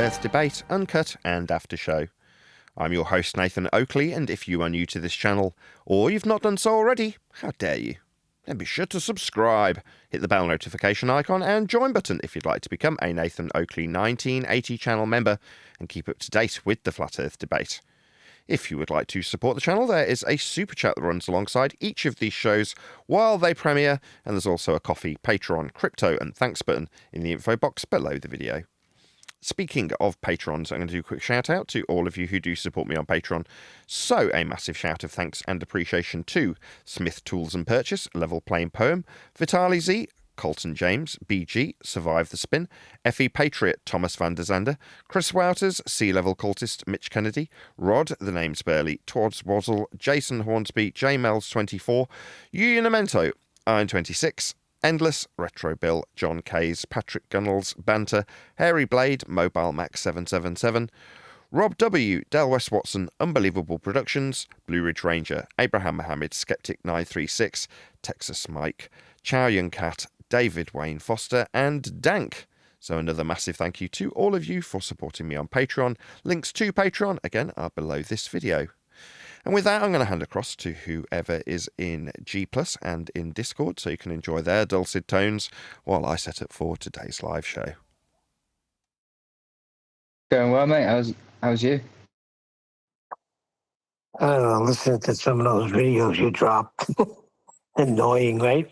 Earth debate, Uncut and After Show. I'm your host Nathan Oakley, and if you are new to this channel, or you've not done so already, how dare you? Then be sure to subscribe, hit the bell notification icon and join button if you'd like to become a Nathan Oakley 1980 channel member and keep up to date with the Flat Earth debate. If you would like to support the channel, there is a super chat that runs alongside each of these shows while they premiere, and there's also a coffee, Patreon, crypto and thanks button in the info box below the video. Speaking of patrons, I'm going to do a quick shout out to all of you who do support me on Patreon. So a massive shout of thanks and appreciation to Smith Tools and Purchase, Level Plain Poem, Vitali Z, Colton James, BG, Survive the Spin, FE Patriot, Thomas van der Zander, Chris Wouters, Sea Level Cultist, Mitch Kennedy, Rod, The Name's Barely, Towards Wazzle, Jason Hornsby, J Mel's 24, Unamento, Iron 26, Endless, Retro Bill, John Kays, Patrick Gunnels, Banter, Hairy Blade, Mobile Max 777, Rob W, Del West Watson, Unbelievable Productions, Blue Ridge Ranger, Abraham Mohammed, Skeptic 936, Texas Mike, Chow Yun Cat, David Wayne Foster, and Dank. So another massive thank you to all of you for supporting me on Patreon. Links to Patreon, again, are below this video. And with that, I'm going to hand across to whoever is in G+ and in Discord, so you can enjoy their dulcet tones while I set up for today's live show. Going well, mate. How's you? I don't know, listening to some of those videos you dropped. Annoying, right?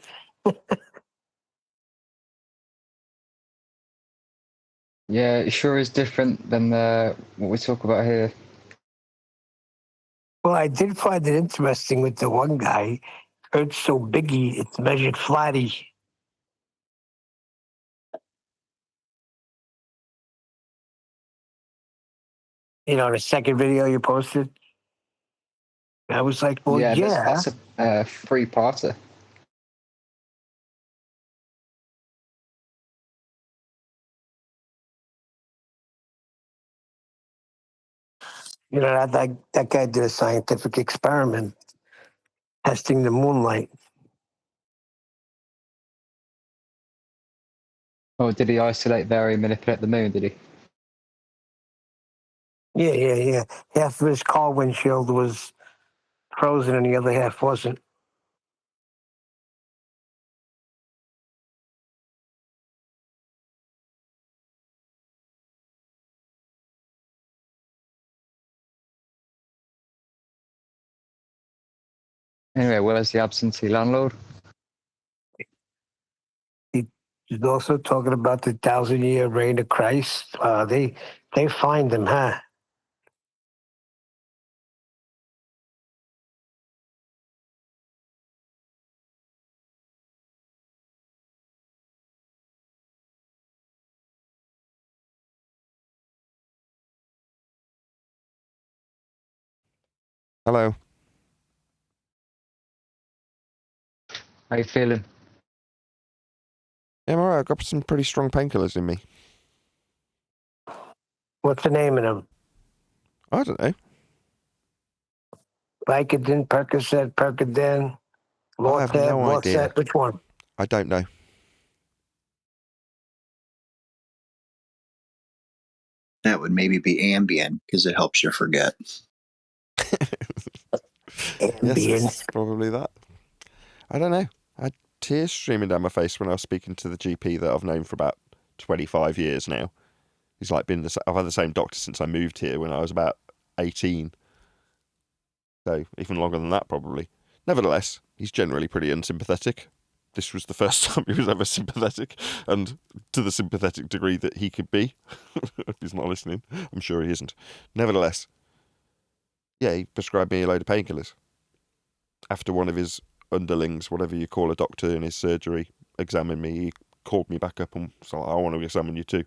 Yeah, it sure is different than what we talk about here. Well, I did find it interesting with the one guy. Earth's so biggy, it's measured flatty. You know, the second video you posted? I was like, well, yeah. That's a three-parter. You know, that guy did a scientific experiment testing the moonlight. Oh, did he isolate, vary, manipulate the moon, did he? Yeah. Half of his car windshield was frozen and the other half wasn't. Anyway, where's the absentee landlord? He's also talking about the 1,000-year reign of Christ. They find him, huh? Hello. How you feeling? Yeah, I'm alright. I've got some pretty strong painkillers in me. What's the name of them? I don't know. Vicodin, Percocet, Percodan, I have no idea. Lorcet, which one? I don't know. That would maybe be Ambien because it helps you forget. Yes, it's probably that. I don't know. I had tears streaming down my face when I was speaking to the GP that I've known for about 25 years now. He's like I've had the same doctor since I moved here when I was about 18. So even longer than that, probably. Nevertheless, he's generally pretty unsympathetic. This was the first time he was ever sympathetic, and to the sympathetic degree that he could be. If he's not listening, I'm sure he isn't. Nevertheless, yeah, he prescribed me a load of painkillers. After one of his underlings, whatever you call a doctor in his surgery, examined me, he called me back up and was like, I want to examine you too.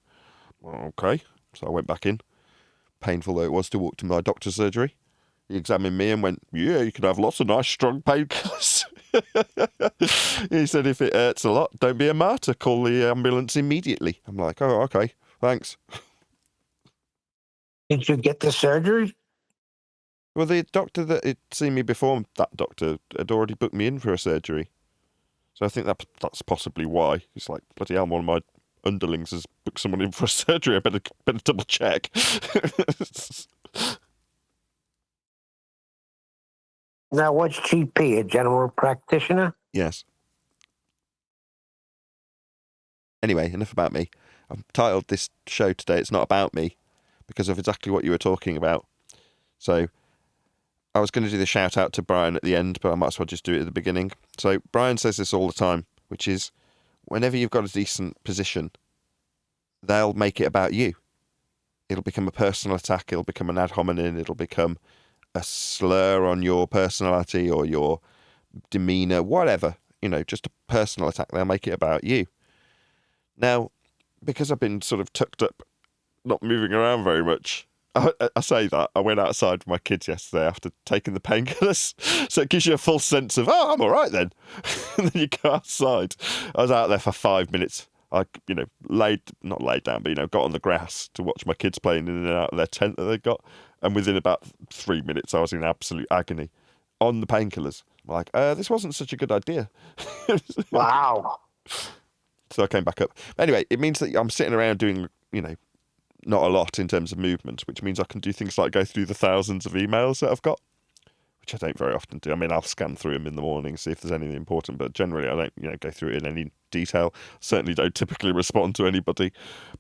Well, okay. So I went back in. Painful though it was to walk to my doctor's surgery. He examined me and went, yeah, you can have lots of nice strong painkillers. He said, if it hurts a lot, don't be a martyr. Call the ambulance immediately. I'm like, oh, okay, thanks. Did you get the surgery? Well, the doctor that had seen me before, that doctor, had already booked me in for a surgery. So I think that's possibly why. It's like, bloody hell, one of my underlings has booked someone in for a surgery. I better double check. Now, what's GP? A general practitioner? Yes. Anyway, enough about me. I've titled this show today, It's Not About Me, because of exactly what you were talking about. So I was going to do the shout out to Brian at the end, but I might as well just do it at the beginning. So Brian says this all the time, which is whenever you've got a decent position, they'll make it about you. It'll become a personal attack. It'll become an ad hominem. It'll become a slur on your personality or your demeanour, whatever. Just a personal attack. They'll make it about you. Now, because I've been sort of tucked up, not moving around very much, I say that. I went outside with my kids yesterday after taking the painkillers. So it gives you a full sense of, I'm all right then. And then you go outside. I was out there for 5 minutes. I, not laid down, but, got on the grass to watch my kids playing in and out of their tent that they got. And within about 3 minutes, I was in absolute agony on the painkillers. I'm like, this wasn't such a good idea. Wow. So I came back up. Anyway, it means that I'm sitting around doing, not a lot in terms of movement, which means I can do things like go through the thousands of emails that I've got, which I don't very often do. I mean, I'll scan through them in the morning, see if there's anything important, but generally I don't, go through it in any detail. Certainly don't typically respond to anybody.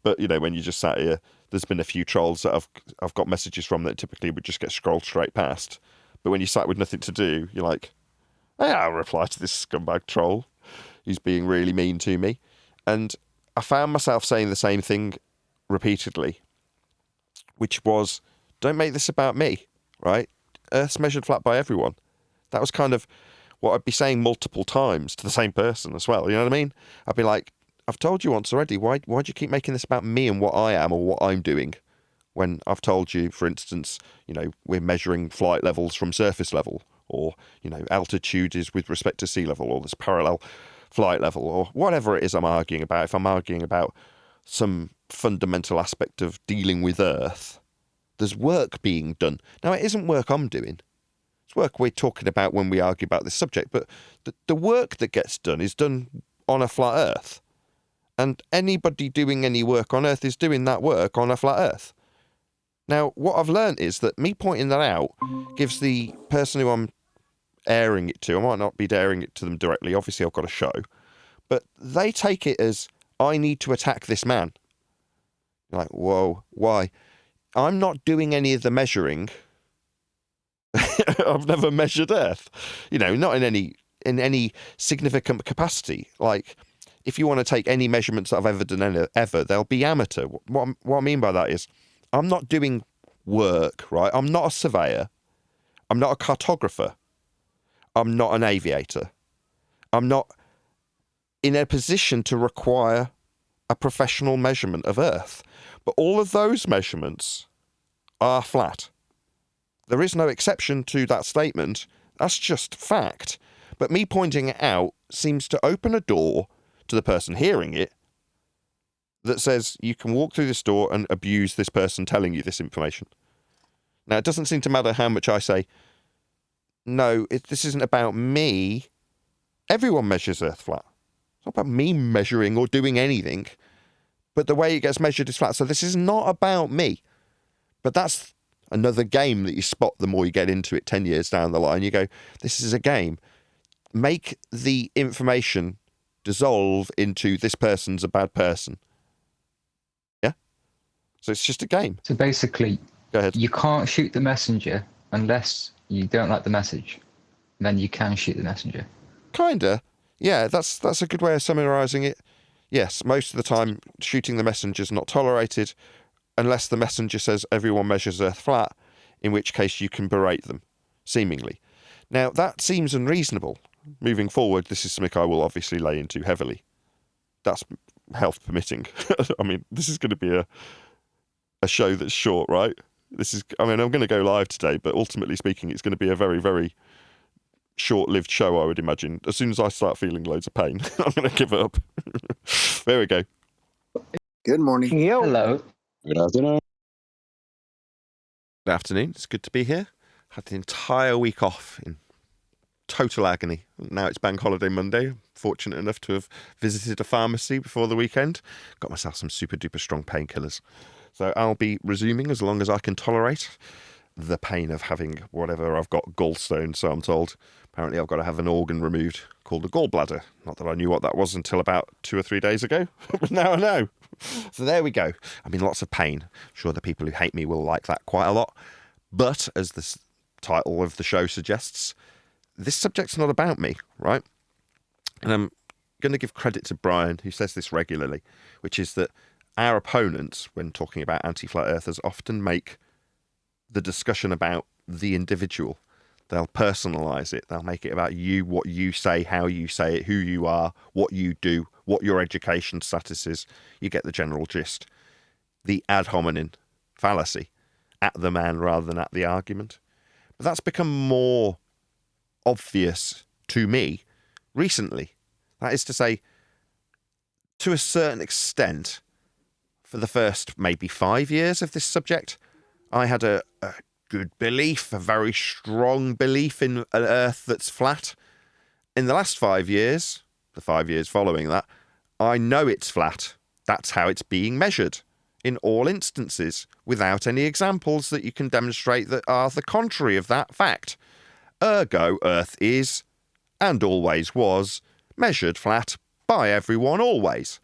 But, when you just sat here, there's been a few trolls that I've got messages from that typically would just get scrolled straight past. But when you sat with nothing to do, you're like, hey, I'll reply to this scumbag troll who's being really mean to me. And I found myself saying the same thing repeatedly, which was, don't make this about me, right? Earth's measured flat by everyone. That was kind of what I'd be saying multiple times to the same person as well. You know what I mean? I'd be like, I've told you once already. Why do you keep making this about me and what I am or what I'm doing? When I've told you, for instance, we're measuring flight levels from surface level, or, altitude is with respect to sea level, or this parallel flight level, or whatever it is I'm arguing about. If I'm arguing about some fundamental aspect of dealing with Earth, there's work being done. Now, it isn't work I'm doing. It's work we're talking about when we argue about this subject, but the work that gets done is done on a flat Earth. And anybody doing any work on Earth is doing that work on a flat Earth. Now, what I've learned is that me pointing that out gives the person who I'm airing it to, I might not be airing it to them directly, obviously I've got a show, but they take it as, I need to attack this man. You're like, whoa, why? I'm not doing any of the measuring. I've never measured Earth, not in any significant capacity. Like, if you want to take any measurements that I've ever done ever, they'll be amateur. What I mean by that is, I'm not doing work, right? I'm not a surveyor. I'm not a cartographer. I'm not an aviator. I'm not in a position to require a professional measurement of Earth. But all of those measurements are flat. There is no exception to that statement. That's just fact. But me pointing it out seems to open a door to the person hearing it that says you can walk through this door and abuse this person telling you this information. Now, it doesn't seem to matter how much I say, no, this isn't about me. Everyone measures Earth flat. It's not about me measuring or doing anything, but the way it gets measured is flat. So this is not about me. But that's another game that you spot the more you get into it 10 years down the line. You go, this is a game. Make the information dissolve into this person's a bad person. Yeah? So it's just a game. So basically, Go ahead. you can't shoot the messenger unless you don't like the message. Then you can shoot the messenger. Kinda. Yeah, that's a good way of summarising it. Yes, most of the time, shooting the messenger is not tolerated unless the messenger says everyone measures Earth flat, in which case you can berate them, seemingly. Now, that seems unreasonable. Moving forward, this is something I will obviously lay into heavily. That's health permitting. I mean, this is going to be a show that's short, right? I'm going to go live today, but ultimately speaking, it's going to be a very, very short-lived show, I would imagine. As soon as I start feeling loads of pain, I'm going to give it up. There we go. Good morning. Yo. Hello. Good afternoon. Good afternoon. It's good to be here. Had the entire week off in total agony. Now it's Bank Holiday Monday. Fortunate enough to have visited a pharmacy before the weekend. Got myself some super duper strong painkillers. So I'll be resuming as long as I can tolerate the pain of having whatever I've got, gallstones, so I'm told. Apparently I've got to have an organ removed called a gallbladder. Not that I knew what that was until about 2 or 3 days ago, but now I know. So there we go. I mean, lots of pain. I'm sure the people who hate me will like that quite a lot. But as the title of the show suggests, this subject's not about me, right? And I'm going to give credit to Brian, who says this regularly, which is that our opponents, when talking about anti-flat earthers, often make the discussion about the individual. They'll personalise it. They'll make it about you, what you say, how you say it, who you are, what you do, what your education status is. You get the general gist. The ad hominem fallacy, at the man rather than at the argument. But that's become more obvious to me recently. That is to say, to a certain extent, for the first maybe 5 years of this subject, I had a good belief, a very strong belief in an Earth that's flat. In the last 5 years, the 5 years following that, I know it's flat. That's how it's being measured in all instances, without any examples that you can demonstrate that are the contrary of that fact. Ergo, Earth is, and always was, measured flat by everyone always.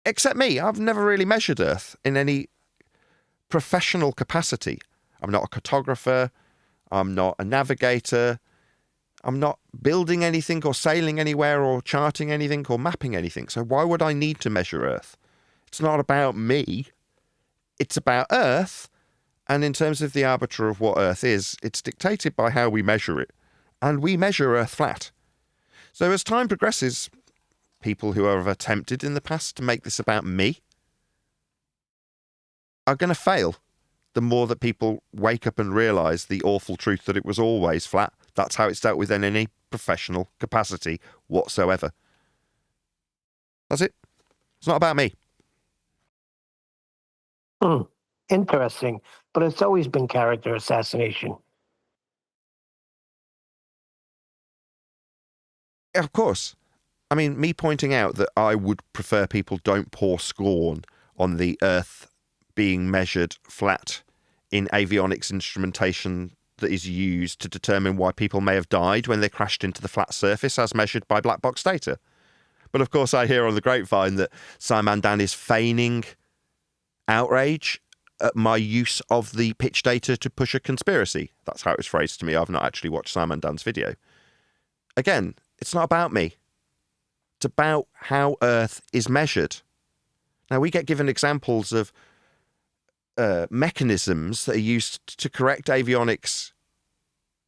Except me. I've never really measured Earth in any professional capacity. I'm not a cartographer. I'm not a navigator. I'm not building anything or sailing anywhere or charting anything or mapping anything. So why would I need to measure Earth? It's not about me. It's about Earth. And in terms of the arbiter of what Earth is, it's dictated by how we measure it. And we measure Earth flat. So as time progresses, people who have attempted in the past to make this about me are going to fail. The more that people wake up and realise the awful truth that it was always flat. That's how it's dealt with in any professional capacity whatsoever. That's it. It's not about me. Interesting. But it's always been character assassination. Of course. I mean, me pointing out that I would prefer people don't pour scorn on the Earth being measured flat in avionics instrumentation that is used to determine why people may have died when they crashed into the flat surface as measured by black box data. But of course I hear on the grapevine that Scientism is feigning outrage at my use of the pitch data to push a conspiracy. That's how it was phrased to me. I've not actually watched Scientism's video. Again, it's not about me. It's about how Earth is measured. Now, we get given examples of mechanisms that are used to correct avionics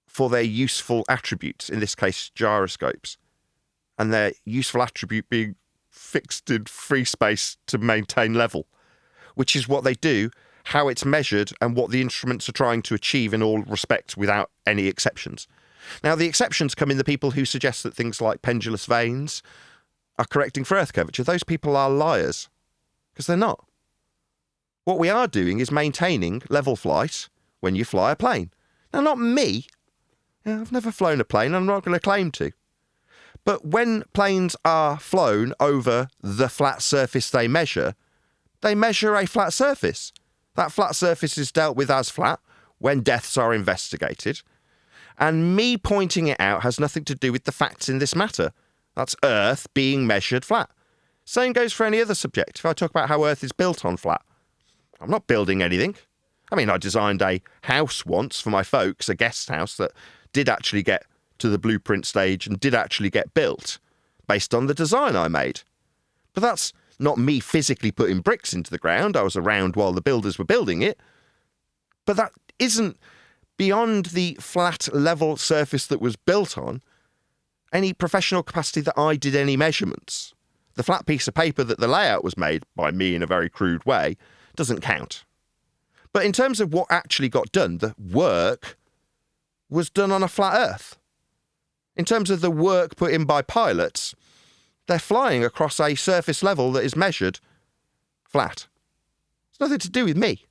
for their useful attributes, in this case, gyroscopes, and their useful attribute being fixed in free space to maintain level, which is what they do, how it's measured, and what the instruments are trying to achieve in all respects without any exceptions. Now, the exceptions come in the people who suggest that things like pendulous vanes are correcting for Earth curvature. Those people are liars, because they're not. What we are doing is maintaining level flight when you fly a plane. Now, not me. I've never flown a plane. I'm not going to claim to. But when planes are flown over the flat surface they measure a flat surface. That flat surface is dealt with as flat when deaths are investigated. And me pointing it out has nothing to do with the facts in this matter. That's Earth being measured flat. Same goes for any other subject. If I talk about how Earth is built on flat, I'm not building anything. I mean, I designed a house once for my folks, a guest house that did actually get to the blueprint stage and did actually get built based on the design I made. But that's not me physically putting bricks into the ground. I was around while the builders were building it. But that isn't, beyond the flat level surface that was built on, any professional capacity that I did any measurements. The flat piece of paper that the layout was made by me in a very crude way doesn't count. But in terms of what actually got done, the work was done on a flat Earth. In terms of the work put in by pilots, they're flying across a surface level that is measured flat. It's nothing to do with me.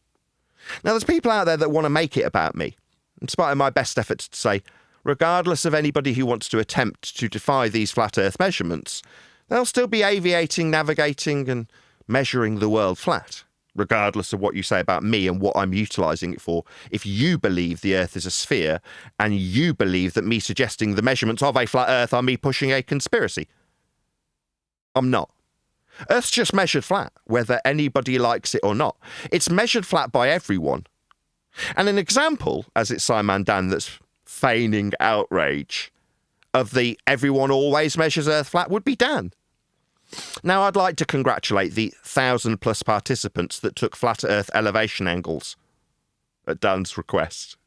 Now, there's people out there that want to make it about me, in spite of my best efforts to say, regardless of anybody who wants to attempt to defy these flat Earth measurements, they'll still be aviating, navigating and measuring the world flat, regardless of what you say about me and what I'm utilising it for. If you believe the Earth is a sphere and you believe that me suggesting the measurements of a flat Earth are me pushing a conspiracy, I'm not. Earth's just measured flat, whether anybody likes it or not. It's measured flat by everyone. And an example, as it's Simon Dan that's feigning outrage, of the everyone always measures Earth flat would be Dan. Now, I'd like to congratulate the 1,000+ participants that took flat Earth elevation angles at Dan's request.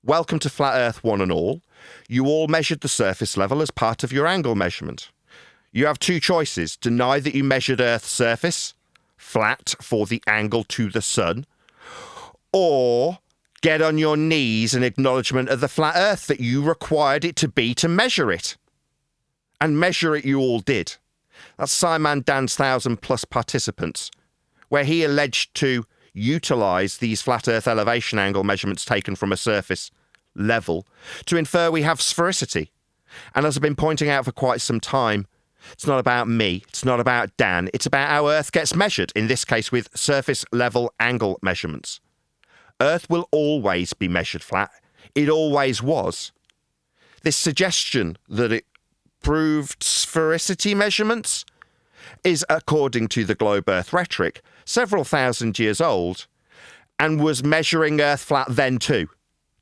Welcome to Flat Earth one and all. You all measured the surface level as part of your angle measurement. You have two choices: deny that you measured Earth's surface flat for the angle to the sun, or get on your knees in acknowledgement of the flat Earth that you required it to be to measure it. And measure it you all did. That's Simon Dan's 1,000+ participants, where he alleged to utilise these flat Earth elevation angle measurements taken from a surface level to infer we have sphericity. And as I've been pointing out for quite some time, it's not about me, it's not about Dan, it's about how Earth gets measured, in this case with surface level angle measurements. Earth will always be measured flat. It always was. This suggestion that it proved sphericity measurements is, according to the globe Earth rhetoric, several thousand years old and was measuring Earth flat then too.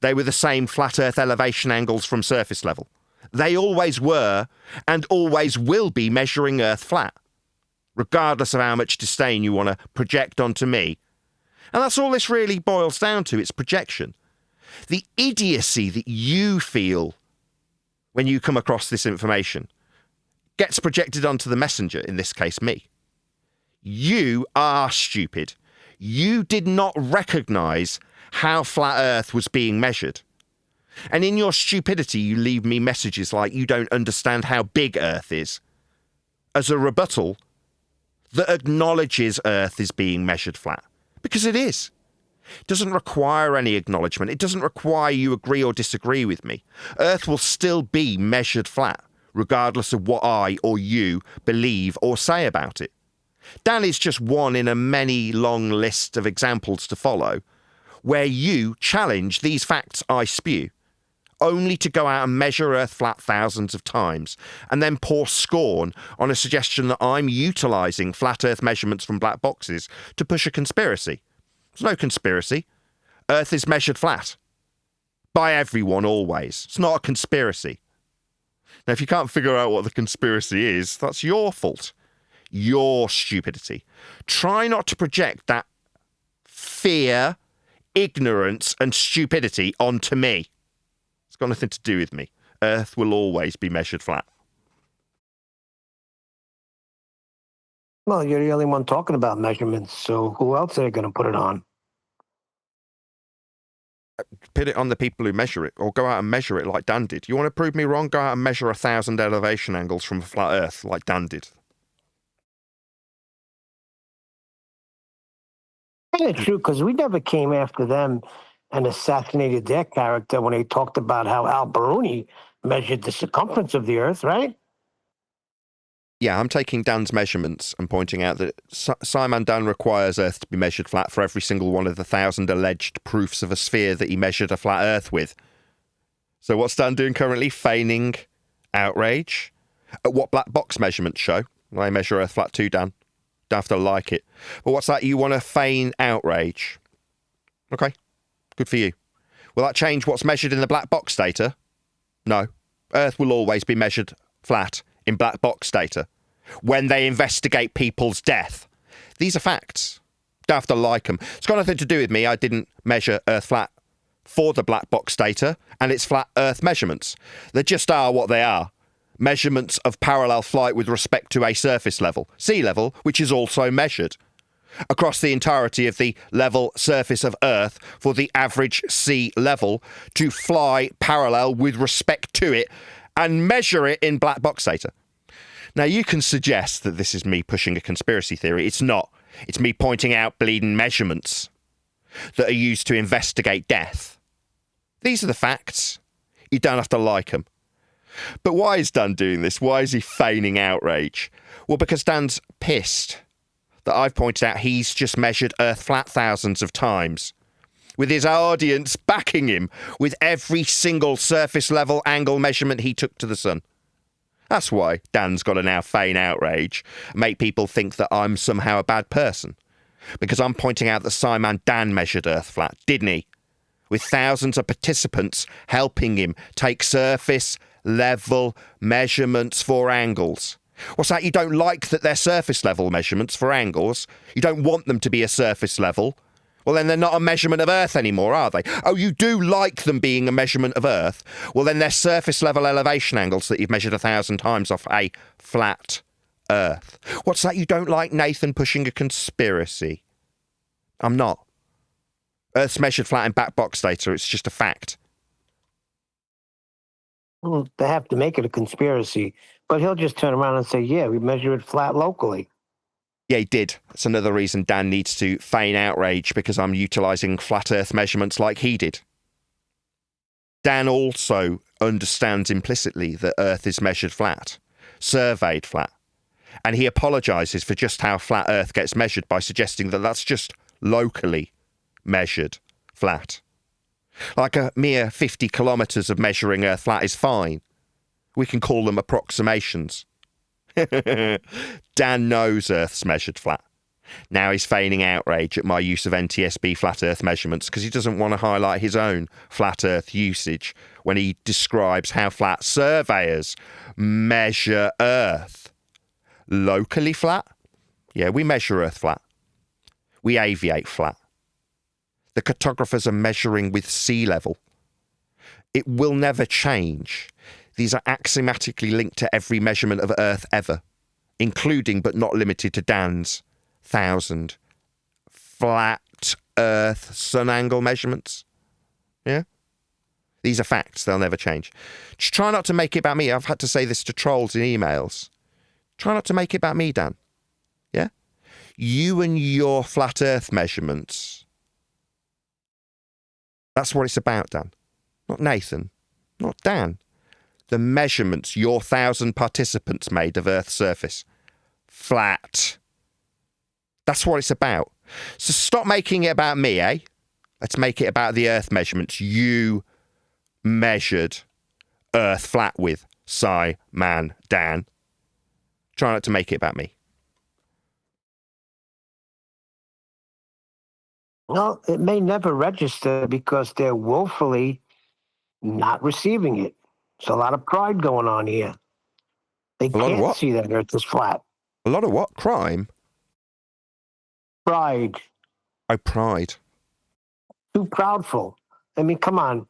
They were the same flat Earth elevation angles from surface level. They always were and always will be measuring Earth flat, regardless of how much disdain you want to project onto me. And that's all this really boils down to, it's projection. The idiocy that you feel when you come across this information gets projected onto the messenger, in this case me. You are stupid. You did not recognise how flat Earth was being measured. And in your stupidity, you leave me messages like you don't understand how big Earth is, as a rebuttal that acknowledges Earth is being measured flat. Because it is. It doesn't require any acknowledgement. It doesn't require you agree or disagree with me. Earth will still be measured flat, regardless of what I or you believe or say about it. Dan is just one in a many long list of examples to follow, where you challenge these facts I spew, only to go out and measure Earth flat thousands of times, and then pour scorn on a suggestion that I'm utilising flat Earth measurements from black boxes to push a conspiracy. There's no conspiracy. Earth is measured flat. By everyone, always. It's not a conspiracy. Now, if you can't figure out what the conspiracy is, that's your fault. Your stupidity. Try not to project that fear, ignorance, and stupidity onto me. It's got nothing to do with me. Earth will always be measured flat. Well, you're the only one talking about measurements, so who else are they going to put it on? Put it on the people who measure it, or go out and measure it like Dan did. You want to prove me wrong? Go out and measure 1,000 elevation angles from a flat Earth like Dan did. Yeah, true, because we never came after them and assassinated their character when they talked about how Al Baruni measured the circumference of the Earth, right? Yeah, I'm taking Dan's measurements and pointing out that Simon Dan requires Earth to be measured flat for every single one of the 1,000 alleged proofs of a sphere that he measured a flat Earth with. So what's Dan doing currently? Feigning outrage at what black box measurements show. I measure Earth flat too, Dan. Don't have to like it. But what's that? You want to feign outrage. Okay, good for you. Will that change what's measured in the black box data? No. Earth will always be measured flat in black box data when they investigate people's death. These are facts. Don't have to like them. It's got nothing to do with me. I didn't measure Earth flat for the black box data and its flat Earth measurements. They just are what they are. Measurements of parallel flight with respect to a surface level, sea level, which is also measured across the entirety of the level surface of Earth for the average sea level to fly parallel with respect to it and measure it in black box data. Now, you can suggest that this is me pushing a conspiracy theory. It's not. It's me pointing out bleeding measurements that are used to investigate death. These are the facts. You don't have to like them. But why is Dan doing this? Why is he feigning outrage? Well, because Dan's pissed that I've pointed out he's just measured Earth flat thousands of times, with his audience backing him with every single surface level angle measurement he took to the sun. That's why Dan's got to now feign outrage, make people think that I'm somehow a bad person. Because I'm pointing out that Simon Dan measured Earth flat, didn't he? With thousands of participants helping him take surface level measurements for angles. What's that? You don't like that they're surface level measurements for angles? You don't want them to be a surface level? Well, then they're not a measurement of Earth anymore, are they? Oh, you do like them being a measurement of Earth? Well, then they're surface level elevation angles that you've measured 1,000 times off a flat Earth. What's that? You don't like Nathan pushing a conspiracy? I'm not. Earth's measured flat in back box data. It's just a fact. Well, they have to make it a conspiracy, but he'll just turn around and say, yeah, we measure it flat locally. Yeah, he did. That's another reason Dan needs to feign outrage, because I'm utilising flat Earth measurements like he did. Dan also understands implicitly that Earth is measured flat, surveyed flat, and he apologises for just how flat Earth gets measured by suggesting that that's just locally measured flat. Like a mere 50 kilometres of measuring Earth flat is fine. We can call them approximations. Dan knows Earth's measured flat. Now he's feigning outrage at my use of NTSB flat Earth measurements because he doesn't want to highlight his own flat Earth usage when he describes how flat surveyors measure Earth. Locally flat? Yeah, we measure Earth flat. We aviate flat. The cartographers are measuring with sea level. It will never change. These are axiomatically linked to every measurement of Earth ever, including but not limited to Dan's 1,000 flat Earth sun angle measurements. Yeah? These are facts. They'll never change. Just try not to make it about me. I've had to say this to trolls in emails. Try not to make it about me, Dan. Yeah? You and your flat Earth measurements. That's what it's about, Dan. Not Nathan. Not Dan. The measurements your 1,000 participants made of Earth's surface. Flat. That's what it's about. So stop making it about me, eh? Let's make it about the Earth measurements you measured Earth flat with, Man Dan. Try not to make it about me. Well, it may never register because they're woefully not receiving it. There's a lot of pride going on here. They A lot of can't what? see that Earth is flat. A lot of what? Crime? Pride. Oh, pride. Too proudful. I mean, come on.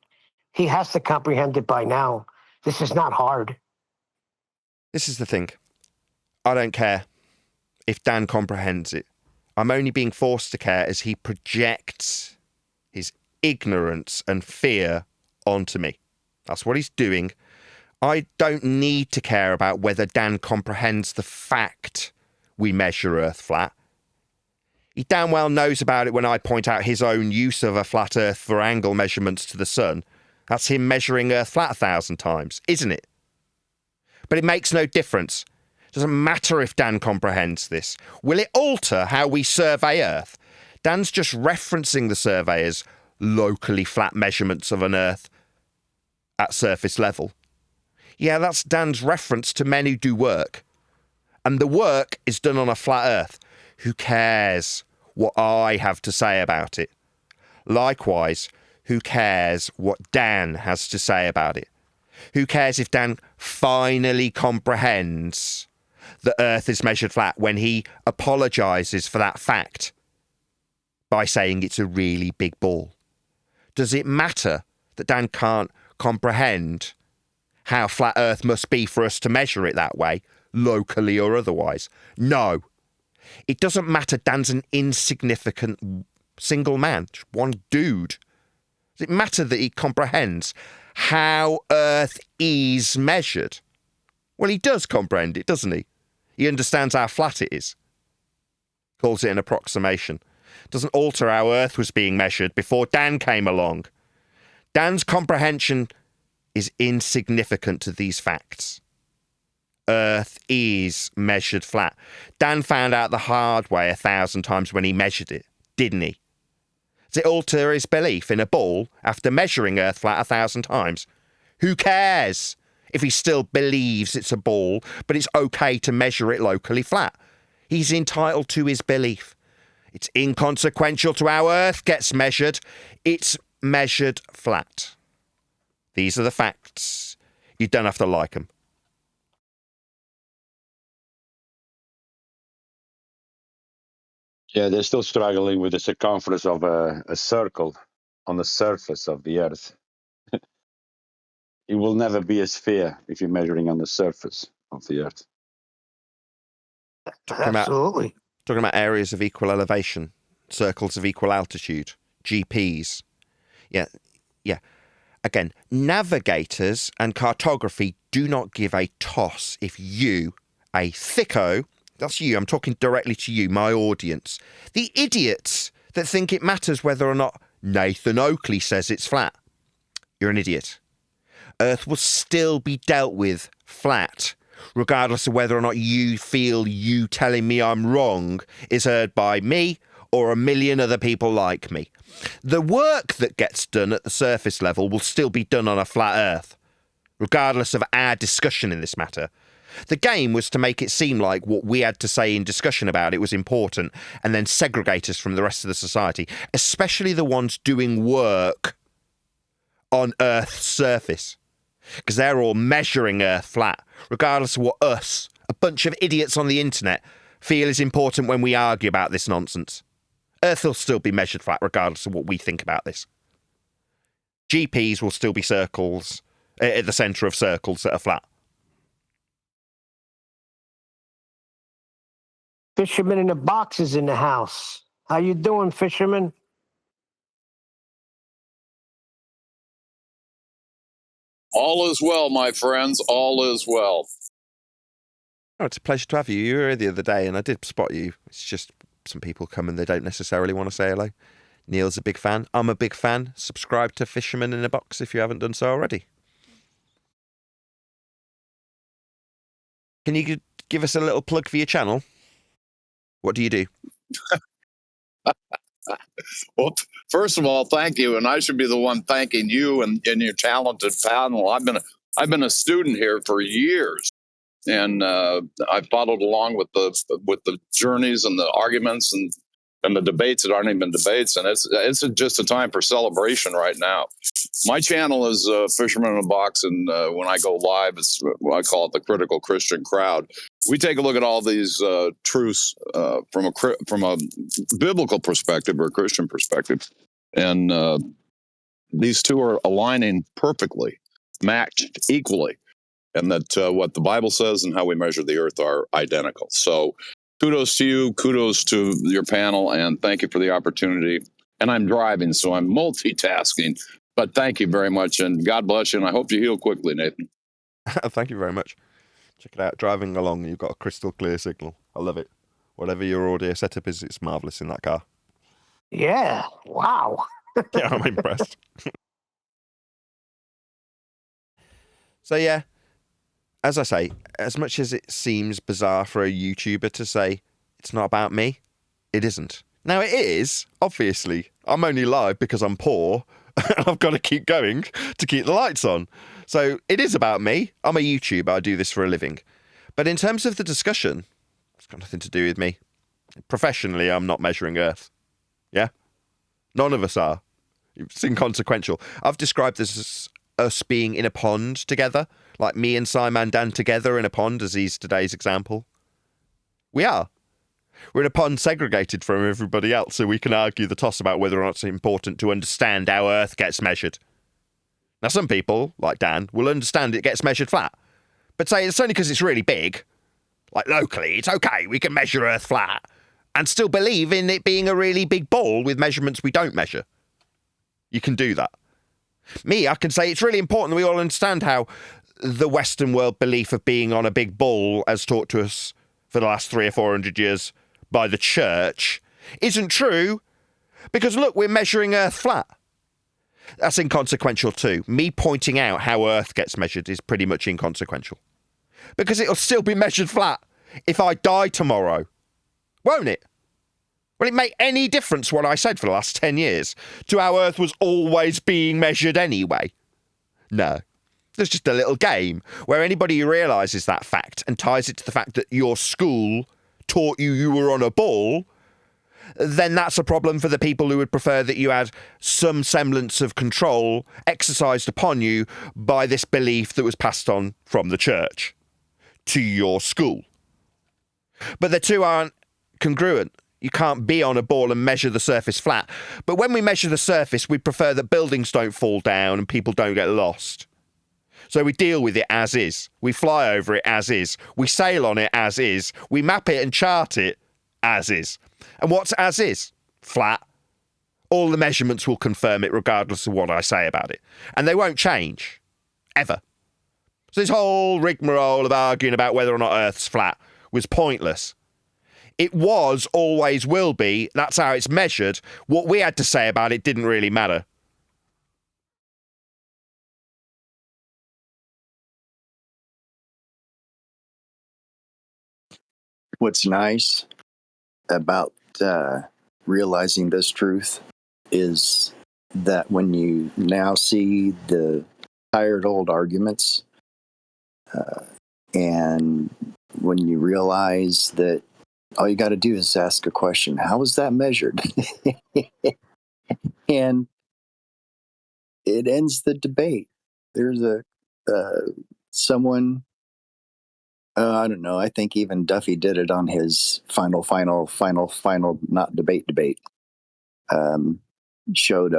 He has to comprehend it by now. This is not hard. This is the thing. I don't care if Dan comprehends it. I'm only being forced to care as he projects his ignorance and fear onto me. That's what he's doing. I don't need to care about whether Dan comprehends the fact we measure Earth flat. He damn well knows about it when I point out his own use of a flat Earth for angle measurements to the sun. That's him measuring Earth flat 1,000 times, isn't it? But it makes no difference. It doesn't matter if Dan comprehends this. Will it alter how we survey Earth? Dan's just referencing the surveyor's locally flat measurements of an Earth at surface level. Yeah, that's Dan's reference to men who do work. And the work is done on a flat Earth. Who cares what I have to say about it? Likewise, who cares what Dan has to say about it? Who cares if Dan finally comprehends that Earth is measured flat when he apologises for that fact by saying it's a really big ball? Does it matter that Dan can't comprehend how flat Earth must be for us to measure it that way, locally or otherwise? No. It doesn't matter Dan's an insignificant single man, just one dude. Does it matter that he comprehends how Earth is measured? Well, he does comprehend it, doesn't he? He understands how flat it is. Calls it an approximation. Doesn't alter how Earth was being measured before Dan came along. Dan's comprehension is insignificant to these facts. Earth is measured flat. Dan found out the hard way 1,000 times when he measured it, didn't he? Does it alter his belief in a ball after measuring Earth flat 1,000 times? Who cares if he still believes it's a ball, but it's okay to measure it locally flat? He's entitled to his belief. It's inconsequential to how Earth gets measured. It's measured flat. These are the facts. You don't have to like them. Yeah, they're still struggling with the circumference of a circle on the surface of the Earth. It will never be a sphere if you're measuring on the surface of the Earth. Absolutely. Talking about areas of equal elevation, circles of equal altitude, GPs. Yeah. Again, navigators and cartography do not give a toss if you, a thicko, that's you, I'm talking directly to you, my audience, the idiots that think it matters whether or not Nathan Oakley says it's flat. You're an idiot. Earth will still be dealt with flat, regardless of whether or not you feel you telling me I'm wrong is heard by me or a million other people like me. The work that gets done at the surface level will still be done on a flat Earth, regardless of our discussion in this matter. The game was to make it seem like what we had to say in discussion about it was important and then segregate us from the rest of the society, especially the ones doing work on Earth's surface, because they're all measuring Earth flat, regardless of what us, a bunch of idiots on the internet, feel is important when we argue about this nonsense. Earth will still be measured flat regardless of what we think about this. GPs will still be circles at the centre of circles that are flat. Fisherman in the box is in the house. How you doing, fisherman? All is well, my friends. All is well. Oh, it's a pleasure to have you. You were here the other day and I did spot you. It's just some people come and they don't necessarily want to say hello. Neil's a big fan. I'm a big fan. Subscribe to Fisherman in a Box if you haven't done so already. Can you give us a little plug for your channel? What do you do? Well, first of all, thank you, and I should be the one thanking you and your talented panel. I've been a student here for years, and I've followed along with the journeys and the arguments and the debates that aren't even debates, and it's just a time for celebration right now. My channel is Fisherman in a Box, and when I go live, it's what I call it the Critical Christian Crowd. We take a look at all these truths from a biblical perspective or a Christian perspective, and these two are aligning perfectly, matched equally, and that what the Bible says and how we measure the earth are identical. So kudos to you, kudos to your panel, and thank you for the opportunity. And I'm driving, so I'm multitasking, but thank you very much, and God bless you, and I hope you heal quickly, Nathan. Thank you very much. Check it out. Driving along, you've got a crystal clear signal. I love it. Whatever your audio setup is, it's marvellous in that car. Yeah. Wow. Yeah, I'm impressed. So yeah, as I say, as much as it seems bizarre for a YouTuber to say it's not about me, it isn't. Now it is, obviously. I'm only live because I'm poor and I've got to keep going to keep the lights on. So it is about me. I'm a YouTuber. I do this for a living. But in terms of the discussion, it's got nothing to do with me. Professionally, I'm not measuring Earth. Yeah? None of us are. It's inconsequential. I've described this as us being in a pond together, like me and Simon Dan together in a pond, as is today's example. We are. We're in a pond segregated from everybody else, so we can argue the toss about whether or not it's important to understand how Earth gets measured. Now, some people, like Dan, will understand it gets measured flat, but say it's only because it's really big. Like locally, it's okay, we can measure Earth flat, and still believe in it being a really big ball with measurements we don't measure. You can do that. Me, I can say it's really important that we all understand how the Western world belief of being on a big ball, as taught to us for the last 300 or 400 years by the church, isn't true, because look, we're measuring Earth flat. That's inconsequential too. Me pointing out how Earth gets measured is pretty much inconsequential. Because it'll still be measured flat if I die tomorrow. Won't it? Will it make any difference what I said for the last 10 years to how Earth was always being measured anyway? No. There's just a little game where anybody who realises that fact and ties it to the fact that your school taught you were on a ball, then that's a problem for the people who would prefer that you had some semblance of control exercised upon you by this belief that was passed on from the church to your school. But the two aren't congruent. You can't be on a ball and measure the surface flat. But when we measure the surface, we prefer that buildings don't fall down and people don't get lost. So we deal with it as is. We fly over it as is. We sail on it as is. We map it and chart it as is. And what's as is? Flat. All the measurements will confirm it regardless of what I say about it. And they won't change. Ever. So this whole rigmarole of arguing about whether or not Earth's flat was pointless. It was, always will be. That's how it's measured. What we had to say about it didn't really matter. What's nice about realizing this truth is that when you now see the tired old arguments, and when you realize that all you got to do is ask a question, how was that measured? And it ends the debate. There's someone, I don't know, I think even Duffy did it on his final, not debate, showed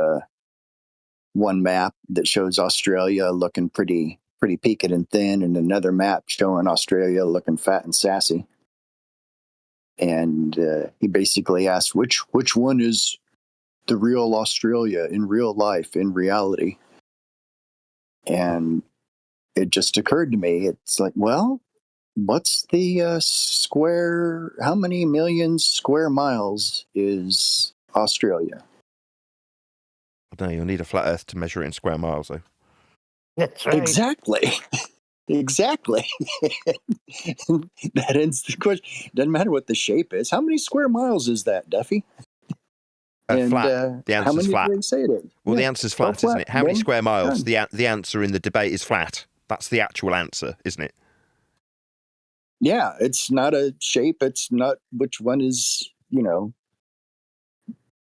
one map that shows Australia looking pretty peaked and thin, and another map showing Australia looking fat and sassy. And he basically asked, which one is the real Australia in real life, in reality? And it just occurred to me, it's like, well, what's the how many million square miles is Australia? No, you'll need a flat Earth to measure it in square miles, though. That's right. Exactly. Exactly. That ends the question. Doesn't matter what the shape is. How many square miles is that, Duffy? Flat. The how answer's many flat. do they say it is? Well, Yeah. the answer's flat, isn't it? How many square miles? The answer in the debate is flat. That's the actual answer, isn't it? Yeah, it's not a shape. It's not which one is,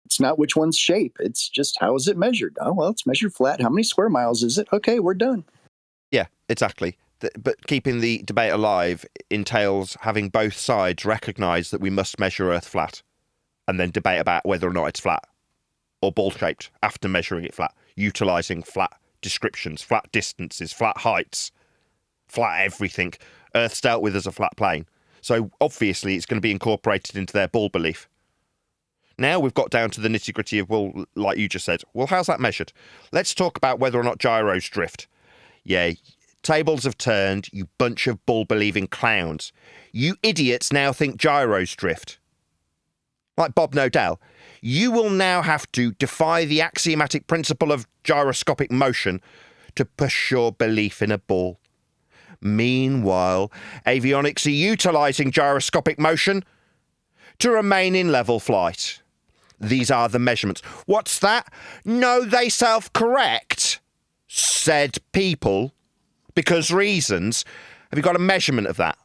it's not which one's shape. It's just how is it measured? Oh, well, it's measured flat. How many square miles is it? Okay, we're done. Yeah, exactly. But keeping the debate alive entails having both sides recognise that we must measure Earth flat and then debate about whether or not it's flat or ball-shaped after measuring it flat, utilising flat descriptions, flat distances, flat heights, flat everything. Earth's dealt with as a flat plane. So obviously it's going to be incorporated into their ball belief. Now we've got down to the nitty-gritty of, well, like you just said, well, how's that measured? Let's talk about whether or not gyros drift. Yeah, tables have turned, you bunch of ball-believing clowns. You idiots now think gyros drift. Like Bob Nodell, you will now have to defy the axiomatic principle of gyroscopic motion to push your belief in a ball. Meanwhile, avionics are utilising gyroscopic motion to remain in level flight. These are the measurements. What's that? No, they self-correct, said people, because reasons. Have you got a measurement of that?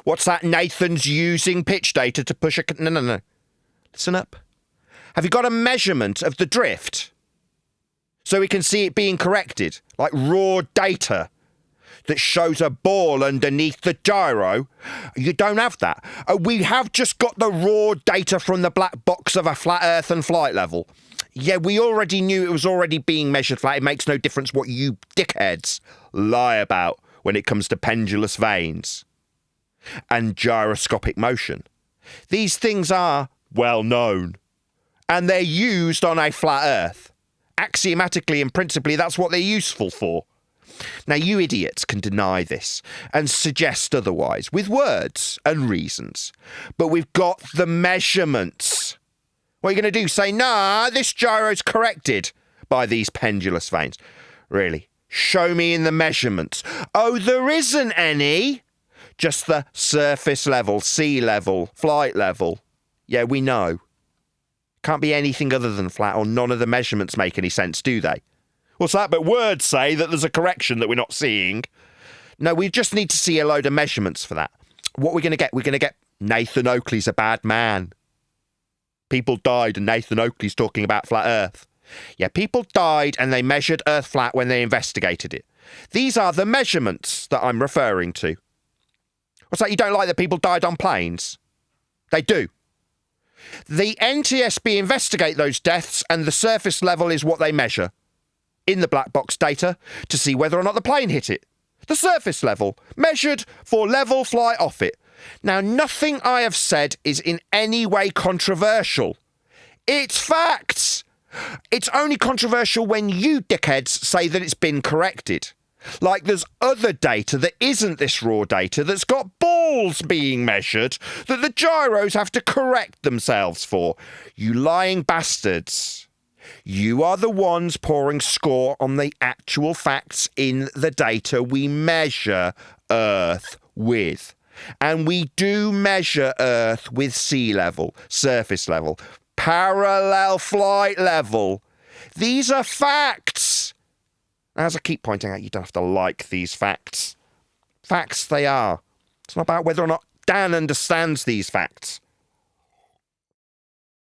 What's that? Nathan's using pitch data to push a... No. Listen up. Have you got a measurement of the drift? So we can see it being corrected, like raw data that shows a ball underneath the gyro. You don't have that. We have just got the raw data from the black box of a flat Earth and flight level. Yeah, we already knew it was already being measured flat. It makes no difference what you dickheads lie about when it comes to pendulous vanes and gyroscopic motion. These things are well known, and they're used on a flat Earth. Axiomatically and principally, that's what they're useful for. Now, you idiots can deny this and suggest otherwise with words and reasons, but we've got the measurements. What are you going to do? Say, nah, this gyro's corrected by these pendulous veins. Really, show me in the measurements. Oh, there isn't any. Just the surface level, sea level, flight level. Yeah, we know. Can't be anything other than flat, or none of the measurements make any sense, do they? What's that? But words say that there's a correction that we're not seeing. No, we just need to see a load of measurements for that. What we're going to get? We're going to get Nathan Oakley's a bad man. People died and Nathan Oakley's talking about flat Earth. Yeah, people died and they measured Earth flat when they investigated it. These are the measurements that I'm referring to. What's that? You don't like that people died on planes? They do. The NTSB investigate those deaths, and the surface level is what they measure in the black box data to see whether or not the plane hit it. The surface level, measured for level flight off it. Now, nothing I have said is in any way controversial. It's facts. It's only controversial when you dickheads say that it's been corrected. Like there's other data that isn't this raw data that's got balls being measured that the gyros have to correct themselves for. You lying bastards. You are the ones pouring score on the actual facts in the data we measure Earth with. And we do measure Earth with sea level, surface level, parallel flight level. These are facts. As I keep pointing out, you don't have to like these facts. Facts they are. It's not about whether or not Dan understands these facts.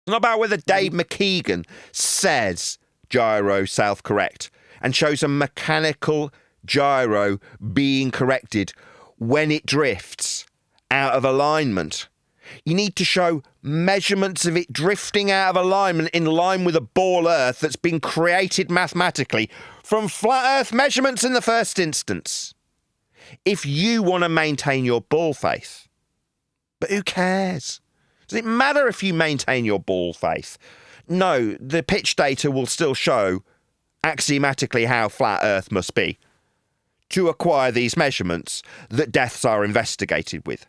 It's not about whether Dave McKeegan says gyro self-correct and shows a mechanical gyro being corrected when it drifts out of alignment. You need to show measurements of it drifting out of alignment in line with a ball Earth that's been created mathematically from flat Earth measurements in the first instance. If you want to maintain your ball faith. But who cares? Does it matter if you maintain your ball faith? No, the pitch data will still show axiomatically how flat Earth must be to acquire these measurements that deaths are investigated with.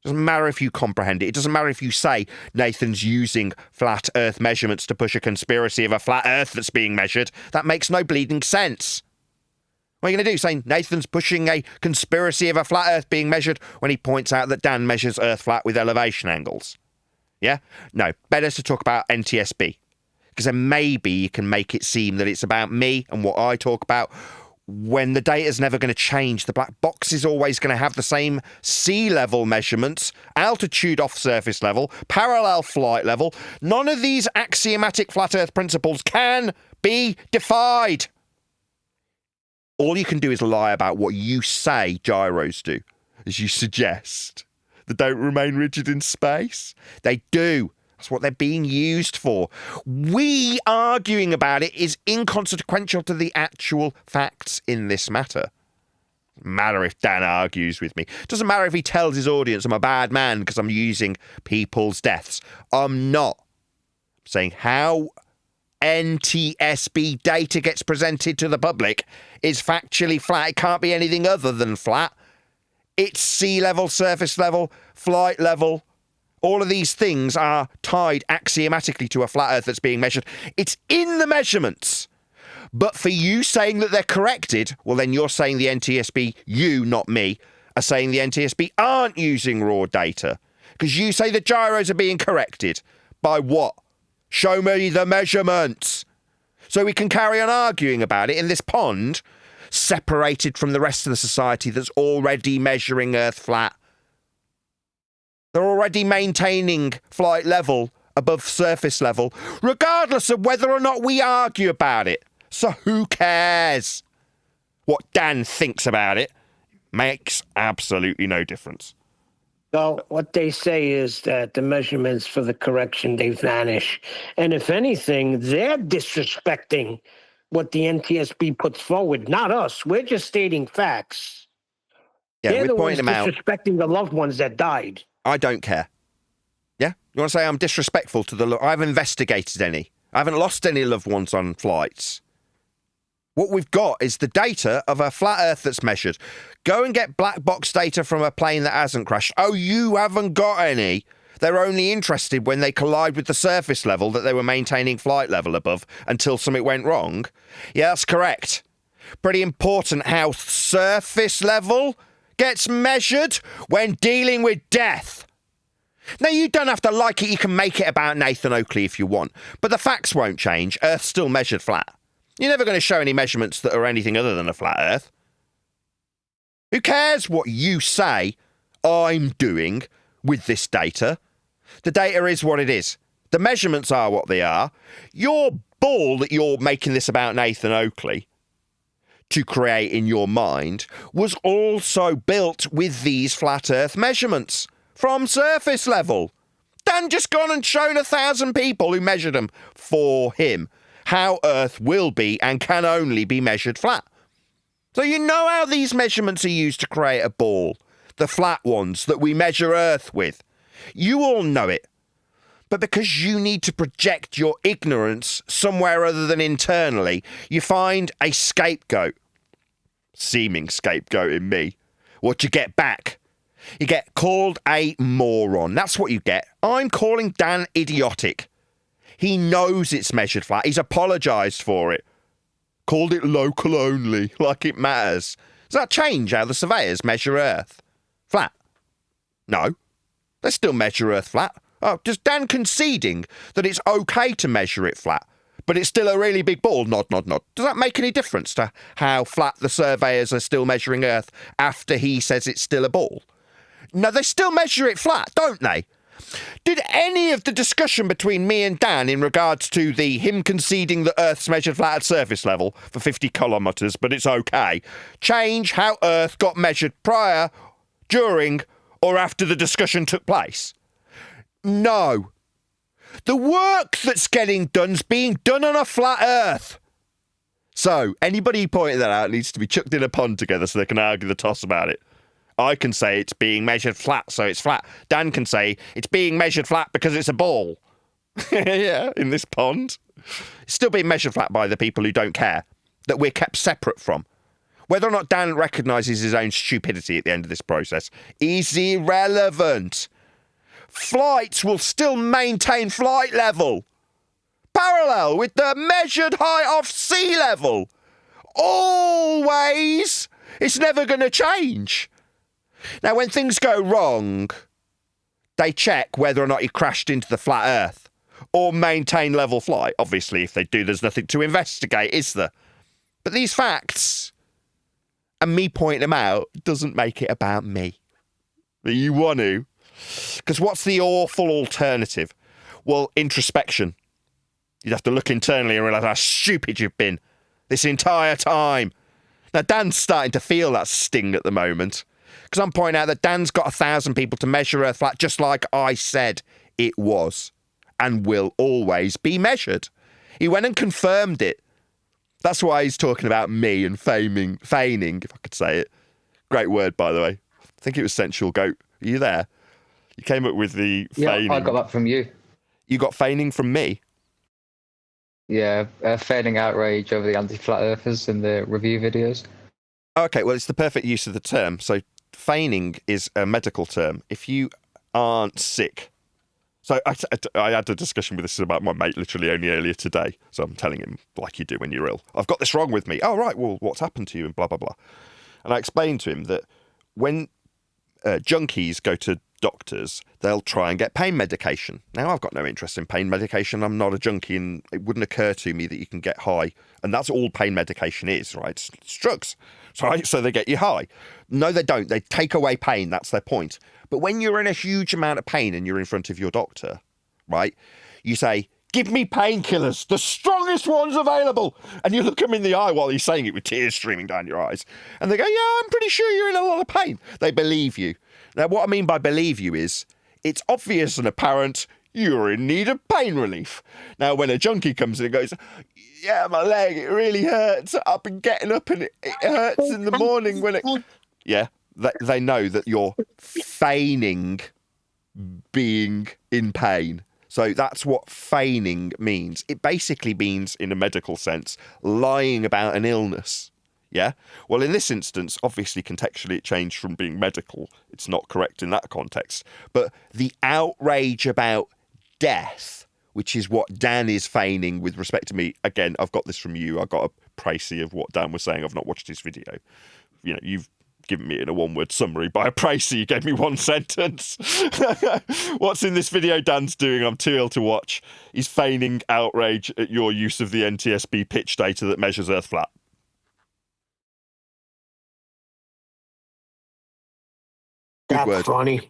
It doesn't matter if you comprehend it. It doesn't matter if you say Nathan's using flat Earth measurements to push a conspiracy of a flat Earth that's being measured. That makes no bleeding sense. What are you going to do? Saying Nathan's pushing a conspiracy of a flat Earth being measured when he points out that Dan measures Earth flat with elevation angles? Yeah? No, better to talk about NTSB. Because then maybe you can make it seem that it's about me and what I talk about, when the data's never going to change. The black box is always going to have the same sea level measurements, altitude off surface level, parallel flight level. None of these axiomatic flat Earth principles can be defied. All you can do is lie about what you say gyros do, as you suggest. They don't remain rigid in space. They do. That's what they're being used for. We arguing about it is inconsequential to the actual facts in this matter. Doesn't matter if Dan argues with me. Doesn't matter if he tells his audience I'm a bad man because I'm using people's deaths. I'm not. I'm saying how NTSB data gets presented to the public is factually flat. It can't be anything other than flat. It's sea level, surface level, flight level. All of these things are tied axiomatically to a flat Earth that's being measured. It's in the measurements. But for you saying that they're corrected, well, then you're saying the NTSB, you, not me, are saying the NTSB aren't using raw data. Because you say the gyros are being corrected. By what? Show me the measurements. So we can carry on arguing about it in this pond, separated from the rest of the society that's already measuring Earth flat. They're already maintaining flight level above surface level, regardless of whether or not we argue about it. So who cares? What Dan thinks about it makes absolutely no difference. So what they say is that the measurements for the correction, they vanish. And if anything, they're disrespecting what the NTSB puts forward, not us. We're just stating facts. Yeah, They're we're the ones pointing them out. disrespecting the loved ones that died. I don't care. Yeah? You want to say I'm disrespectful to the... I haven't investigated any. I haven't lost any loved ones on flights. What we've got is the data of a flat Earth that's measured. Go and get black box data from a plane that hasn't crashed. Oh, you haven't got any? They're only interested when they collide with the surface level that they were maintaining flight level above until something went wrong. Yeah, that's correct. Pretty important how surface level gets measured when dealing with death. Now, you don't have to like it. You can make it about Nathan Oakley if you want. But the facts won't change. Earth's still measured flat. You're never going to show any measurements that are anything other than a flat Earth. Who cares what you say I'm doing with this data? The data is what it is. The measurements are what they are. Your ball that you're making this about Nathan Oakley to create in your mind was also built with these flat Earth measurements from surface level. Dan just gone and shown 1,000 people who measured them for him how Earth will be and can only be measured flat. So you know how these measurements are used to create a ball, the flat ones that we measure Earth with. You all know it. But because you need to project your ignorance somewhere other than internally, you find a scapegoat. Seeming scapegoat in me. What you get back? You get called a moron. That's what you get. I'm calling Dan idiotic. He knows it's measured flat. He's apologised for it. Called it local only, like it matters. Does that change how the surveyors measure Earth? Flat? No. They still measure Earth flat. Oh, just Dan conceding that it's okay to measure it flat, but it's still a really big ball? Nod, nod, nod. Does that make any difference to how flat the surveyors are still measuring Earth after he says it's still a ball? No, they still measure it flat, don't they? Did any of the discussion between me and Dan in regards to him conceding that Earth's measured flat at surface level for 50 kilometres, but it's okay, change how Earth got measured prior, during, or after the discussion took place? No. The work that's getting done's being done on a flat Earth. So, anybody who pointed that out needs to be chucked in a pond together so they can argue the toss about it. I can say it's being measured flat, so it's flat. Dan can say it's being measured flat because it's a ball. Yeah, in this pond. It's still being measured flat by the people who don't care, that we're kept separate from. Whether or not Dan recognises his own stupidity at the end of this process is irrelevant. Flights will still maintain flight level, parallel with the measured height of sea level. Always. It's never going to change. Now, when things go wrong, they check whether or not he crashed into the flat Earth or maintain level flight. Obviously, if they do, there's nothing to investigate, is there? But these facts, and me pointing them out, doesn't make it about me. But you want to. Because what's the awful alternative? Well, introspection. You'd have to look internally and realise how stupid you've been this entire time. Now, Dan's starting to feel that sting at the moment. Because I'm pointing out that Dan's got 1,000 people to measure Earth flat, just like I said it was and will always be measured. He went and confirmed it. That's why he's talking about me and feigning, if I could say it. Great word, by the way. I think it was Sensual Goat. Are you there? You came up with the feigning. Yeah, I got that from you. You got feigning from me? Yeah, feigning outrage over the anti-flat earthers in the review videos. Okay, well, it's the perfect use of the term. So feigning is a medical term. If you aren't sick. So I had a discussion with this about my mate literally only earlier today. So I'm telling him, like you do when you're ill, I've got this wrong with me. Oh, right, well, what's happened to you? And blah, blah, blah. And I explained to him that when junkies go to doctors, they'll try and get pain medication. Now, I've got no interest in pain medication. I'm not a junkie, and it wouldn't occur to me that you can get high. And that's all pain medication is, right? It's drugs. Right? So they get you high. No, they don't. They take away pain. That's their point. But when you're in a huge amount of pain and you're in front of your doctor, right, you say, give me painkillers, the strongest ones available. And you look them in the eye while he's saying it with tears streaming down your eyes. And they go, yeah, I'm pretty sure you're in a lot of pain. They believe you. Now, what I mean by believe you is it's obvious and apparent you're in need of pain relief. Now, when a junkie comes in and goes, yeah, my leg, it really hurts. I've been getting up and it hurts in the morning when it... Yeah, they know that you're feigning being in pain. So that's what feigning means. It basically means, in a medical sense, lying about an illness. Yeah? Well, in this instance, obviously contextually it changed from being medical. It's not correct in that context. But the outrage about death, which is what Dan is feigning with respect to me. Again, I've got this from you. I got a précis of what Dan was saying. I've not watched his video. You know, you've given me in a one-word summary by a précis. You gave me one sentence. What's in this video Dan's doing? I'm too ill to watch. He's feigning outrage at your use of the NTSB pitch data that measures Earth flat. Good That's word. funny.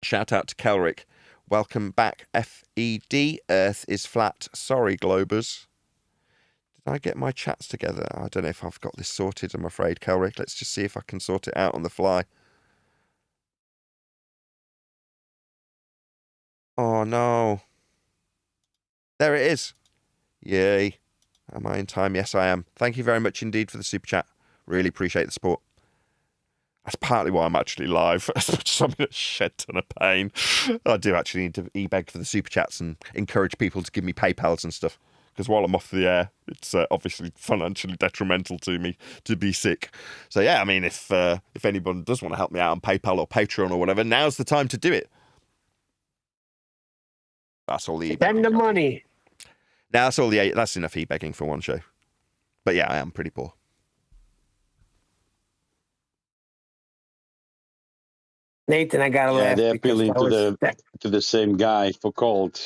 Shout out to Kelrick. Welcome back, FED. Earth is flat. Sorry, Globers. Did I get my chats together? I don't know if I've got this sorted, I'm afraid, Kelrick. Let's just see if I can sort it out on the fly. Oh, no. There it is. Yay. Am I in time? Yes, I am. Thank you very much indeed for the super chat. Really appreciate the support. That's partly why I'm actually live, as much as I'm in a shed ton of pain. I do actually need to e-beg for the super chats and encourage people to give me PayPals and stuff. Because while I'm off the air, it's obviously financially detrimental to me to be sick. So yeah, I mean, if anyone does want to help me out on PayPal or Patreon or whatever, now's the time to do it. That's all the Spend the money. Now that's enough e-begging for one show. But yeah, I am pretty poor. Nathan, I gotta Yeah, laugh. they're because appealing that was- to the same guy for cold.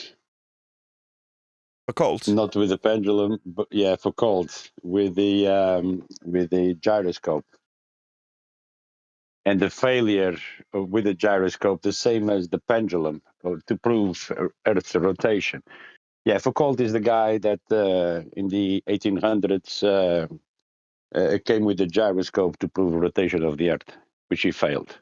For Colt? Not with the pendulum, but yeah, for cold with the gyroscope. And the failure with the gyroscope, the same as the pendulum, to prove Earth's rotation. Yeah, Foucault is the guy that in the 1800s came with the gyroscope to prove rotation of the Earth, which he failed.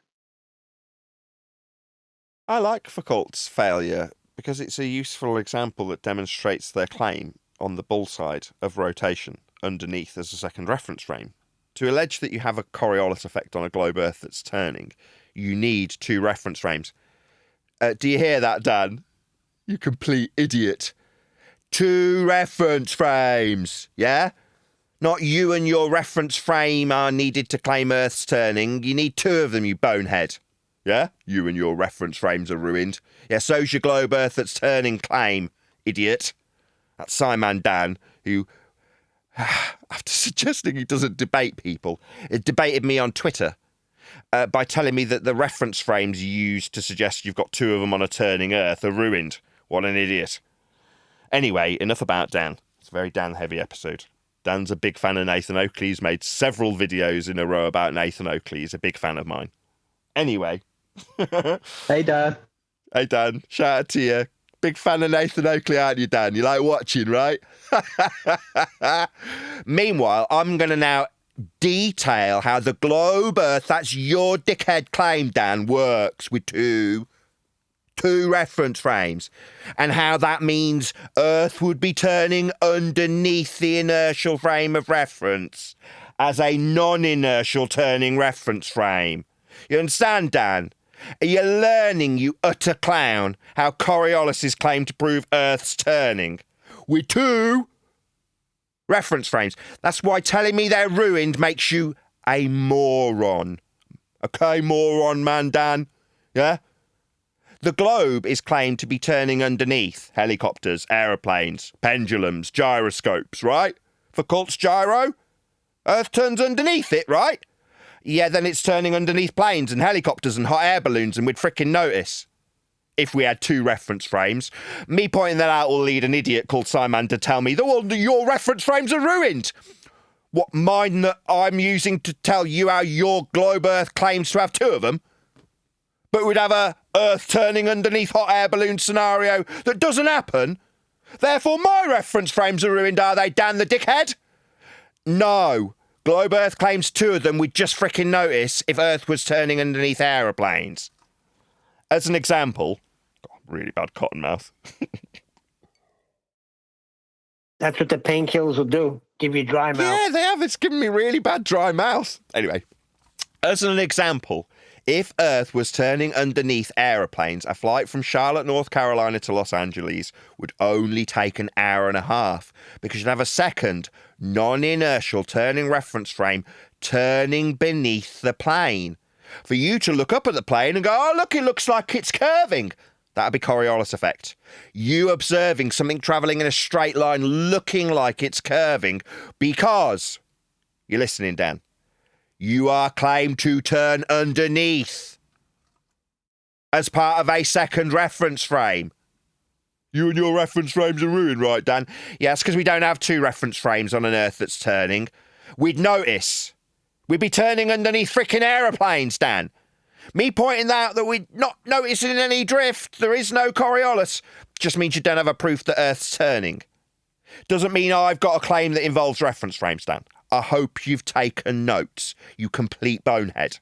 I like Foucault's failure because it's a useful example that demonstrates their claim on the bull side of rotation underneath as a second reference frame. To allege that you have a Coriolis effect on a globe Earth that's turning, you need two reference frames. Do you hear that, Dan? You complete idiot. Two reference frames, yeah? Not you and your reference frame are needed to claim Earth's turning. You need two of them, you bonehead. Yeah? You and your reference frames are ruined. Yeah, so's your globe Earth that's turning claim, idiot. That's Simon Dan, who, after suggesting he doesn't debate people, it debated me on Twitter by telling me that the reference frames you use to suggest you've got two of them on a turning Earth are ruined. What an idiot. Anyway, enough about Dan. It's a very Dan-heavy episode. Dan's a big fan of Nathan Oakley. He's made several videos in a row about Nathan Oakley. He's a big fan of mine. Anyway. Hey, Dan. Hey, Dan. Shout out to you. Big fan of Nathan Oakley, aren't you, Dan? You like watching, right? Meanwhile, I'm going to now detail how the globe Earth, that's your dickhead claim, Dan, works with two reference frames, and how that means Earth would be turning underneath the inertial frame of reference as a non-inertial turning reference frame. You understand, Dan? Are you learning, you utter clown, how Coriolis claim to prove Earth's turning with two reference frames? That's why telling me they're ruined makes you a moron. Okay, moron man, Dan? Yeah? The globe is claimed to be turning underneath helicopters, aeroplanes, pendulums, gyroscopes, right? For Colt's gyro? Earth turns underneath it, right? Yeah, then it's turning underneath planes and helicopters and hot air balloons, and we'd frickin' notice. If we had two reference frames. Me pointing that out will lead an idiot called Simon to tell me that, well, your reference frames are ruined. What, mine that I'm using to tell you how your globe Earth claims to have two of them? But we'd have a Earth turning underneath hot air balloon scenario that doesn't happen. Therefore, my reference frames are ruined, are they, Dan the dickhead? No. Globe Earth claims two of them we'd just frickin' notice if Earth was turning underneath aeroplanes. As an example, really bad cotton mouth. That's what the painkillers will do. Give you dry mouth. Yeah, they have. It's given me really bad dry mouth. Anyway, as an example, If Earth was turning underneath aeroplanes, a flight from Charlotte, North Carolina to Los Angeles would only take an hour and a half, because you'd have a second non-inertial turning reference frame turning beneath the plane. For you to look up at the plane and go, oh, look, it looks like it's curving. That'd be Coriolis effect. You observing something travelling in a straight line looking like it's curving because, you're listening, Dan, you are claimed to turn underneath as part of a second reference frame. You and your reference frames are ruined, right, Dan? Yes, because we don't have two reference frames on an Earth that's turning. We'd notice. We'd be turning underneath frickin' aeroplanes, Dan. Me pointing out that we're not noticing any drift, there is no Coriolis, just means you don't have a proof that Earth's turning. Doesn't mean I've got a claim that involves reference frames, Dan. I hope you've taken notes, you complete bonehead.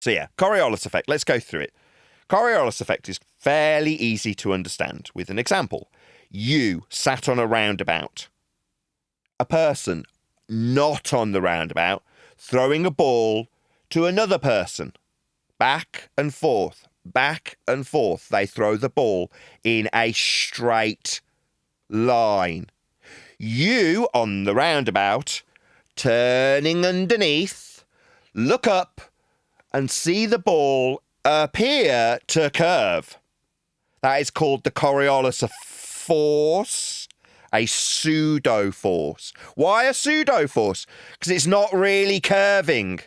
So yeah, Coriolis effect, let's go through it. Coriolis effect is fairly easy to understand with an example. You sat on a roundabout. A person not on the roundabout throwing a ball to another person. Back and forth, back and forth. They throw the ball in a straight line. You on the roundabout, turning underneath, look up and see the ball appear to curve. That is called the Coriolis force, a pseudo force. Why a pseudo force? Because it's not really curving.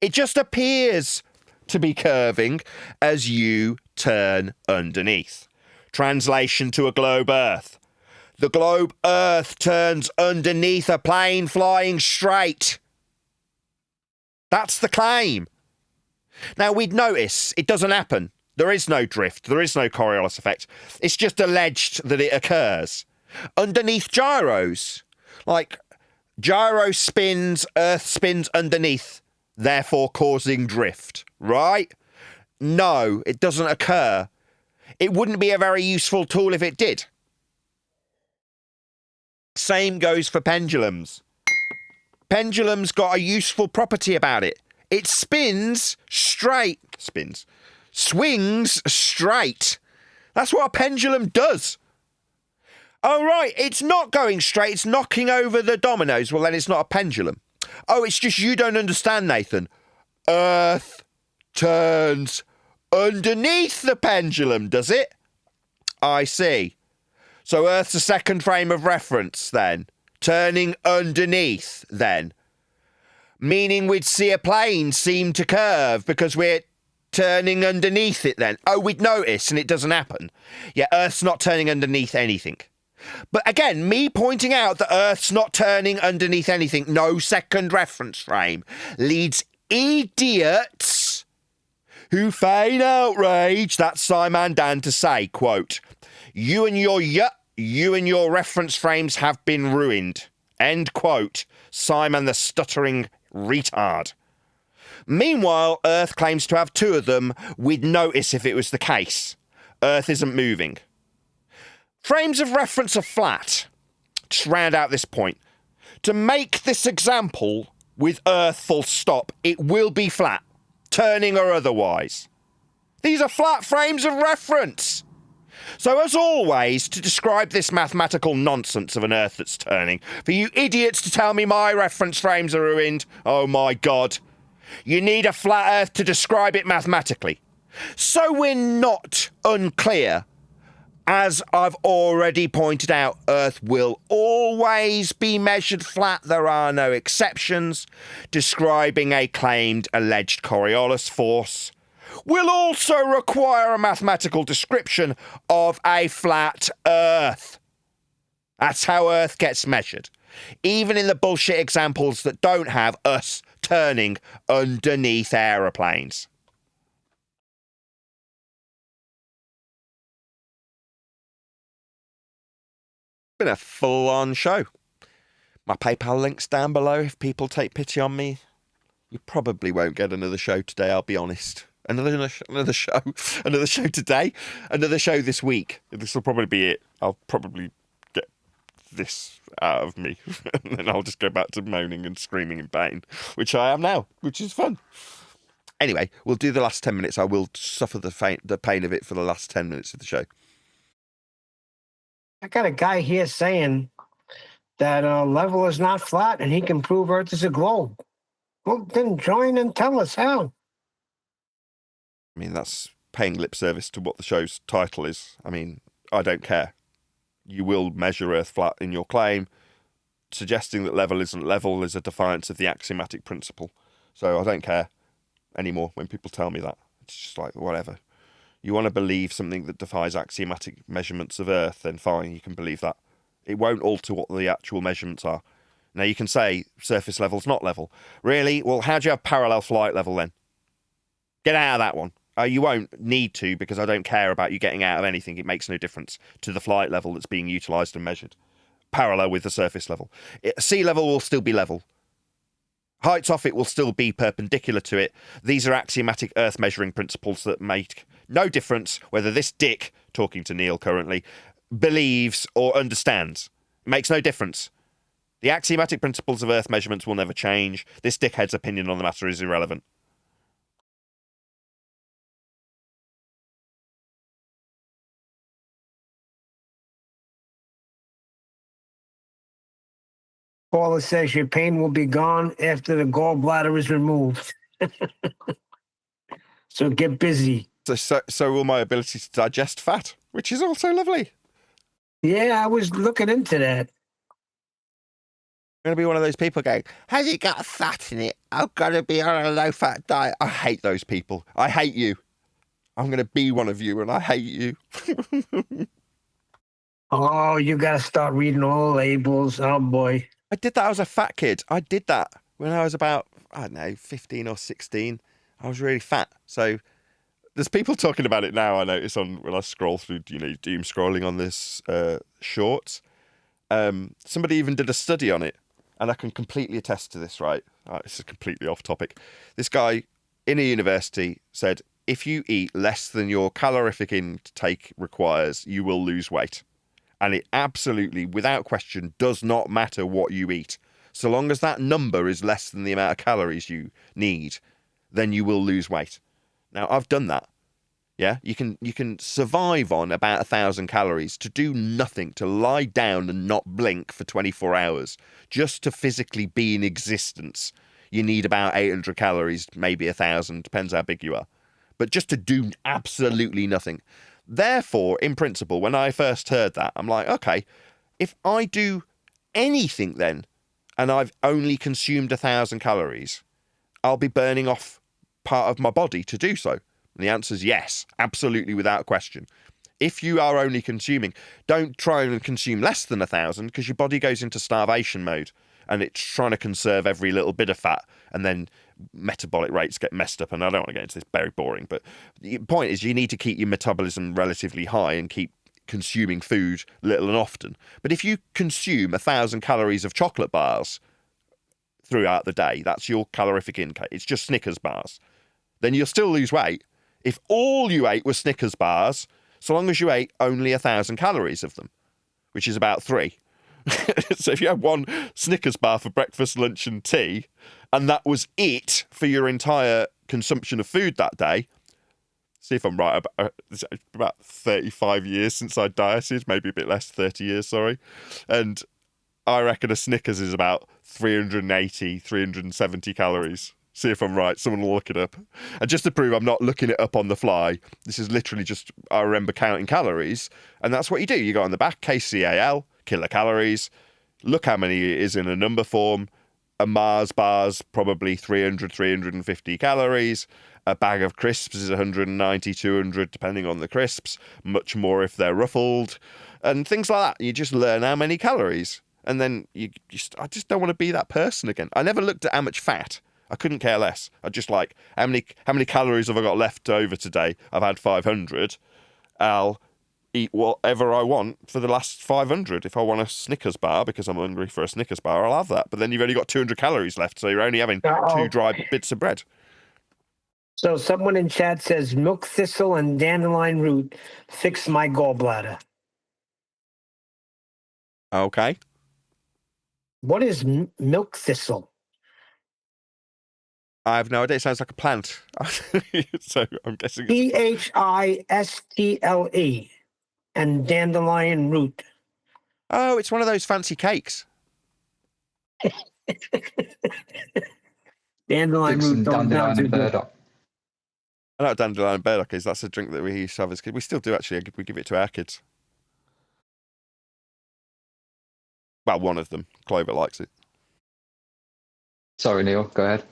It just appears to be curving as you turn underneath. Translation to a globe Earth. The globe Earth turns underneath a plane flying straight. That's the claim. Now, we'd notice it doesn't happen. There is no drift. There is no Coriolis effect. It's just alleged that it occurs. Underneath gyros, like gyro spins, Earth spins underneath, therefore causing drift, right? No, it doesn't occur. It wouldn't be a very useful tool if it did. Same goes for pendulums. Pendulum's got a useful property about it. It swings straight. That's what a pendulum does. Oh, right, it's not going straight, it's knocking over the dominoes. Well, then it's not a pendulum. Oh, it's just you don't understand, Nathan. Earth turns underneath the pendulum, does it? I see. So Earth's a second frame of reference, then. Turning underneath, then. Meaning we'd see a plane seem to curve because we're turning underneath it, then. Oh, we'd notice, and it doesn't happen. Yeah, Earth's not turning underneath anything. But again, me pointing out that Earth's not turning underneath anything, no second reference frame, leads idiots who feign outrage, that's Simon Dan, to say, quote, you and your reference frames have been ruined, end quote, Simon the stuttering retard. Meanwhile, Earth claims to have two of them. We'd notice if it was the case. Earth isn't moving. Frames of reference are flat. Just round out this point. To make this example with Earth full stop, it will be flat, turning or otherwise. These are flat frames of reference. So as always, to describe this mathematical nonsense of an Earth that's turning, for you idiots to tell me my reference frames are ruined, oh my God, you need a flat Earth to describe it mathematically. So we're not unclear. As I've already pointed out, Earth will always be measured flat. There are no exceptions. Describing a claimed alleged Coriolis force will also require a mathematical description of a flat Earth. That's how Earth gets measured. Even in the bullshit examples that don't have us turning underneath aeroplanes. Been a full-on show. My PayPal link's down below if people take pity on me. You probably won't get another show today, I'll be honest. Another show today, another show this week. This will probably be it. I'll probably get this out of me. And then I'll just go back to moaning and screaming in pain, which I am now, which is fun. Anyway, we'll do the last 10 minutes. I will suffer the pain of it for the last 10 minutes of the show. I got a guy here saying that level is not flat and he can prove Earth is a globe. Well, then join and tell us how. I mean, that's paying lip service to what the show's title is. I mean, I don't care. You will measure Earth flat in your claim. Suggesting that level isn't level is a defiance of the axiomatic principle. So I don't care anymore when people tell me that. It's just like, whatever. You want to believe something that defies axiomatic measurements of Earth, then fine, you can believe that. It won't alter what the actual measurements are. Now, you can say surface level's not level. Really? Well, how do you have parallel flight level then? Get out of that one. You won't need to, because I don't care about you getting out of anything. It makes no difference to the flight level that's being utilised and measured. Parallel with the surface level. Sea level will still be level. Heights off it will still be perpendicular to it. These are axiomatic Earth measuring principles that make no difference whether this dick, talking to Neil currently, believes or understands. It makes no difference. The axiomatic principles of Earth measurements will never change. This dickhead's opinion on the matter is irrelevant. Paula says your pain will be gone after the gallbladder is removed. So get busy. So will my ability to digest fat, which is also lovely. Yeah, I was looking into that. I'm going to be one of those people going, has it got fat in it? I've got to be on a low-fat diet. I hate those people. I hate you. I'm going to be one of you, and I hate you. Oh, you got to start reading all the labels. Oh, boy. I did that. I was a fat kid. I did that when I was about, I don't know, 15 or 16. I was really fat. So there's people talking about it now, I notice, when I scroll through, doom scrolling on this shorts. Somebody even did a study on it, and I can completely attest to this, right? This is completely off topic. This guy in a university said, if you eat less than your calorific intake requires, you will lose weight. And it absolutely, without question, does not matter what you eat. So long as that number is less than the amount of calories you need, then you will lose weight. Now, I've done that. Yeah, you can survive on about 1,000 calories, to do nothing, to lie down and not blink for 24 hours, just to physically be in existence. You need about 800 calories, maybe 1,000, depends how big you are. But just to do absolutely nothing. Therefore, in principle, when I first heard that, I'm like, okay, if I do anything then, and I've only consumed 1,000 calories, I'll be burning off part of my body to do so. And the answer is yes, absolutely, without question. If you are only consuming, don't try and consume less than 1,000, because your body goes into starvation mode and it's trying to conserve every little bit of fat, and then metabolic rates get messed up. And I don't want to get into this, very boring, but the point is you need to keep your metabolism relatively high and keep consuming food little and often. But if you consume 1,000 calories of chocolate bars throughout the day, that's your calorific intake, it's just Snickers bars, then you'll still lose weight. If all you ate was Snickers bars, so long as you ate only 1,000 calories of them, which is about 3. So if you had one Snickers bar for breakfast, lunch and tea, and that was it for your entire consumption of food that day, see if I'm right, about 35 years since I dieted, maybe a bit less, 30 years, sorry. And I reckon a Snickers is about 380, 370 calories. See if I'm right. Someone will look it up. And just to prove I'm not looking it up on the fly, this is literally just, I remember counting calories. And that's what you do. You go on the back, KCAL, kilocalories, look how many it is in a number form. A Mars bar's probably 300, 350 calories. A bag of crisps is 190, 200, depending on the crisps. Much more if they're ruffled. And things like that. You just learn how many calories. And then I just don't want to be that person again. I never looked at how much fat. I couldn't care less. I just like, how many calories have I got left over today? I've had 500. I'll eat whatever I want for the last 500. If I want a Snickers bar because I'm hungry for a Snickers bar, I'll have that. But then you've only got 200 calories left, so you're only having 2 dry bits of bread. So someone in chat says milk thistle and dandelion root fix my gallbladder. Okay. What is milk thistle? I have no idea. It sounds like a plant. So I'm guessing it's... Pistle and dandelion root. Oh, it's one of those fancy cakes. Dandelion Dixon, root don't dandelion sound too and good. burdock. I know what dandelion burdock is. That's a drink that we used to have as kids. We still do, actually. We give it to our kids. Well, one of them. Clover likes it. Sorry, Neil, go ahead.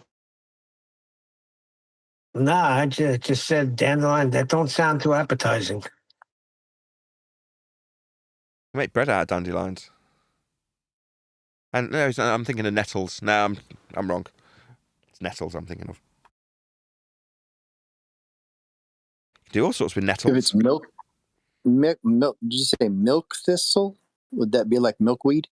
Nah, I just said dandelion. That don't sound too appetizing. We make bread out of dandelions. And no, I'm thinking of nettles. No, I'm wrong. It's nettles I'm thinking of. Do all sorts with nettles. If it's milk, did you say milk thistle? Would that be like milkweed?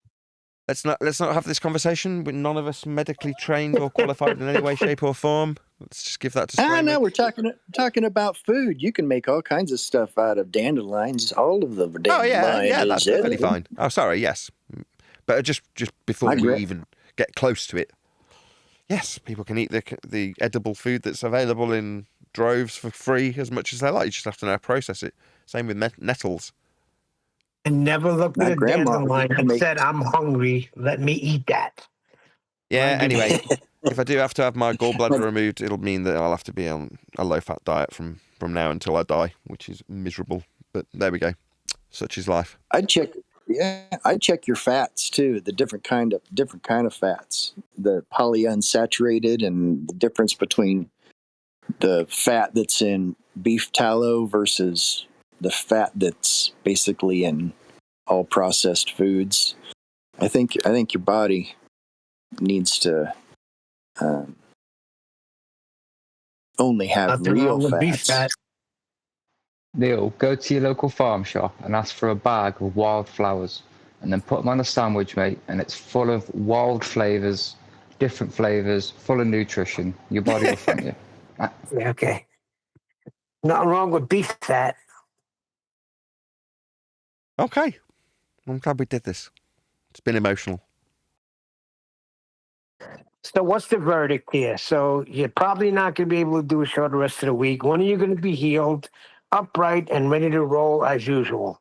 Let's not have this conversation with none of us medically trained or qualified in any way, shape, or form. Let's just give that disclaimer. No, we're talking about food. You can make all kinds of stuff out of dandelions. All of the dandelion. Oh yeah, that's is perfectly edible. fine. Oh, sorry, yes, but just before we even get close to it, yes, people can eat the edible food that's available in droves for free as much as they like. You just have to know how to process it. Same with nettles. I never looked My at a grandma dandelion and make- said, "I'm hungry. Let me eat that." Yeah. Right. Anyway, if I do have to have my gallbladder removed, it'll mean that I'll have to be on a low-fat diet from now until I die, which is miserable. But there we go. Such is life. I'd check your fats too. The different kind of fats, the polyunsaturated, and the difference between the fat that's in beef tallow versus the fat that's basically in all processed foods. I think your body needs to only have Nothing real wrong with beef fats. fat. Neil, go to your local farm shop and ask for a bag of wildflowers and then put them on a sandwich, mate, and it's full of wild flavours, different flavours, full of nutrition. Your body will thank you. Yeah, okay. Nothing wrong with beef fat. Okay. I'm glad we did this. It's been emotional. So what's the verdict here? So you're probably not going to be able to do a show the rest of the week. When are you going to be healed, upright, and ready to roll as usual?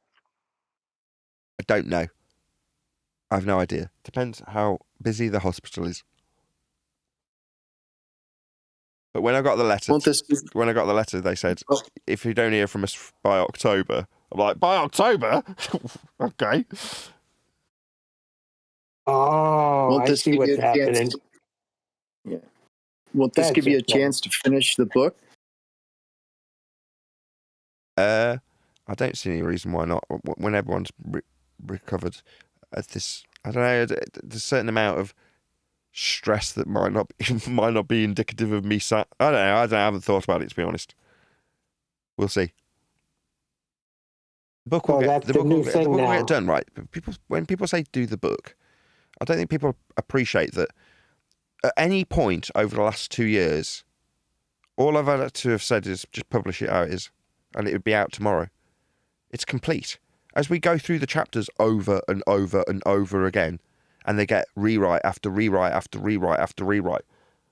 I don't know. I have no idea. Depends how busy the hospital is. But when I got the letter, they said, if you don't hear from us by October, I'm like, by October? Okay. Oh, I see what's happening. Yeah. Won't this give you a chance to finish the book? I don't see any reason why not. When everyone's recovered at this, I don't know, there's a certain amount of stress that might not be indicative of me. I don't know. I haven't thought about it, to be honest. We'll see. The book will get done, right? When people say do the book, I don't think people appreciate that at any point over the last 2 years, all I've had to have said is just publish it how it is, and it would be out tomorrow. It's complete. As we go through the chapters over and over and over again, and they get rewrite after rewrite after rewrite after rewrite,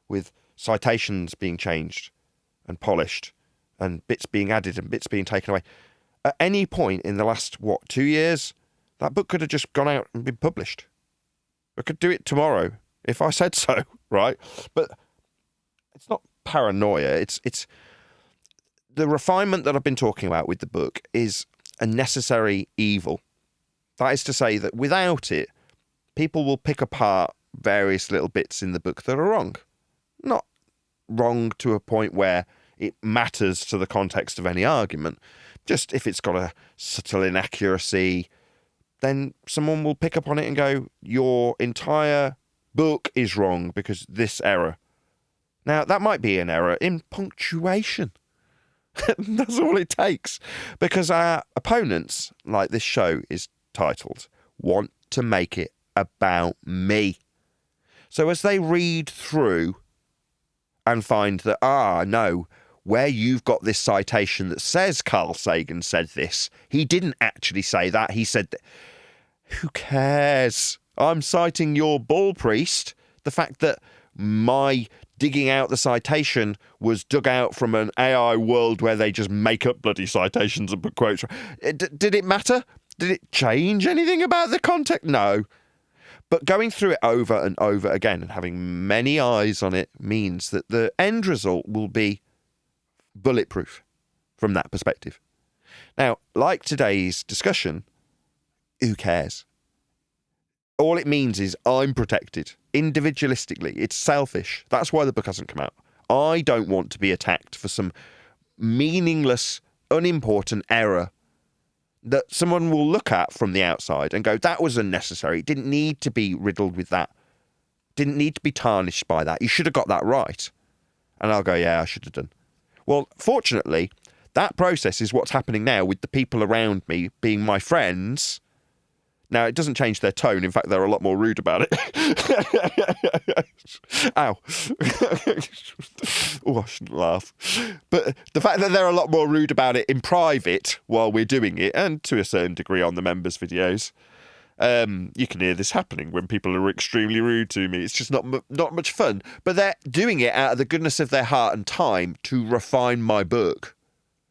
with citations being changed and polished, and bits being added and bits being taken away. At any point in the last, 2 years, that book could have just gone out and been published. I could do it tomorrow if I said so, right? But it's not paranoia. It's the refinement that I've been talking about with the book is a necessary evil. That is to say that without it, people will pick apart various little bits in the book that are wrong. Not wrong to a point where it matters to the context of any argument. Just if it's got a subtle inaccuracy, then someone will pick up on it and go, your entire book is wrong because this error. Now, that might be an error in punctuation. That's all it takes. Because our opponents, like this show is titled, want to make it about me. So as they read through and find that, no, where you've got this citation that says Carl Sagan said this, he didn't actually say that, he said that. Who cares? I'm citing your bull priest. The fact that my digging out the citation was dug out from an AI world where they just make up bloody citations and put quotes. Did it matter? Did it change anything about the context? No. But going through it over and over again and having many eyes on it means that the end result will be bulletproof from that perspective. Now, like today's discussion, who cares? All it means is I'm protected individualistically. It's selfish. That's why the book hasn't come out. I don't want to be attacked for some meaningless, unimportant error that someone will look at from the outside and go, that was unnecessary. It didn't need to be riddled with that. Didn't need to be tarnished by that. You should have got that right. And I'll go, yeah, I should have done. Well, fortunately, that process is what's happening now with the people around me being my friends. Now, it doesn't change their tone. In fact, they're a lot more rude about it. Ow. Oh, I shouldn't laugh. But the fact that they're a lot more rude about it in private while we're doing it, and to a certain degree on the members' videos, you can hear this happening when people are extremely rude to me. It's just not much fun. But they're doing it out of the goodness of their heart and time to refine my book.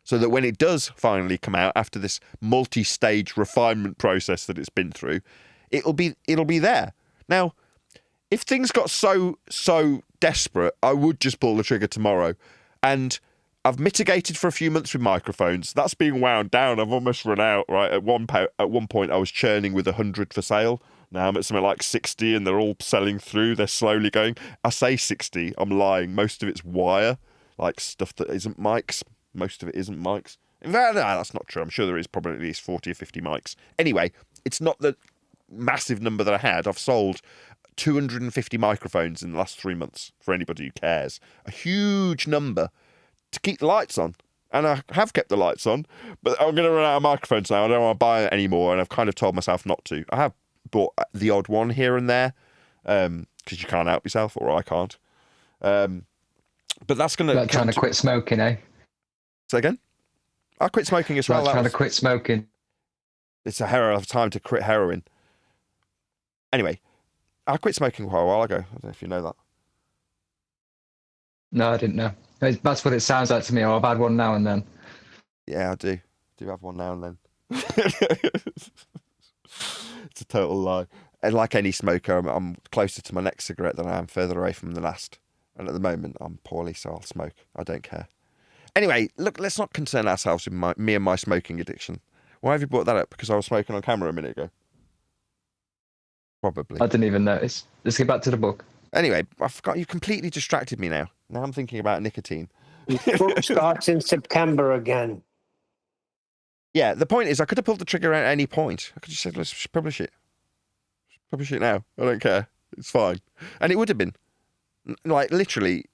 So that when it does finally come out after this multi-stage refinement process that it's been through, it'll be there. Now, if things got so desperate, I would just pull the trigger tomorrow. And I've mitigated for a few months with microphones. That's being wound down. I've almost run out, right? At one point, I was churning with 100 for sale. Now I'm at something like 60 and they're all selling through. They're slowly going. I say 60, I'm lying. Most of it's wire, like stuff that isn't mics. Most of it isn't mics. In fact, no, that's not true. I'm sure there is probably at least 40 or 50 mics. Anyway, it's not the massive number that I had. I've sold 250 microphones in the last 3 months for anybody who cares. A huge number to keep the lights on. And I have kept the lights on, but I'm going to run out of microphones now. I don't want to buy it anymore, and I've kind of told myself not to. I have bought the odd one here and there, because you can't help yourself, or I can't. But that's going to... Like trying to quit smoking, eh? Say again? I quit smoking as well. Like trying to quit smoking. It's a hell of a time to quit heroin. Anyway, I quit smoking quite a while ago. I don't know if you know that. No, I didn't know. That's what it sounds like to me. I've had one now and then. Yeah, I do. Do have one now and then. It's a total lie. And like any smoker, I'm closer to my next cigarette than I am further away from the last. And at the moment, I'm poorly, so I'll smoke. I don't care. Anyway, look, let's not concern ourselves with me and my smoking addiction. Why have you brought that up? Because I was smoking on camera a minute ago. Probably. I didn't even notice. Let's get back to the book. Anyway, I forgot. You completely distracted me now. Now I'm thinking about nicotine. The book starts in September again. Yeah, the point is I could have pulled the trigger at any point. I could have said, let's just publish it. Publish it now. I don't care. It's fine. And it would have been. Like, literally,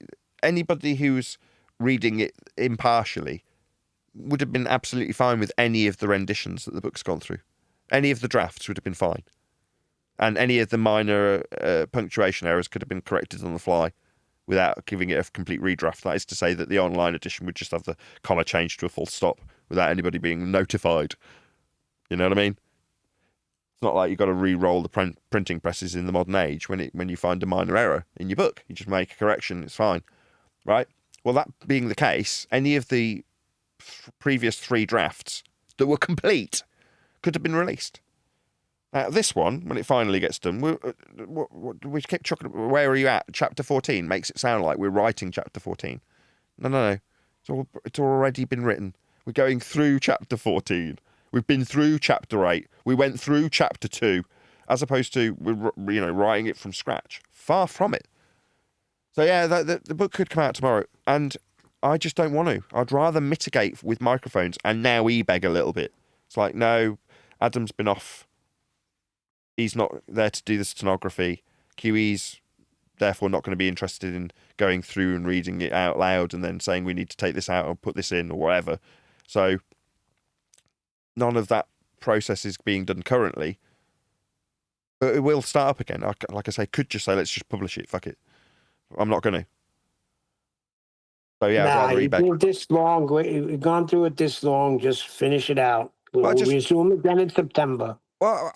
anybody who's reading it impartially would have been absolutely fine with any of the renditions that the book's gone through. Any of the drafts would have been fine. And any of the minor punctuation errors could have been corrected on the fly without giving it a complete redraft. That is to say that the online edition would just have the comma changed to a full stop without anybody being notified. You know what I mean? It's not like you've got to re-roll the printing presses in the modern age when you find a minor error in your book. You just make a correction, it's fine. Right? Well, that being the case, any of the previous 3 drafts that were complete could have been released. Now, this one, when it finally gets done, we keep chucking, where are you at? Chapter 14 makes it sound like we're writing chapter 14. No. It's already been written. We're going through chapter 14. We've been through chapter 8. We went through chapter 2, as opposed to we're writing it from scratch. Far from it. So yeah, the book could come out tomorrow, and I just don't want to. I'd rather mitigate with microphones and now e-beg a little bit. It's like, no, Adam's been off. He's not there to do the stenography. QE's therefore not going to be interested in going through and reading it out loud and then saying we need to take this out and put this in or whatever. So none of that process is being done currently. But it will start up again. Like I say, could just say, let's just publish it. Fuck it. I'm not going to. So yeah, I'd rather you've been this long. We've gone through it this long. Just finish it out. We'll resume again in September. Well,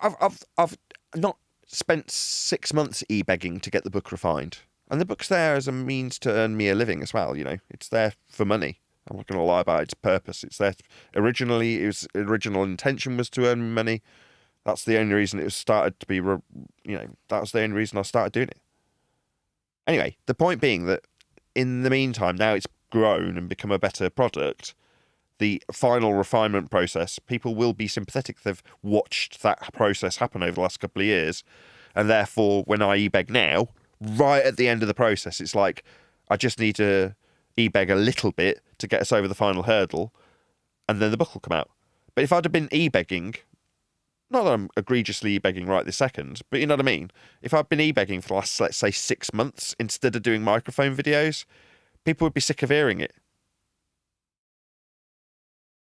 I've not spent 6 months e-begging to get the book refined. And the book's there as a means to earn me a living as well, you know. It's there for money. I'm not going to lie about its purpose. It's there originally. Its original intention was to earn me money. That's the only reason it was started to be, that was the only reason I started doing it. Anyway, the point being that in the meantime, now it's grown and become a better product, the final refinement process, people will be sympathetic. They've watched that process happen over the last couple of years. And therefore, when I e-beg now, right at the end of the process, it's like, I just need to e-beg a little bit to get us over the final hurdle, and then the book will come out. But if I'd have been e-begging, not that I'm egregiously e-begging right this second, but you know what I mean? If I'd been e-begging for the last, let's say, 6 months instead of doing microphone videos, people would be sick of hearing it.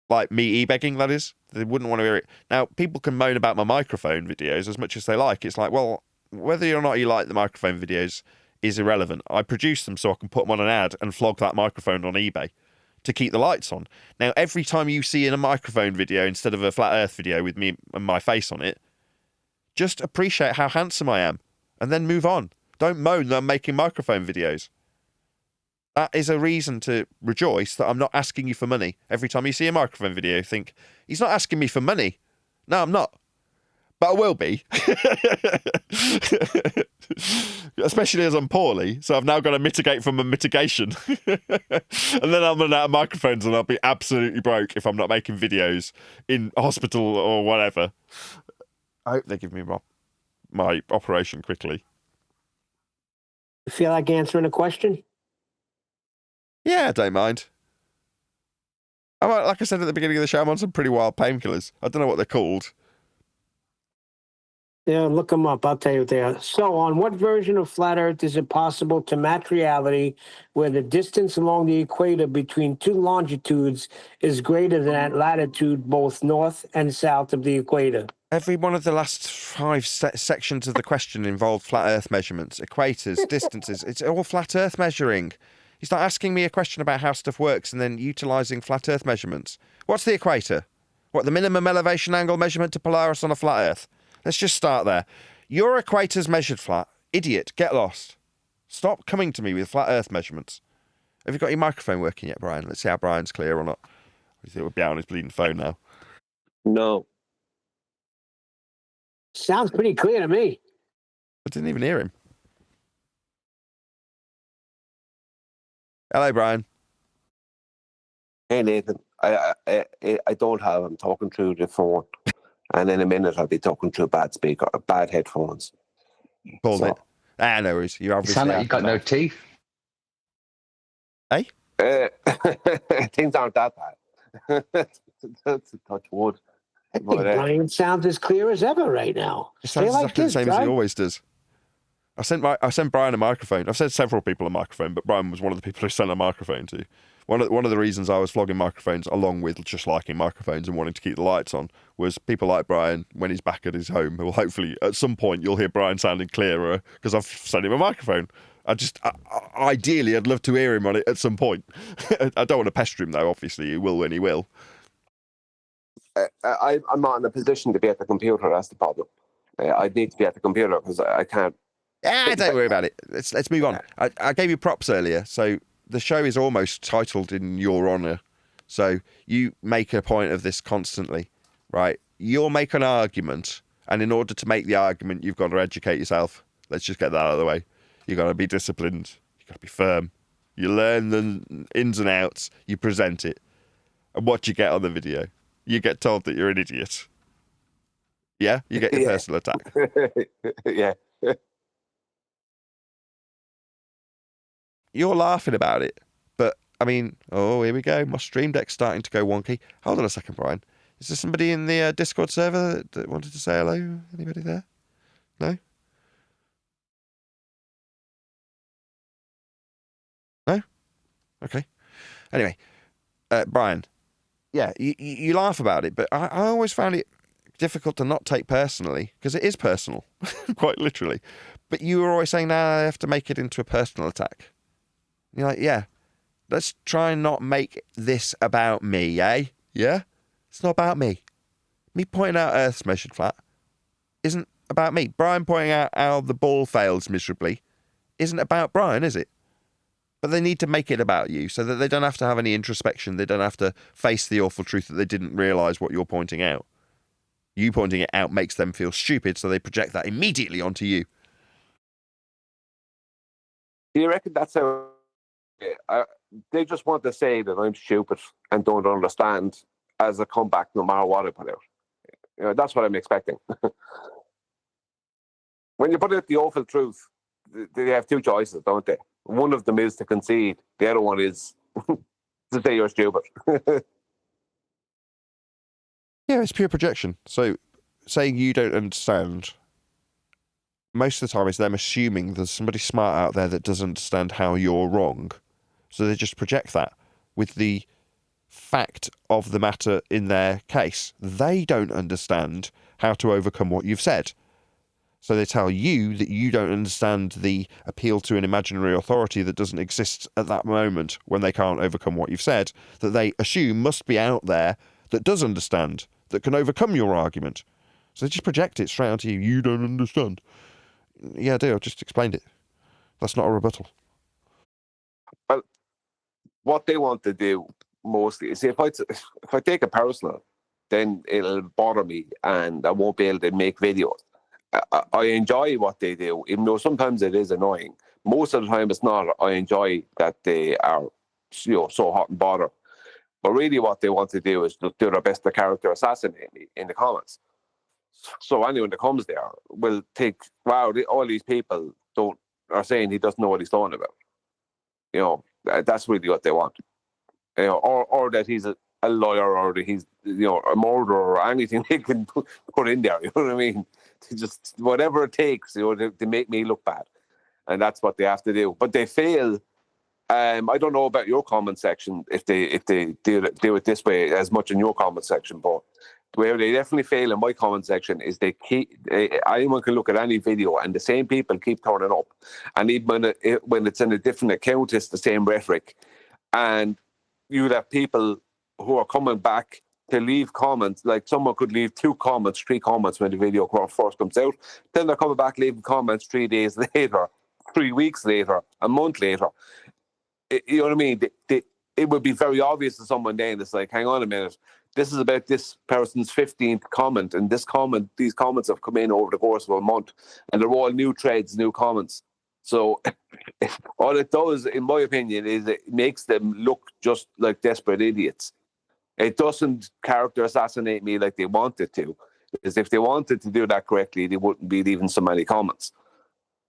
Like me e-begging, that is. They wouldn't want to hear it. Now, people can moan about my microphone videos as much as they like. It's like, well, whether or not you like the microphone videos is irrelevant. I produce them so I can put them on an ad and flog that microphone on eBay to keep the lights on. Now, every time you see in a microphone video instead of a flat earth video with me and my face on it, just appreciate how handsome I am and then move on. Don't moan that I'm making microphone videos. That is a reason to rejoice that I'm not asking you for money. Every time you see a microphone video, think, he's not asking me for money. No, I'm not. But I will be. Especially as I'm poorly. So I've now got to mitigate from a mitigation. And then I'll run out of microphones and I'll be absolutely broke if I'm not making videos in hospital or whatever. I hope they give me my operation quickly. You feel like answering a question? Yeah, I don't mind. Like I said at the beginning of the show, I'm on some pretty wild painkillers. I don't know what they're called. Yeah, look them up. I'll tell you what they are. So, on what version of flat Earth is it possible to match reality where the distance along the equator between two longitudes is greater than at latitude both north and south of the equator? Every one of the last 5 sections of the question involved flat Earth measurements, equators, distances. It's all flat Earth measuring. He's not asking me a question about how stuff works and then utilising flat Earth measurements. What's the equator? What, the minimum elevation angle measurement to Polaris on a flat Earth? Let's just start there. Your equator's measured flat. Idiot, get lost. Stop coming to me with flat Earth measurements. Have you got your microphone working yet, Brian? Let's see how Brian's clear or not. I think it would be out on his bleeding phone now. No. Sounds pretty clear to me. I didn't even hear him. Hello, Brian. Hey, Nathan. I don't have. I'm talking through the phone, and in a minute I'll be talking through a bad speaker, bad headphones. Called it. No worries. You're You obviously. sound like you got no teeth. Hey? Things aren't that bad. That's a touch wood. I think But, Brian sounds as clear as ever right now. It sounds Stay exactly the same as guy. he always does. I sent Brian a microphone. I've sent several people a microphone, but Brian was one of the people who sent a microphone to. One of the reasons I was flogging microphones, along with just liking microphones and wanting to keep the lights on, was people like Brian, when he's back at his home, who will hopefully, at some point, you'll hear Brian sounding clearer, because I've sent him a microphone. Ideally, I'd love to hear him on it at some point. I don't want to pester him, though, obviously. He will when he will. I'm not in a position to be at the computer. That's the problem. I need to be at the computer because I can't. Don't worry about it. Let's move on. I gave you props earlier, so the show is almost titled in your honour. So you make a point of this constantly, right? You'll make an argument, and in order to make the argument, you've got to educate yourself. Let's just get that out of the way. You've got to be disciplined. You've got to be firm. You learn the ins and outs. You present it. And what you get on the video? You get told that you're an idiot. Yeah? You get your personal attack. Yeah. You're laughing about it, but I mean, here we go. My stream deck's starting to go wonky. Hold on a second, Brian. Is there somebody in the Discord server that wanted to say hello? Anybody there? No? No? Okay. Anyway, Brian, yeah, you laugh about it, but I always found it difficult to not take personally, because it is personal, quite literally. But you were always saying, no, I have to make it into a personal attack. You're like, yeah, let's try and not make this about me, eh? Yeah? It's not about me. Me pointing out Earth's measured flat. isn't about me. Brian pointing out how the ball fails miserably isn't about Brian, is it? But they need to make it about you so that they don't have to have any introspection. They don't have to face the awful truth that they didn't realise what you're pointing out. You pointing it out makes them feel stupid, so they project that immediately onto you. Do you reckon that's how they just want to say that I'm stupid and don't understand as a comeback no matter what I put out? You know, that's what I'm expecting. When you put out the awful truth, they have two choices, don't they? One of them is to concede. The other one is to say you're stupid. Yeah, it's pure projection. So saying you don't understand, most of the time is them assuming there's somebody smart out there that doesn't understand how you're wrong. So they just project that with the fact of the matter in their case. They don't understand how to overcome what you've said. So they tell you that you don't understand the appeal to an imaginary authority that doesn't exist at that moment when they can't overcome what you've said, that they assume must be out there that does understand, that can overcome your argument. So they just project it straight onto you. You don't understand. Yeah, I do. I just explained it. That's not a rebuttal. Well, what they want to do mostly is if I take it personal, then it'll bother me and I won't be able to make videos. I enjoy what they do, even though sometimes it is annoying. Most of the time it's not. I enjoy that they are, so hot and bothered. But really what they want to do is do their best to character assassinate me in the comments. So anyone that comes there will think, wow, all these people are saying he doesn't know what he's talking about. You know, that's really what they want. You know, or that he's a lawyer, or that he's a murderer, or anything they can put in there. You know what I mean? Just whatever it takes, to make me look bad, and that's what they have to do. But they fail. I don't know about your comment section if they do it this way as much in your comment section, but where they definitely fail in my comment section is anyone can look at any video and the same people keep turning up, and even when it's in a different account, it's the same rhetoric, and you'd have people who are coming back to leave comments. Like someone could leave 2 comments, 3 comments when the video first comes out, then they're coming back leaving comments 3 days later, 3 weeks later, a month later. You know what I mean? It would be very obvious to someone then. It's like, hang on a minute, this is about this person's 15th comment, and these comments have come in over the course of a month, and they're all new threads, new comments. So all it does, in my opinion, is it makes them look just like desperate idiots. It doesn't character assassinate me like they want it to. Because if they wanted to do that correctly, they wouldn't be leaving so many comments.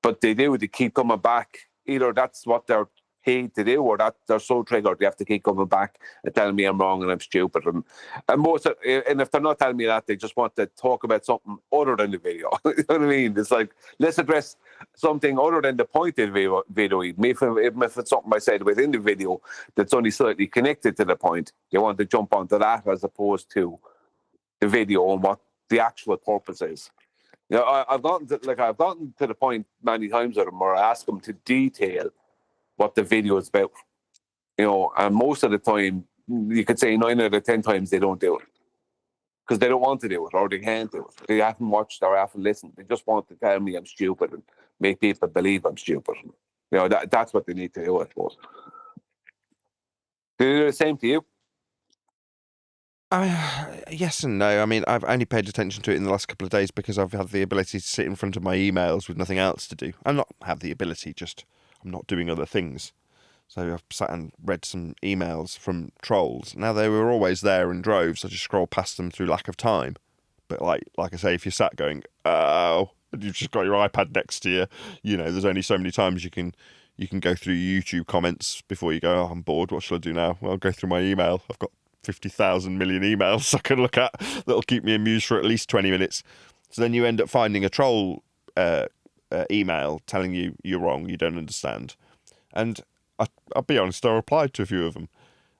But they do. They keep coming back. Either that's what they're paid to do, or that they're so triggered they have to keep coming back and telling me I'm wrong and I'm stupid. And if they're not telling me that, they just want to talk about something other than the video. You know what I mean? It's like, let's address something other than the point of the video. Even if it's something I said within the video that's only slightly connected to the point, they want to jump onto that as opposed to the video and what the actual purpose is. You know, I've gotten to the point many times with them where I ask them to detail what the video is about. You know, and most of the time, you could say 9 out of 10 times they don't do it because they don't want to do it, or they can't do it. They haven't watched or haven't listened. They just want to tell me I'm stupid and make people believe I'm stupid. You know, that's what they need to do, I suppose. Do they do the same to you? Yes and no. I mean, I've only paid attention to it in the last couple of days because I've had the ability to sit in front of my emails with nothing else to do. I'm not have the ability, just I'm not doing other things. So I've sat and read some emails from trolls. Now, they were always there in droves. I just scroll past them through lack of time. But like I say, if you're sat going, oh, and you've just got your iPad next to you, you know, there's only so many times you can go through YouTube comments before you go, oh, I'm bored, what shall I do now? Well, I'll go through my email. I've got 50,000 million emails I can look at that'll keep me amused for at least 20 minutes. So then you end up finding a troll email telling you you're wrong, you don't understand. And I'll be honest, I replied to a few of them.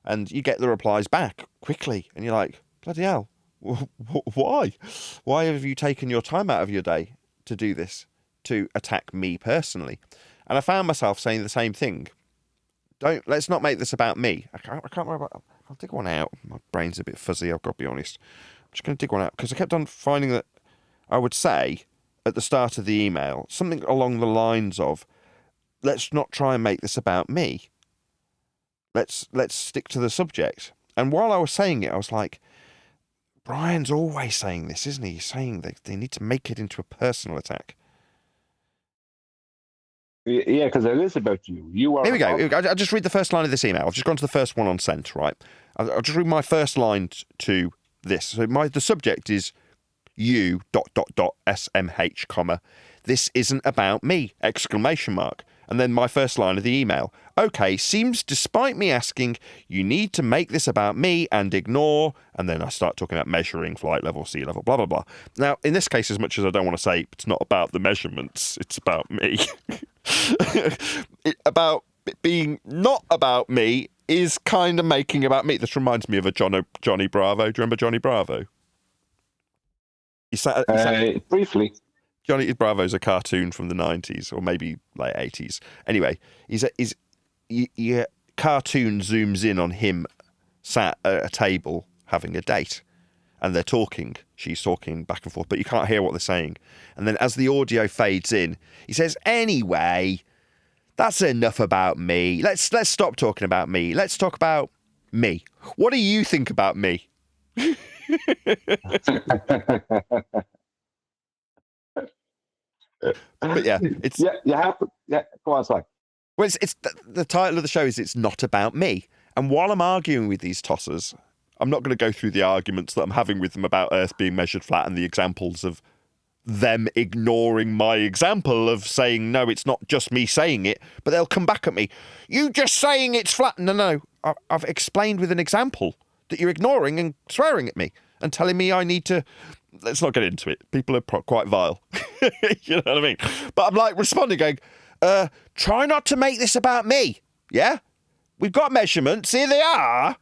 And you get the replies back quickly. And you're like, bloody hell, why? Why have you taken your time out of your day to do this, to attack me personally? And I found myself saying the same thing. Let's not make this about me. I can't remember. I'll dig one out. My brain's a bit fuzzy, I've got to be honest. I'm just going to dig one out because I kept on finding that I would say at the start of the email something along the lines of, let's not try and make this about me. Let's stick to the subject. And while I was saying it, I was like, Brian's always saying this, isn't he? He's saying that they need to make it into a personal attack. Yeah, because it is about you. You are. Here we go. I'll just read the first line of this email. I've just gone to the first one on sent, right? I'll just read my first line to this. So the subject is you ... smh, comma, this isn't about me, exclamation mark. And then my first line of the email. Okay, seems despite me asking, you need to make this about me and ignore. And then I start talking about measuring, flight level, sea level, blah, blah, blah. Now, in this case, as much as I don't want to say it's not about the measurements, it's about me. About it being not about me is kind of making about me. This reminds me of a Johnny Bravo. Do you remember Johnny Bravo? Briefly. Johnny Bravo's a cartoon from the 90s or maybe late 80s. Anyway, cartoon zooms in on him sat at a table having a date, and they're talking. She's talking back and forth, but you can't hear what they're saying. And then as the audio fades in, he says, anyway, that's enough about me. Let's stop talking about me. Let's talk about me. What do you think about me? But yeah, it's you have to. Yeah, go on, sorry. Well, it's the title of the show is It's Not About Me. And while I'm arguing with these tossers, I'm not going to go through the arguments that I'm having with them about Earth being measured flat and the examples of them ignoring my example of saying, no, it's not just me saying it, but they'll come back at me. You just saying it's flat. No. I've explained with an example that you're ignoring and swearing at me and telling me I need to... Let's not get into it. People are quite vile. You know what I mean? But I'm like responding going, try not to make this about me. Yeah? We've got measurements. Here they are.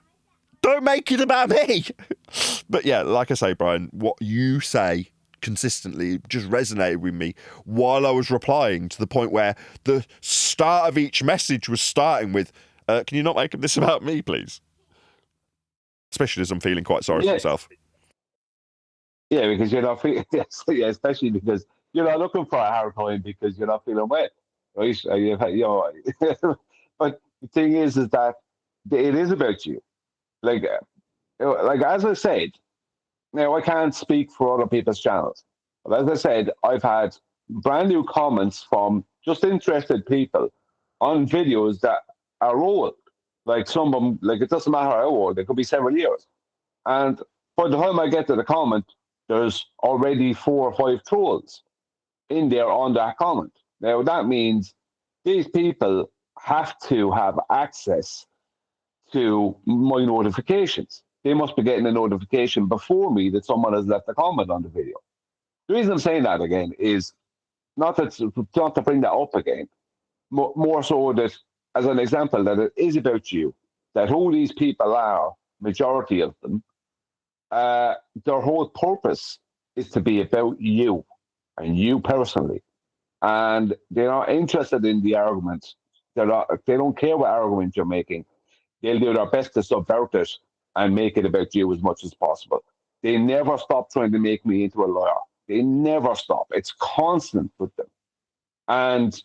Don't make it about me. But yeah, like I say, Brian, what you say consistently just resonated with me while I was replying, to the point where the start of each message was starting with, can you not make this about me, please? Especially as I'm feeling quite sorry for myself. Yeah, because you're not feeling, especially because you're not looking for a hard time because you're not feeling wet, right? But the thing is that it is about you. Like as I said, now I can't speak for other people's channels, but as I said, I've had brand new comments from just interested people on videos that are old. Like some of them, like it doesn't matter how old, it could be several years. And by the time I get to the comment, there's already 4 or 5 trolls in there on that comment. Now that means these people have to have access to my notifications. They must be getting a notification before me that someone has left a comment on the video. The reason I'm saying that again is not to bring that up again, more so that as an example that it is about you, that who these people are, majority of them, their whole purpose is to be about you and you personally. And they're not interested in the arguments. They don't care what argument you're making. They'll do their best to subvert it and make it about you as much as possible. They never stop trying to make me into a liar. They never stop. It's constant with them. And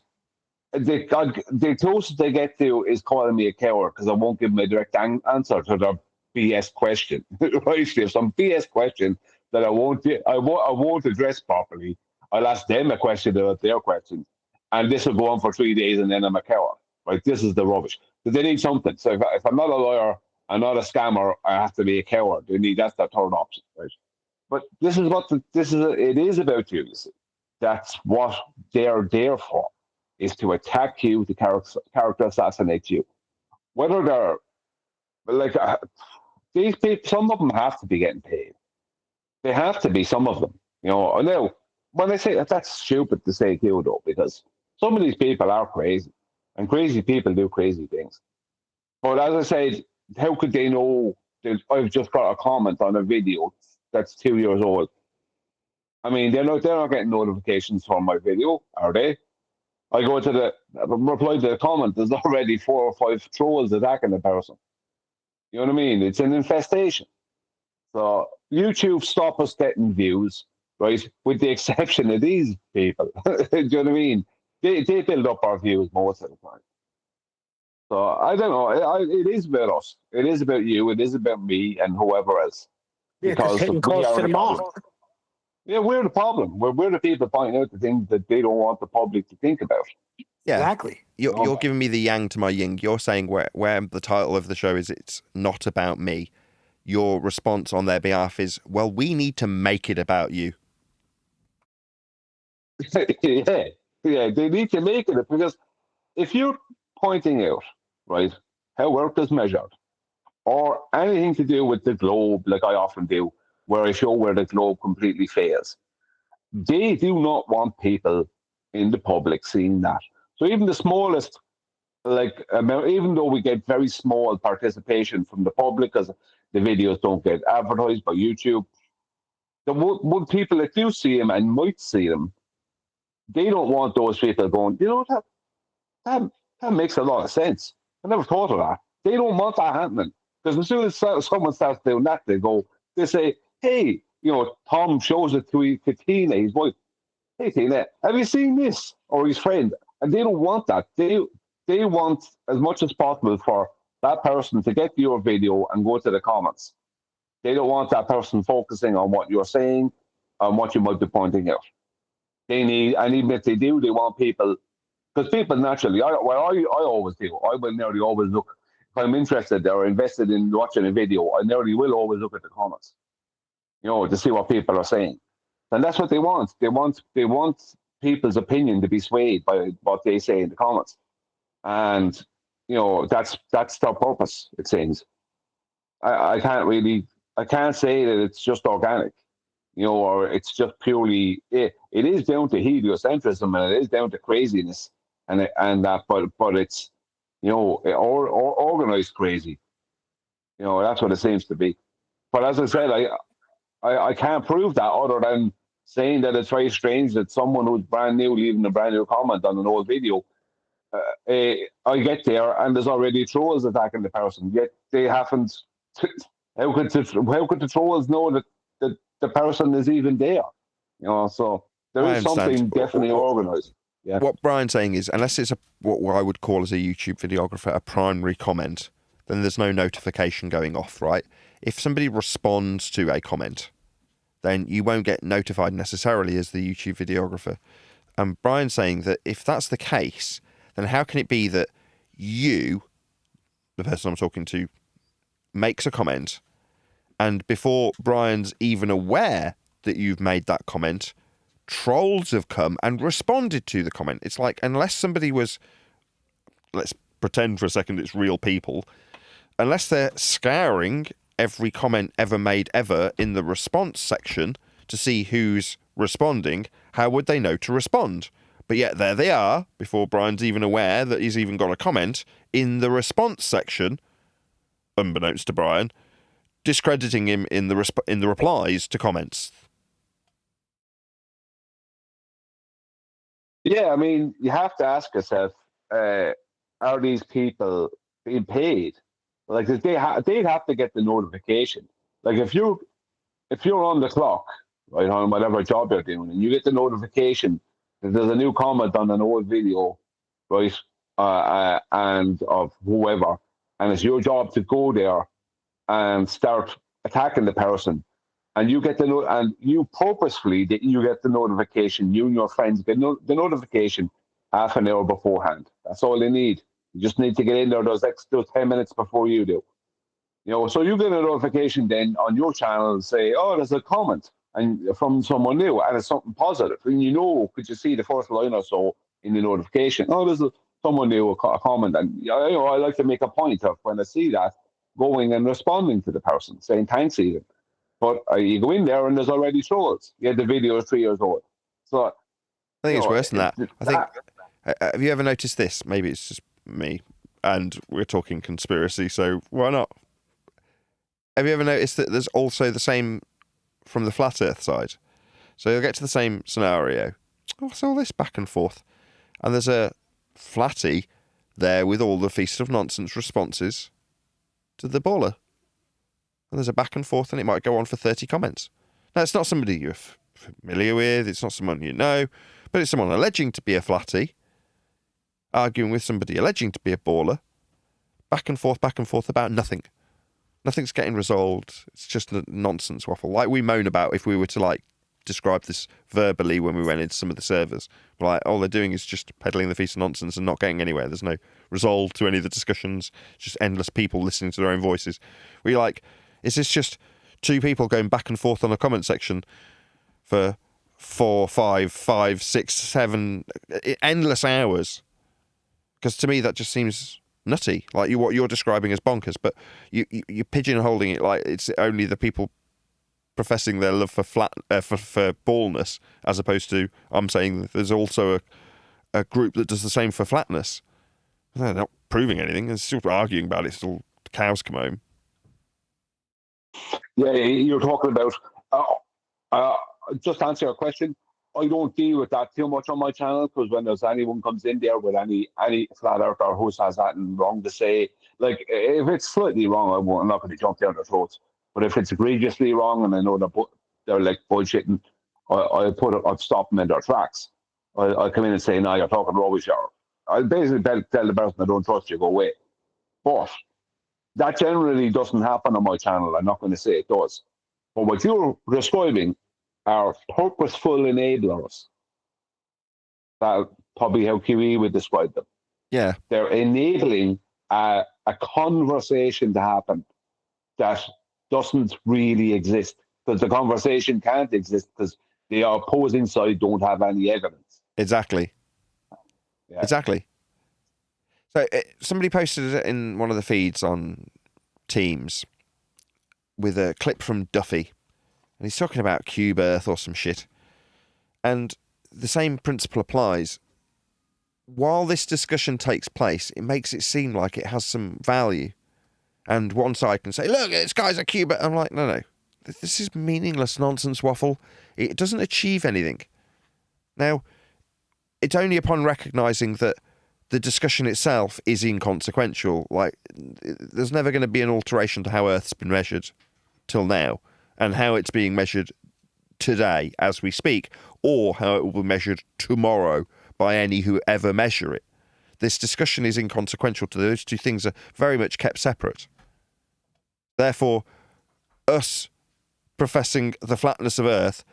the closest they get to is calling me a coward because I won't give them a direct answer to their BS question. Right? If some BS question that I won't address properly, I'll ask them a question about their question. And this will go on for 3 days and then I'm a coward. Right? This is the rubbish. But they need something. So if I'm not a lawyer, I'm not a scammer, I have to be a coward. That's the third option. Right? But this is what it is about you see. That's what they're there for, is to attack you, to character assassinate you. Whether they're like these people, some of them have to be getting paid. They have to be, some of them. Now, when I say that's stupid to say too, though, because some of these people are crazy, and crazy people do crazy things. But as I said, how could they know that I've just got a comment on a video that's 2 years old? I mean, they're not getting notifications from my video, are they? I go to the reply to the comment, there's already 4 or 5 trolls attacking the person. You know what I mean? It's an infestation. So YouTube, stop us getting views, right? With the exception of these people. Do you know what I mean? They build up our views most of the time. So I don't know. It is about us. It is about you. It is about me and whoever else. Yeah, just Because hitting we close are to the the problem. mark. Yeah, we're the problem. We're the people pointing out the things that they don't want the public to think about. Yeah. Exactly. You're giving me the yang to my yin. You're saying where the title of the show is it's not about me. Your response on their behalf is, well, we need to make it about you. Yeah, they need to make it because if you're pointing out, right, how Earth is measured, or anything to do with the globe, like I often do, where I show where the globe completely fails, they do not want people in the public seeing that. So even the smallest, like, even though we get very small participation from the public because the videos don't get advertised by YouTube, the one people that do see them and might see them, they don't want those people going, you know, that that makes a lot of sense. I never thought of that. They don't want that happening. Because as soon as someone starts doing that, they say, hey, you know, Tom shows it to Tina, his wife. Hey, Tina, have you seen this? Or his friend. And they don't want that. They want as much as possible for that person to get your video and go to the comments. They don't want that person focusing on what you're saying and what you might be pointing out. They need, and even if they do, they want people, because people naturally, I always do. I will nearly always look, if I'm interested or invested in watching a video, I nearly will always look at the comments, you know, to see what people are saying. And that's what they want. They want people's opinion to be swayed by what they say in the comments. And, you know, that's their purpose, it seems. I can't say that it's just organic, you know, or it's just purely, it is down to heliocentrism and it is down to craziness and that, but it's, you know, or organized crazy, you know, that's what it seems to be. But as I said, I can't prove that other than saying that it's very strange that someone who's brand new leaving a brand new comment on an old video, I get there and there's already trolls attacking the person, yet they haven't. How could the trolls know that the person is even there? You know, so there I is understand. something definitely organized. Yeah. What Brian's saying is, unless it's what I would call as a YouTube videographer a primary comment, then there's no notification going off, right? If somebody responds to a comment, then you won't get notified necessarily as the YouTube videographer. And Brian's saying that if that's the case, then how can it be that you, the person I'm talking to, makes a comment, and before Brian's even aware that you've made that comment, trolls have come and responded to the comment? It's like, unless somebody was, let's pretend for a second it's real people, unless they're scouring every comment ever made ever in the response section to see who's responding, how would they know to respond? But yet there they are, before Brian's even aware that he's even got a comment, in the response section, unbeknownst to Brian, discrediting him in the replies to comments. Yeah, I mean, you have to ask yourself, are these people being paid? Like, they'd have to get the notification. Like, if you're on the clock, right, on whatever job you're doing, and you get the notification that there's a new comment on an old video, right, and of whoever, and it's your job to go there and start attacking the person, and you get and you purposefully you get the notification. You and your friends get the notification half an hour beforehand. That's all they need. You just need to get in there those 10 minutes before you do. You know, so you get a notification then on your channel and say, "Oh, there's a comment and from someone new, and it's something positive." And you know, could you see the first line or so in the notification? Oh, there's someone new a comment, and you know, I like to make a point of when I see that, going and responding to the person, saying thanks even. But you go in there and there's already trolls. Yeah, the video is 3 years old. So I think it's worse than that. I think. Have you ever noticed this? Maybe it's just me, and we're talking conspiracy, so why not? Have you ever noticed that there's also the same from the flat Earth side? So you'll get to the same scenario. What's all this back and forth? And there's a flatty there with all the Feast of Nonsense responses to the baller. And there's a back and forth, and it might go on for 30 comments. Now, it's not somebody you're familiar with, it's not someone you know, but it's someone alleging to be a flatty, arguing with somebody alleging to be a baller, back and forth about nothing. Nothing's getting resolved. It's just a nonsense waffle. Like we moan about if we were to like describe this verbally when we went into some of the servers. Like all they're doing is just peddling the feast of nonsense and not getting anywhere. There's no resolve to any of the discussions. It's just endless people listening to their own voices. We're like, is this just two people going back and forth on a comment section for 4, 5, 6, 7 endless hours? Because to me that just seems nutty. Like what you're describing as bonkers, but you're pigeonholing it like it's only the people professing their love for for ballness, as opposed to I'm saying there's also a group that does the same for flatness. They're not proving anything. They're still arguing about it till the cows come home. Yeah, you're talking about. Just to answer your question, I don't deal with that too much on my channel, because when there's anyone comes in there with any flat earther who has anything wrong to say, like if it's slightly wrong, I'm not going to jump down their throats. But if it's egregiously wrong and I know they're like bullshitting, I'll stop them in their tracks. I'll come in and say, "No, you're talking rubbish." Or I'll basically tell the person I don't trust you, go away. But that generally doesn't happen on my channel. I'm not going to say it does. But what you're describing are purposeful enablers. That's probably how QE would describe them. Yeah. They're enabling a conversation to happen that doesn't really exist, because the conversation can't exist because the opposing side don't have any evidence. Exactly. Yeah. Exactly. So somebody posted it in one of the feeds on Teams with a clip from Duffy, and he's talking about cube Earth or some shit. And the same principle applies. While this discussion takes place, it makes it seem like it has some value. And one side can say, look, this guy's a cube. I'm like, no. This is meaningless nonsense waffle. It doesn't achieve anything. Now, it's only upon recognising that the discussion itself is inconsequential. Like, there's never going to be an alteration to how Earth's been measured till now, and how it's being measured today as we speak, or how it will be measured tomorrow by any who ever measure it. This discussion is inconsequential to those two things, are very much kept separate. Therefore, us professing the flatness of Earth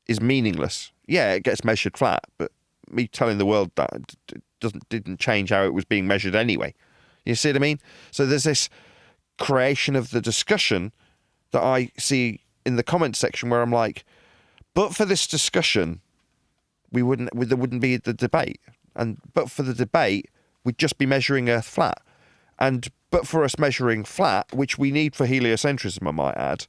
is meaningless. Yeah, it gets measured flat, but me telling the world that didn't change how it was being measured anyway. You see what I mean? So there's this creation of the discussion that I see in the comment section where I'm like, but for this discussion, there wouldn't be the debate. But for the debate, we'd just be measuring Earth flat. But for us measuring flat, which we need for heliocentrism, I might add,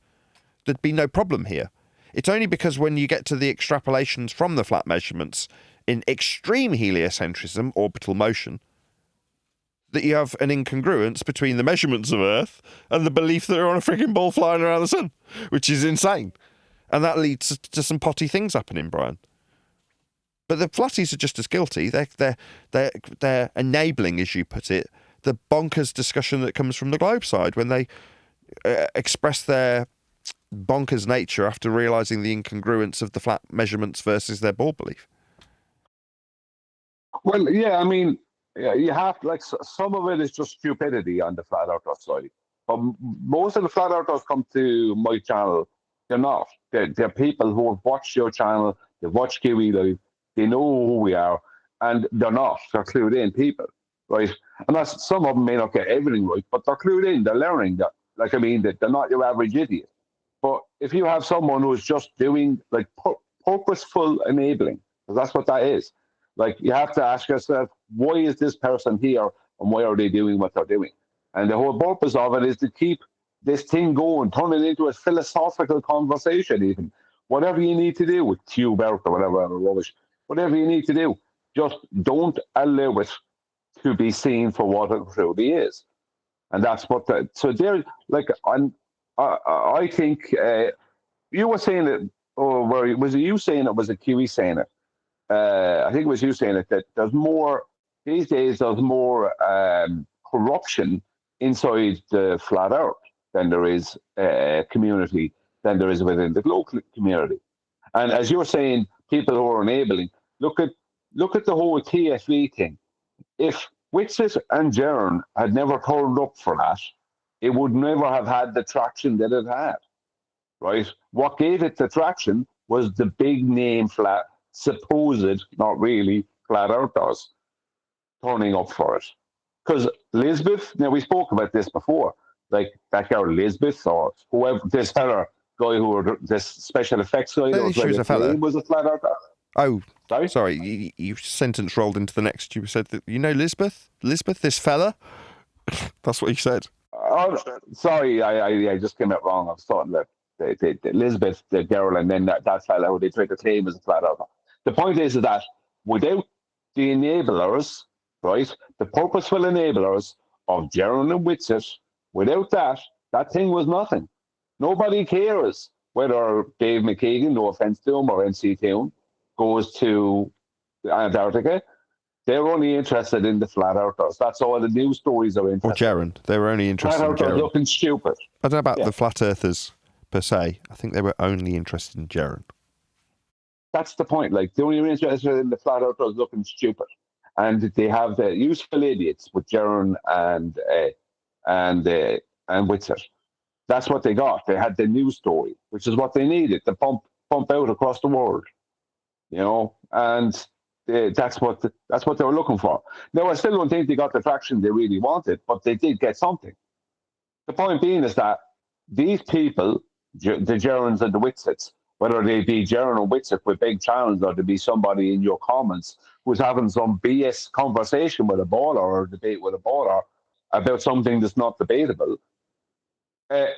there'd be no problem here. It's only because when you get to the extrapolations from the flat measurements in extreme heliocentrism, orbital motion, that you have an incongruence between the measurements of Earth and the belief that they're on a freaking ball flying around the sun, which is insane. And that leads to some potty things happening, Brian. But the flatties are just as guilty. They're enabling, as you put it, the bonkers discussion that comes from the globe side when they express their bonkers nature after realising the incongruence of the flat measurements versus their ball belief. Well, yeah, I mean, you have, like, some of it is just stupidity on the flat earther side. But most of the flat earthers come to my channel, they're not. They're people who have watched your channel, they've watched QE Live, they know who we are, and they're not. They're clued in people, right? And that's, some of them may not get everything right, but they're clued in, they're learning that. Like, I mean, they're not your average idiot. But if you have someone who's just doing, like, purposeful enabling, because that's what that is. Like, you have to ask yourself, why is this person here and why are they doing what they're doing? And the whole purpose of it is to keep this thing going, turn it into a philosophical conversation even. Whatever you need to do with cube Earth or whatever rubbish, whatever you need to do, just don't allow it to be seen for what it truly is. And that's what so there, like, I think you were saying it, or was it you saying it, was it QE saying it? I think it was you saying it, that there's more, these days, there's more corruption inside the flat Earth than there is community, than there is within the global community. And as you're saying, people who are enabling, look at the whole TSV thing. If Wixit and Jern had never turned up for that, it would never have had the traction that it had, right? What gave it the traction was the big name supposed, not really, flat earthers turning up for it. Because Lisbeth, now we spoke about this before, like that girl Lisbeth or whoever, this fella guy who were this special effects guy that was she was a fella. was a flat earther. Oh, sorry, you sentence rolled into the next. You said that, you know, Lisbeth, this fella. That's what you said. Oh, sorry, I just came out wrong. I was talking about the Elizabeth, the girl, and then that fella who they tried to claim as a flat earther. The point is that without the enablers, right, the purposeful enablers of Jaron and Witsit, without that thing was nothing. Nobody cares whether Dave McKeegan, no offense to him, or NC Town, goes to Antarctica. They're only interested in the flat earthers. That's all the news stories are interested. Or Jaron. They were only interested in Flat earthers Jaron. looking stupid. I don't know about the flat earthers per se. I think they were only interested in Jaron. That's the point. Like, they're only interested in the flat earthers looking stupid. And they have the useful idiots with Jaron and Witsit. That's what they got. They had the news story, which is what they needed to pump out across the world. You know, and that's what they were looking for. Now, I still don't think they got the traction they really wanted, but they did get something. The point being is that these people, the Gerons and the Witsits, whether they be Geron or Witsit with big channels, or to be somebody in your comments who's having some BS conversation with a baller or debate with a baller about something that's not debatable,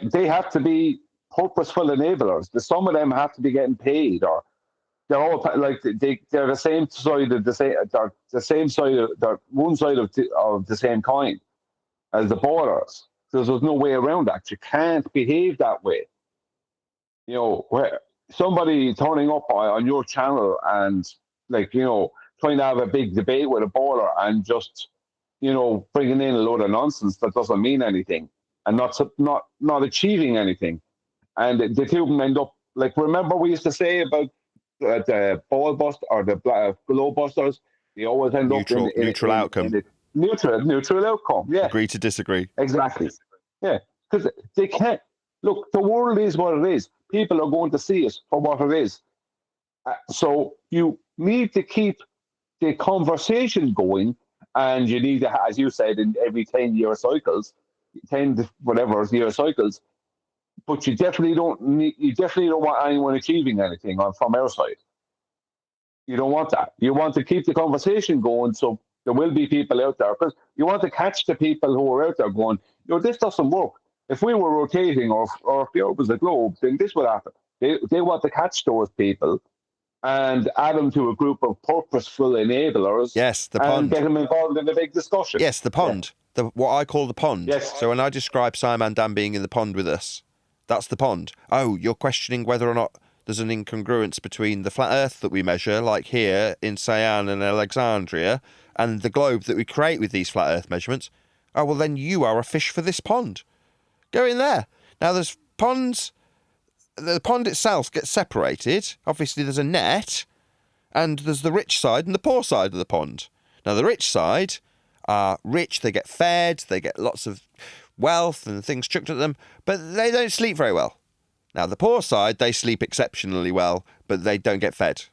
they have to be purposeful enablers. Some of them have to be getting paid, or they're all like they're the same side of the same side of they're one side of the same coin as the ballers. Because there's no way around that. You can't behave that way. You know, where somebody turning up on your channel and, like, you know, trying to have a big debate with a baller and just, you know, bringing in a load of nonsense that doesn't mean anything and not achieving anything, and the two of them end up like, remember we used to say about the ball bust or the glow busters, they always end up in neutral outcome. Neutral outcome. Yeah. Agree to disagree. Exactly. Yeah. Because they can't look. The world is what it is. People are going to see it for what it is. So you need to keep the conversation going, and you need to, as you said, in every 10-year cycles, 10-year cycles. But you definitely don't want anyone achieving anything from our side. You don't want that. You want to keep the conversation going, so there will be people out there, because you want to catch the people who are out there going, you know, this doesn't work. If we were rotating or if the Earth was a globe, then this would happen. They want to catch those people and add them to a group of purposeful enablers. Yes, the and pond. Get them involved in the big discussion. Yes, the pond. Yeah. What I call the pond. Yes. So when I describe Simon Dan being in the pond with us, that's the pond. Oh, you're questioning whether or not there's an incongruence between the flat Earth that we measure, like here in Ceyhan and Alexandria, and the globe that we create with these flat Earth measurements. Oh, well, then you are a fish for this pond. Go in there. Now, there's ponds. The pond itself gets separated. Obviously, there's a net, and there's the rich side and the poor side of the pond. Now, the rich side are rich. They get fed. They get lots of wealth and things chucked at them, but they don't sleep very well. Now, the poor side, they sleep exceptionally well, but they don't get fed.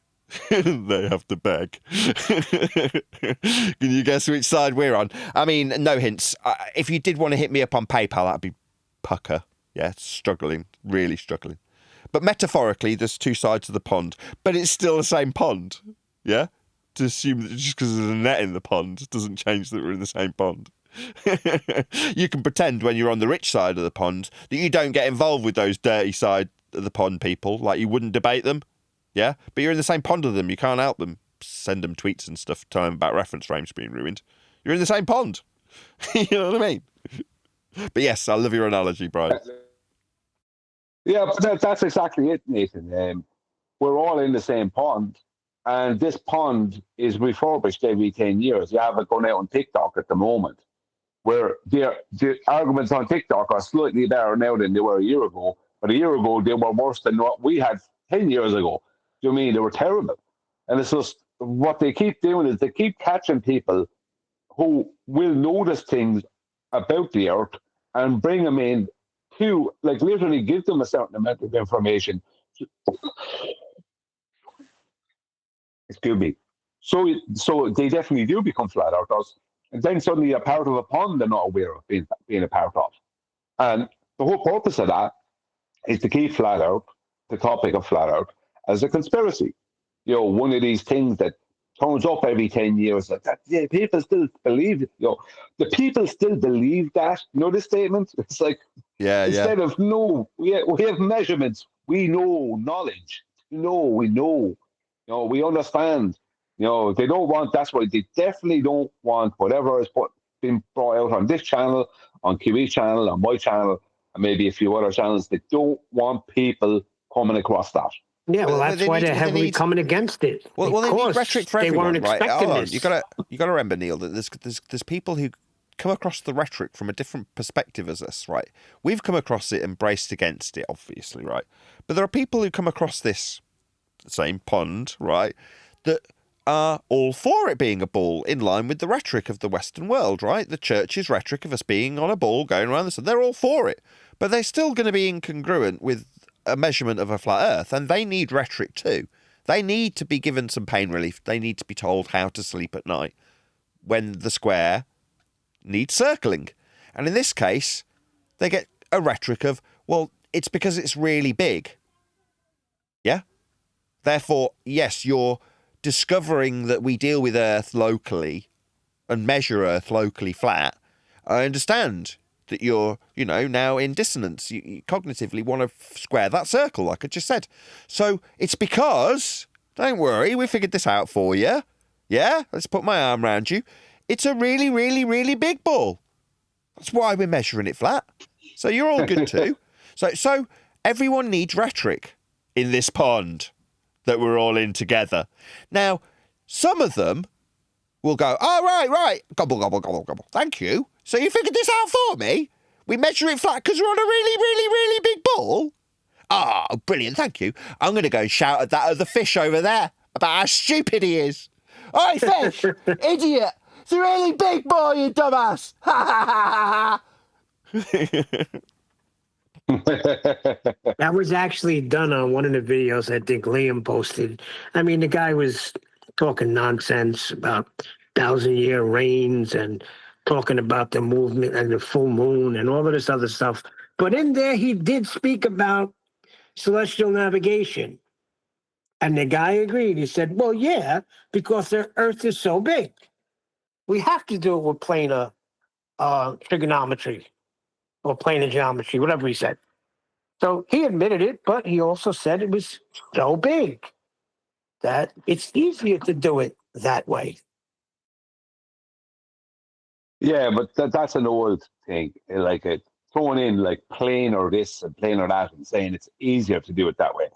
They have to beg. Can you guess which side we're on? I mean, no hints. If you did want to hit me up on PayPal, that'd be pucker. Yeah, struggling, really struggling. But metaphorically, there's two sides of the pond, but it's still the same pond. Yeah? To assume that just because there's a net in the pond doesn't change that we're in the same pond. You can pretend when you're on the rich side of the pond that you don't get involved with those dirty side of the pond people, like you wouldn't debate them, yeah? But you're in the same pond with them, you can't help them. Send them tweets and stuff, tell them about reference frames being ruined. You're in the same pond. You know what I mean? But yes, I love your analogy, Brian. Yeah, but that's exactly it, Nathan. We're all in the same pond, and this pond is refurbished every 10 years. You have it going out on TikTok at the moment, where the arguments on TikTok are slightly better now than they were a year ago. But a year ago, they were worse than what we had 10 years ago. Do you know what I mean? They were terrible. And it's just what they keep doing is they keep catching people who will notice things about the earth and bring them in to, like, literally give them a certain amount of information. Excuse me. So they definitely do become flat earthers. And then suddenly a part of a pond they're not aware of being a part of. And the whole purpose of that is to keep flat earth, the topic of flat earth, as a conspiracy. You know, one of these things that turns up every 10 years. Like that, yeah, people still believe it. You know, the people still believe that. You know, this statement? It's like, instead of, no, we have measurements. We know knowledge. We know. You know, we understand. You know, they don't want, that's why they definitely don't want whatever is been brought out on this channel, on QE channel, on my channel, and maybe a few other channels. They don't want people coming across that. Yeah, well, that's why they're heavily coming against it. Well, they need rhetoric for everyone, weren't right? expecting Hold on. this. You gotta remember, Neil, that there's people who come across the rhetoric from a different perspective as us, right? We've come across it and braced against it, obviously, right? But there are people who come across this same pond, right, that are all for it being a ball, in line with the rhetoric of the Western world, right? The church's rhetoric of us being on a ball going around this, they're all for it. But they're still going to be incongruent with a measurement of a flat earth, and they need rhetoric too. They need to be given some pain relief. They need to be told how to sleep at night when the square needs circling. And in this case, they get a rhetoric of, well, it's because it's really big. Yeah? Therefore, yes, you're discovering that we deal with Earth locally and measure Earth locally flat. I understand that you're, you know, now in dissonance. You cognitively want to square that circle, like I just said. So it's because, don't worry, we figured this out for you. Yeah? Let's put my arm around you. It's a really, really, really big ball. That's why we're measuring it flat. So you're all good too. So everyone needs rhetoric in this pond that we're all in together. Now, some of them will go, oh, right, gobble, gobble, gobble, gobble. Thank you. So you figured this out for me? We measure it flat because we're on a really, really, really big ball? Oh, brilliant, thank you. I'm going to go and shout at that other fish over there about how stupid he is. Oi, fish! Idiot! It's a really big ball, you dumbass! Ha ha ha ha! That was actually done on one of the videos I think Liam posted. I mean, the guy was talking nonsense about 1,000-year reigns and talking about the movement and the full moon and all of this other stuff. But in there, he did speak about celestial navigation. And the guy agreed. He said, well, yeah, because the Earth is so big. We have to do it with planar trigonometry or planar geometry, whatever he said. So he admitted it, but he also said it was so big that it's easier to do it that way. Yeah, but that's an old thing. Like throwing in like planar this and planar that and saying it's easier to do it that way.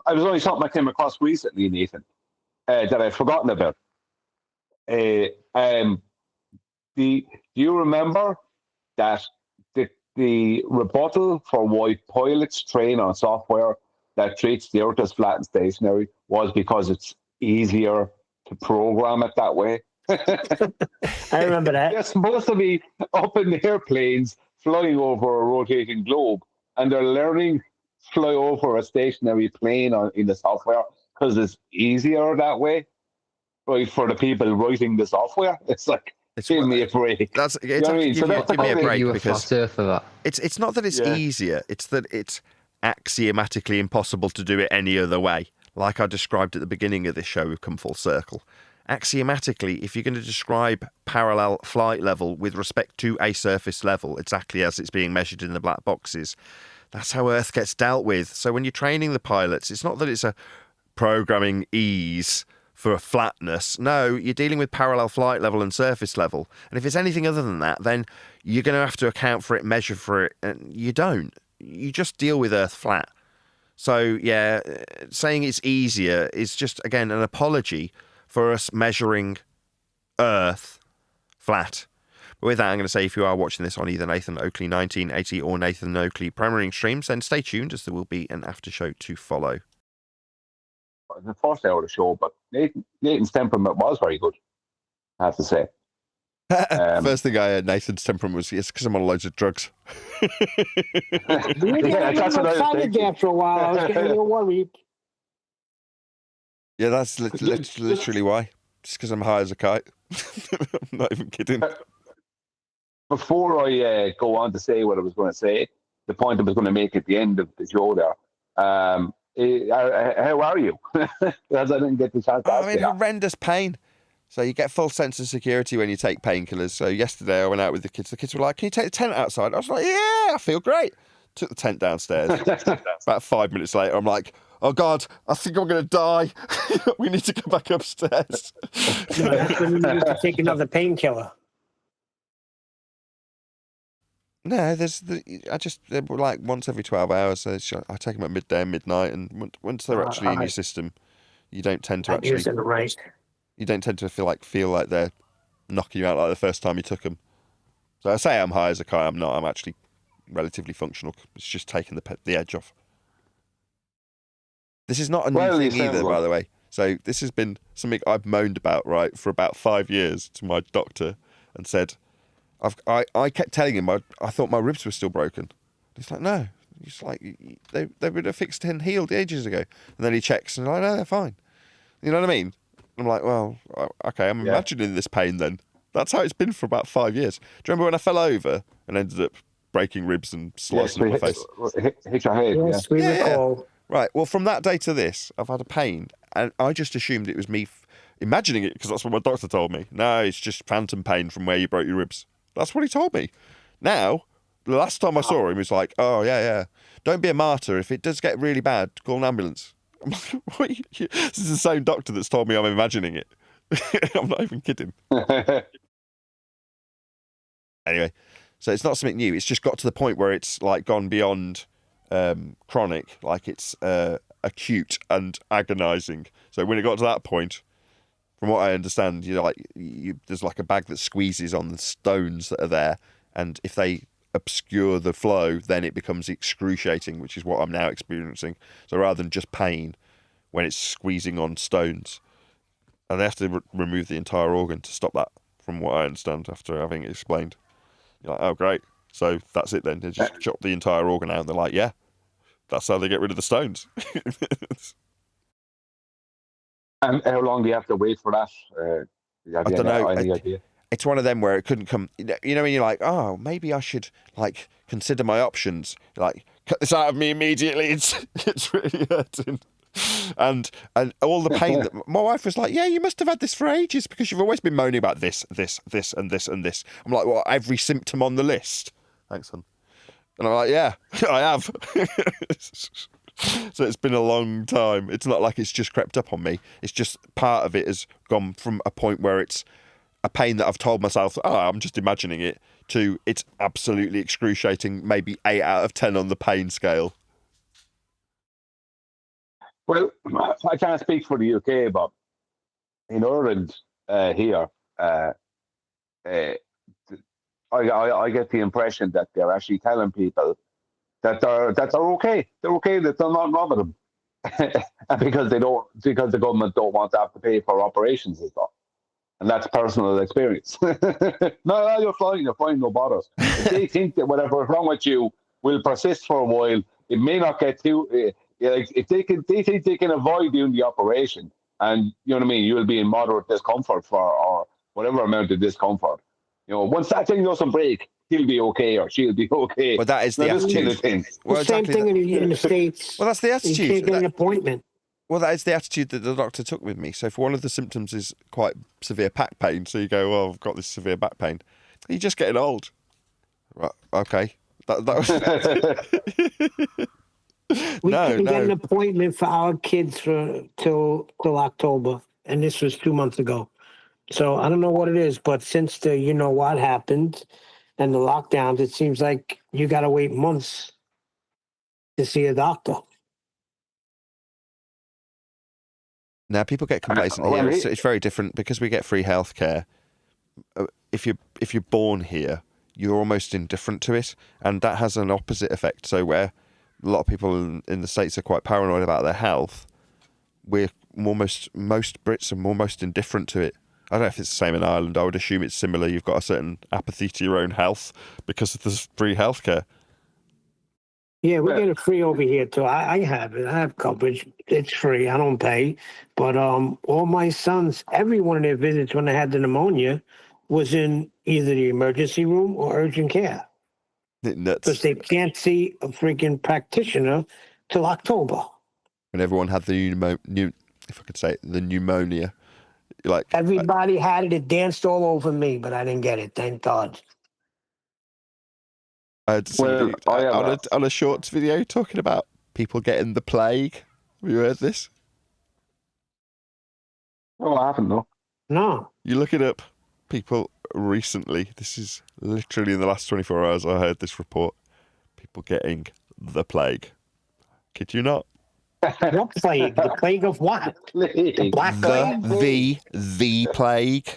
I was only something I came across recently, Nathan, that I'd forgotten about. Do you remember that the rebuttal for why pilots train on software that treats the Earth as flat and stationary was because it's easier to program it that way? I remember that. They're supposed to be up in airplanes flying over a rotating globe, and they're learning to fly over a stationary plane in the software because it's easier that way. Right, for the people writing the software, it's like, give me a break. That's You know what I mean? give me a break you a because flat earth for that. it's not that it's easier, it's that it's axiomatically impossible to do it any other way. Like I described at the beginning of this show, we've come full circle. Axiomatically, if you're going to describe parallel flight level with respect to a surface level, exactly as it's being measured in the black boxes, that's how Earth gets dealt with. So when you're training the pilots, it's not that it's a programming ease for a flatness. No, you're dealing with parallel flight level and surface level. And if it's anything other than that, then you're going to have to account for it, measure for it, and you don't. You just deal with Earth flat. So, yeah, saying it's easier is just, again, an apology for us measuring Earth flat. But with that, I'm going to say if you are watching this on either Nathan Oakley 1980 or Nathan Oakley Premiering streams, then stay tuned as there will be an after show to follow. the first hour of the show, but Nathan's temperament was very good, I have to say. First thing I heard Nathan's temperament was, yes, because I'm on loads of drugs. We were getting a that's little what I was excited thinking. there for a while. I was getting a little worried. Yeah, that's literally why. Just because I'm high as a kite. I'm not even kidding. Before I go on to say what I was going to say, the point I was going to make at the end of the show there, how are you? Because I didn't get the chance to ask you that. Horrendous pain. So you get full sense of security when you take painkillers. So yesterday I went out with the kids. The kids were like, "Can you take the tent outside?" I was like, "Yeah, I feel great." Took the tent downstairs. About 5 minutes later, I'm like, "Oh God, I think I'm going to die. We need to go back upstairs." No, that's when you need to take another painkiller. No, they're like once every 12 hours. So I take them at midday and midnight, and once they're actually in your system, you don't tend to actually. Using the right. You don't tend to feel like they're knocking you out like the first time you took them. So I say I'm high as a kite. I'm not. I'm actually relatively functional. It's just taking the edge off. This is not a new thing either, by the way. So this has been something I've moaned about, right, for about 5 years to my doctor, and said, I kept telling him I thought my ribs were still broken. He's like, no. He's like, they would have fixed and healed ages ago. And then he checks and I'm like, no, they're fine. You know what I mean? I'm like, well, okay, I'm imagining this pain then. That's how it's been for about 5 years. Do you remember when I fell over and ended up breaking ribs and slicing up my face? Hit your head. Yes, we recall. Right, well, from that day to this, I've had a pain, and I just assumed it was me imagining it, because that's what my doctor told me. No, it's just phantom pain from where you broke your ribs. That's what he told me. Now, the last time I saw him, he was like, oh, yeah, don't be a martyr. If it does get really bad, call an ambulance. I'm like, what? This is the same doctor that's told me I'm imagining it. I'm not even kidding. Anyway, so it's not something new. It's just got to the point where it's like gone beyond chronic, like it's acute and agonizing. So when it got to that point, from what I understand, there's like a bag that squeezes on the stones that are there, and if they obscure the flow, then it becomes excruciating, which is what I'm now experiencing. So rather than just pain, when it's squeezing on stones, and they have to remove the entire organ to stop that, from what I understand after having it explained. You're like, oh great, so that's it then. They just chop the entire organ out, and they're like, yeah, that's how they get rid of the stones. And how long do you have to wait for that? I don't know. Any idea? It's one of them where it couldn't come. You know when you're like, oh, maybe I should like consider my options. Like, cut this out of me immediately. It's really hurting. And all the pain that my wife was like, yeah, you must have had this for ages because you've always been moaning about this, and this, and this. I'm like, well, every symptom on the list. Thanks, son. And I'm like, yeah, I have. So it's been a long time. It's not like it's just crept up on me. It's just part of it has gone from a point where it's a pain that I've told myself, oh, I'm just imagining it, to it's absolutely excruciating, maybe 8 out of 10 on the pain scale. Well, I can't speak for the UK, but in Ireland here, I get the impression that they're actually telling people that they're okay. They're okay, that they're not wrong with them. And because the government don't want to have to pay for operations and stuff. And that's personal experience. No, you're fine, no bother. If they think that whatever is wrong with you will persist for a while, it may not get too. If they think they can avoid doing the operation, and you know what I mean, you'll be in moderate discomfort or whatever amount of discomfort. Once that thing doesn't break, he'll be okay or she'll be okay. Well, that is the attitude. Well, same thing in the States. Well, that's the attitude. You can't get an appointment. Well, that is the attitude that the doctor took with me. So if one of the symptoms is quite severe back pain, so you go, well, I've got this severe back pain. You're just getting old. Right, okay. That was... We couldn't get an appointment for our kids till October, and this was 2 months ago. So I don't know what it is, but since the what happened and the lockdowns, it seems like you got to wait months to see a doctor. Now people get complacent here. It's very different because we get free healthcare. If you're born here, you're almost indifferent to it, and that has an opposite effect. So where a lot of people in the States are quite paranoid about their health, we're most Brits are almost indifferent to it. I don't know if it's the same in Ireland. I would assume it's similar. You've got a certain apathy to your own health because of the free healthcare. Yeah, we get it free over here too. I have it. I have coverage. It's free. I don't pay. But all my sons, every one of their visits when they had the pneumonia was in either the emergency room or urgent care. Nuts. Because they can't see a freaking practitioner till October. And everyone had the the pneumonia. Like Everybody had it. It danced all over me, but I didn't get it. Thank God. I had somebody Well, on a shorts video talking about people getting the plague. Have you heard this? what happened though? No. You look it up. People recently, this is literally in the last 24 hours, I heard this report. People getting the plague. Kid you not? What plague? The plague of what? The black plague? The plague.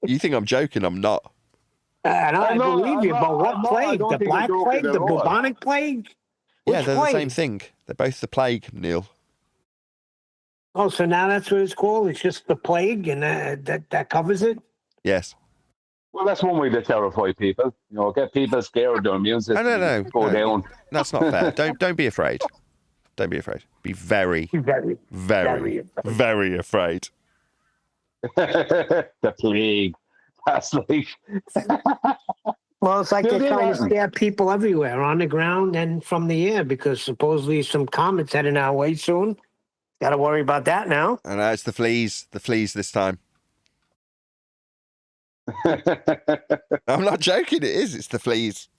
You think I'm joking? I'm not. And I believe you, but what plague? don't The think black you're plague? joking The at all. bubonic plague? Yeah, Which they're the plague? same thing. They're both the plague, Neil. Oh, so now that's what it's called? It's just the plague and that covers it? Yes. Well, that's one way to terrify people. Get people scared, their immune system go down. That's not fair. Don't be afraid. Don't be afraid. Be very, Very, very, very afraid. The plague. That's like. Well, it's like No, they're they trying to aren't. scare people everywhere, on the ground and from the air, because supposedly some comets heading our way soon. Got to worry about that now. And it's the fleas. The fleas this time. I'm not joking. It is. It's the fleas.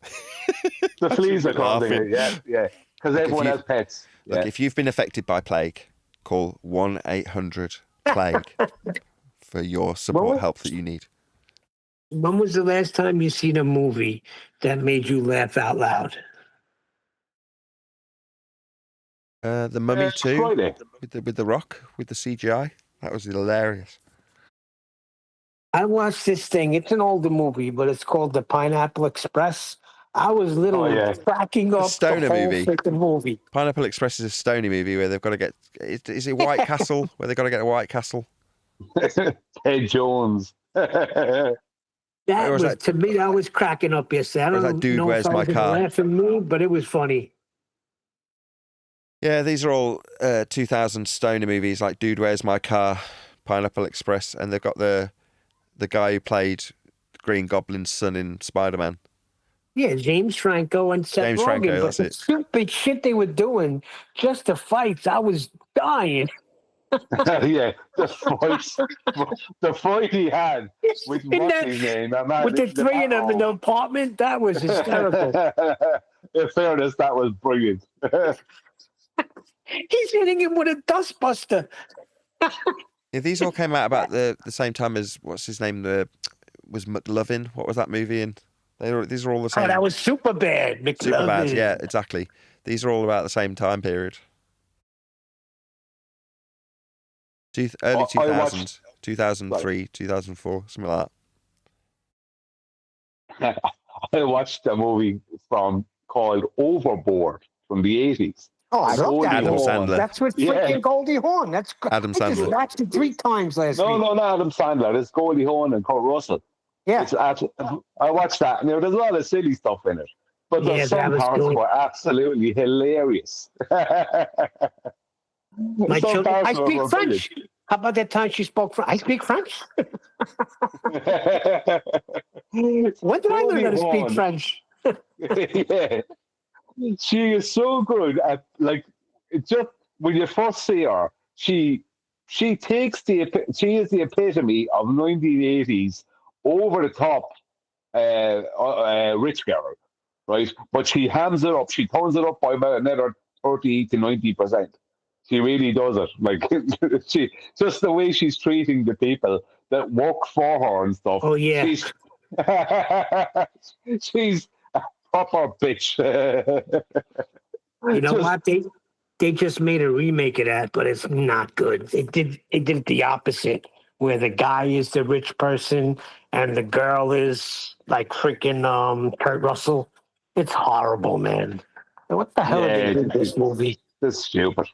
The fleas are Laughing. causing it. Yeah. Because Look, everyone has pets. Look, Yeah. if you've been affected by plague, call 1-800-PLAGUE for your support help that you need. When was the last time you seen a movie that made you laugh out loud? The Mummy 2 Friday. with the Rock, with the CGI. That was hilarious. I watched this thing. It's an older movie, but it's called The Pineapple Express. I was literally cracking up stoner the whole movie. freaking movie. Pineapple Express is a Stony movie where they've got to get. Is it White Castle? Where they've got to get a White Castle? Ted Jones. That Or was was, that- to me, I was cracking up yesterday. I or was don't that Dude, know Where's if I My was in a Car? laughing mood, but it was funny. Yeah, these are all 2000 stoner movies like Dude, Where's My Car, Pineapple Express, and they've got the guy who played Green Goblin's son in Spider-Man. Yeah, James Franco and Seth James Rogen. Franco, But that's the it. stupid shit they were doing, just the fights, I was dying. Yeah, the fight he had with In what's that- his name? That man, With the three of them in the apartment, that was hysterical. In fairness, that was brilliant. He's hitting him with a dustbuster. Yeah, these all came out about the same time as what's his name? Was McLovin? What was that movie in? These are all the same. Oh, that was super bad. Super bad. Yeah, exactly. These are all about the same time period. Early 2000s, 2003, 2004, something like that. I watched a movie called Overboard from the 80s. Oh, I love Goldie that. Adam Hawn. Sandler. That's with Yeah. freaking Goldie Hawn. That's Adam I just Sandler. watched it 3 times last No, week. not Adam Sandler. It's Goldie Hawn and Kurt Russell. Yeah. I watched that, and there's a lot of silly stuff in it. But Yeah, there's that some was parts good. were absolutely hilarious. My Some children, I parts were speak French. How about that time she spoke French? I speak French. When did I learn how to speak Hawn. French? Yeah. She is so good at, like, just when you first see her, she is the epitome of 1980s over the top rich girl, right? But she hams it up. She turns it up by about another 30 to 90%. She really does it. Like, she just the way she's treating the people that work for her and stuff. Oh, yeah. She's a proper bitch. You know Just- what? They just made a remake of that, but it's not good. It did the opposite, where the guy is the rich person and the girl is like freaking Kurt Russell. It's horrible, man. What the hell did they do in this movie? This is stupid.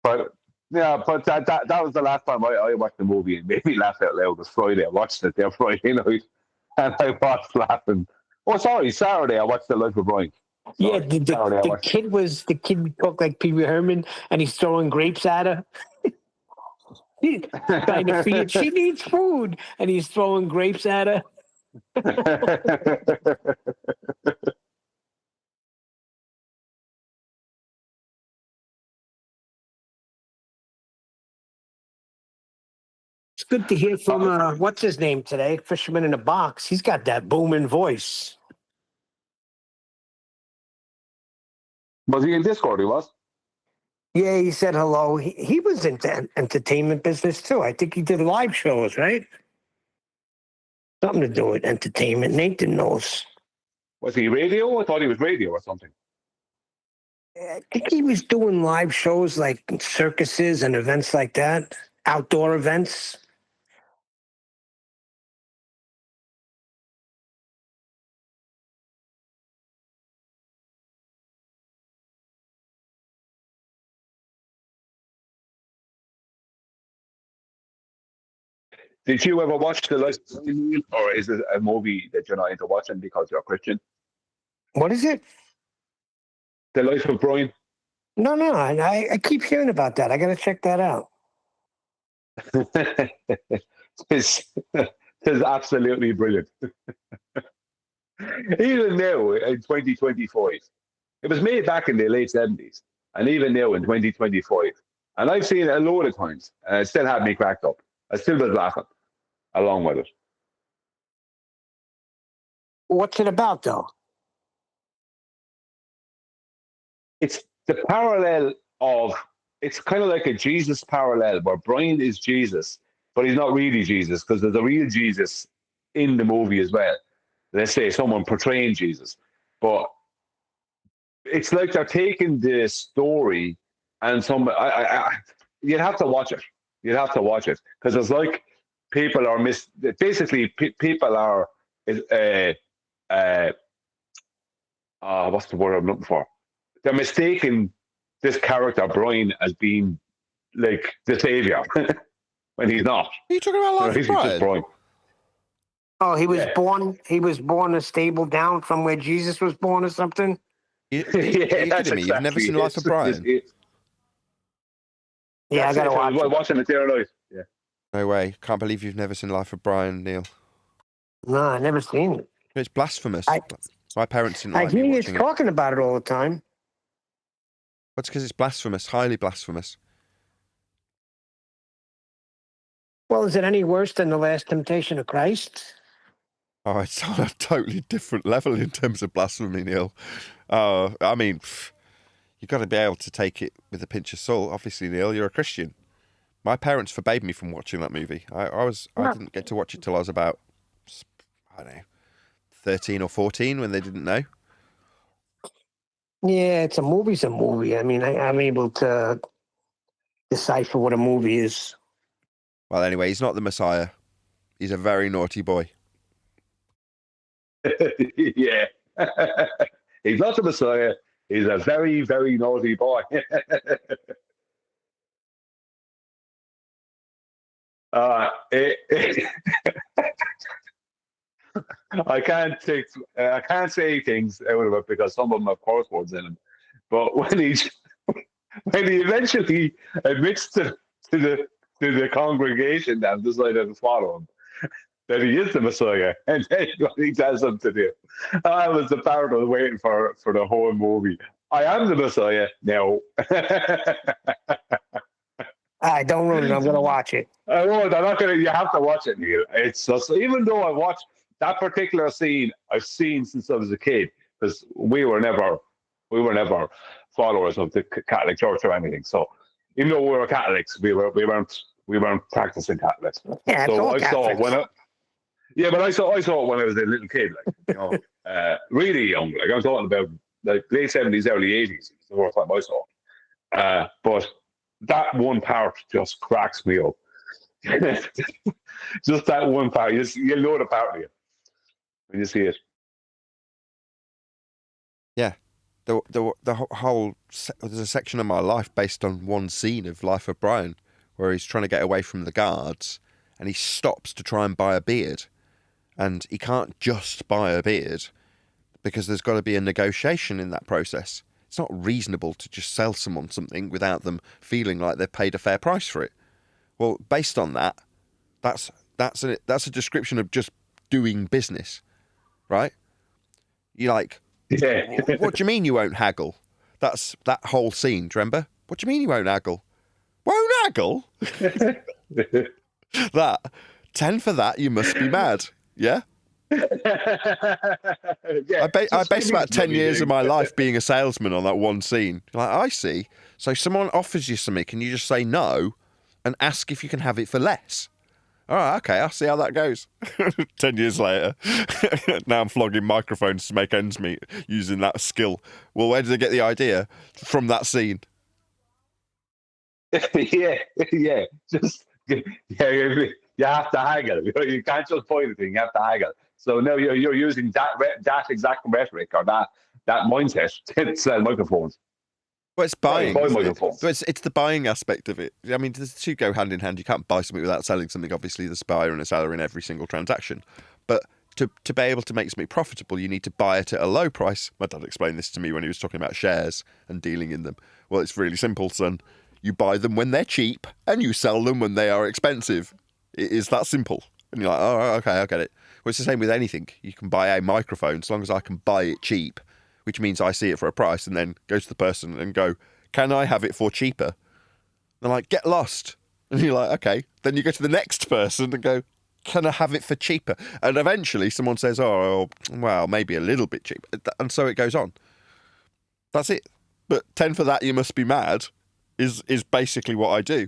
But yeah, but that was the last time I watched the movie and made me laugh out loud. It was Friday. I watched it there Friday night, and I was laughing. Oh, sorry, Saturday I watched The Life of Brian. Yeah, Sorry, Saturday I the watched. kid talked like Pee Wee Herman, and he's throwing grapes at her. Trying to feed. She needs food, and he's throwing grapes at her. It's good to hear from what's his name today, Fisherman in a Box. He's got that booming voice. Was he in Discord? He was. Yeah, he said hello. He was into entertainment business too. I think he did live shows, right? Something to do with entertainment. Nathan knows. Was he radio? I thought he was radio or something. I think he was doing live shows like circuses and events like that, outdoor events. Did you ever watch The Life of Brian, or is it a movie that you're not into watching because you're a Christian? What is it? The Life of Brian. No, I keep hearing about that. I got to check that out. It's absolutely brilliant. Even now in 2025, it was made back in the late 70s, and even now in 2025, and I've seen it a load of times, and it still had me cracked up. I still was laughing along with it. What's it about, though? It's the parallel of, it's kind of like a Jesus parallel where Brian is Jesus, but he's not really Jesus because there's a real Jesus in the movie as well. Let's say someone portraying Jesus, but it's like they're taking the story and you'd have to watch it. You'd have to watch it because it's like people are people are what's the word I'm looking for? They're mistaking this character Brian as being like the savior when he's not. Are you talking about Life of He's just Brian? Brian. Oh, he was born. He was born a stable down from where Jesus was born, or something. Are you kidding me? You've never seen Life of Brian? Yeah, I gotta watch it. Watching it there live. Yeah. No way. Can't believe you've never seen Life of Brian, Neil. No, I never seen it. It's blasphemous. My parents didn't I like me hear you watching it. talking about it all the time. That's because it's blasphemous, highly blasphemous. Well, is it any worse than The Last Temptation of Christ? Oh, it's on a totally different level in terms of blasphemy, Neil. I mean, you've got to be able to take it with a pinch of salt. Obviously, Neil, you're a Christian. My parents forbade me from watching that movie. I didn't get to watch it till I was about, I don't know, 13 or 14 when they didn't know. Yeah, it's a movie's a movie. I mean, I'm able to decipher what a movie is. Well, anyway, he's not the Messiah. He's a very naughty boy. Yeah. He's not the Messiah. He's a very, very naughty boy. I can't say things out of it because some of them have curse words in them. But when he eventually admits to the congregation that decided to follow him, that he is the Messiah, and then what he tells them to do. I was the part I was waiting for the whole movie. I am the Messiah now. I don't ruin it. I'm gonna watch it. I won't. I'm not gonna. You have to watch it, Neil. It's just, even though I watched that particular scene, I've seen since I was a kid because we were never followers of the Catholic Church or anything. So even though we were Catholics, we weren't practicing Catholics. Yeah, it's so all I saw it Catholics. but I saw it when I was a little kid, like really young. Like I'm talking about like late 70s, early 80s. It's the first time I saw it. But that one part just cracks me up. Just that one part. You'll know the part of it when you see it. Yeah. there's a section of my life based on one scene of Life of Brian where he's trying to get away from the guards and he stops to try and buy a beard, and he can't just buy a beard because there's got to be a negotiation in that process. It's not reasonable to just sell someone something without them feeling like they've paid a fair price for it. Well, based on that, that's a description of just doing business, right? You're like, Yeah. what do you mean you won't haggle? That's that whole scene, do you remember? What do you mean you won't haggle? Won't haggle? That 10 for that, you must be mad. Yeah? I based about 10 years of my life being a salesman on that one scene. Like, I see. So someone offers you something, and you just say no and ask if you can have it for less. All right, okay, I'll see how that goes. 10 years later, now I'm flogging microphones to make ends meet using that skill. Well, where did they get the idea? From that scene. yeah. Just you have to haggle. You can't just buy the thing. You have to haggle. So now you're using that exact rhetoric or that mindset to sell microphones. Well, it's buying. Buy Isn't it? microphones. So it's the buying aspect of it. I mean, the two go hand in hand. You can't buy something without selling something. Obviously, there's a buyer and a seller in every single transaction. But to be able to make something profitable, you need to buy it at a low price. My dad explained this to me when he was talking about shares and dealing in them. Well, it's really simple, son. You buy them when they're cheap and you sell them when they are expensive. It is that simple. And you're like, oh, okay, I get it. Well, it's the same with anything. You can buy a microphone as long as I can buy it cheap, which means I see it for a price and then go to the person and go, can I have it for cheaper? They're like, get lost. And you're like, okay. Then you go to the next person and go, can I have it for cheaper? And eventually someone says, oh, well, maybe a little bit cheap. And so it goes on. That's it. But 10 for that, you must be mad, is basically what I do.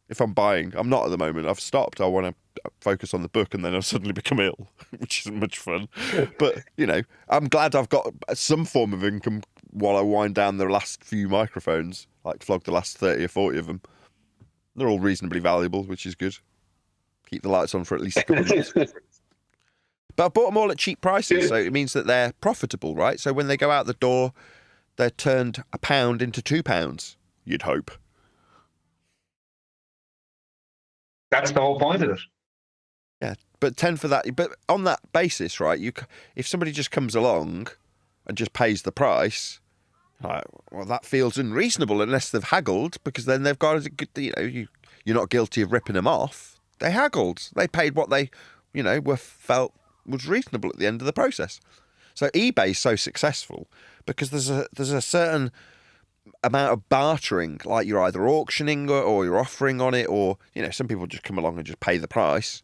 If I'm buying, I'm not at the moment. I've stopped. I want to focus on the book, and then I've suddenly become ill, which isn't much fun. But, you know, I'm glad I've got some form of income while I wind down the last few microphones, like flog the last 30 or 40 of them. They're all reasonably valuable, which is good. Keep the lights on for at least a couple of months. But I bought them all at cheap prices, so it means that they're profitable, right? So when they go out the door, they're turned £1 into £2, you'd hope. That's the whole point of it. Yeah, but 10 for that. But on that basis, right, if somebody just comes along and just pays the price, like, well, that feels unreasonable unless they've haggled, because then they've got, you're not guilty of ripping them off. They haggled. They paid what they, felt was reasonable at the end of the process. So eBay's so successful because there's a certain amount of bartering, like you're either auctioning or you're offering on it, or some people just come along and just pay the price,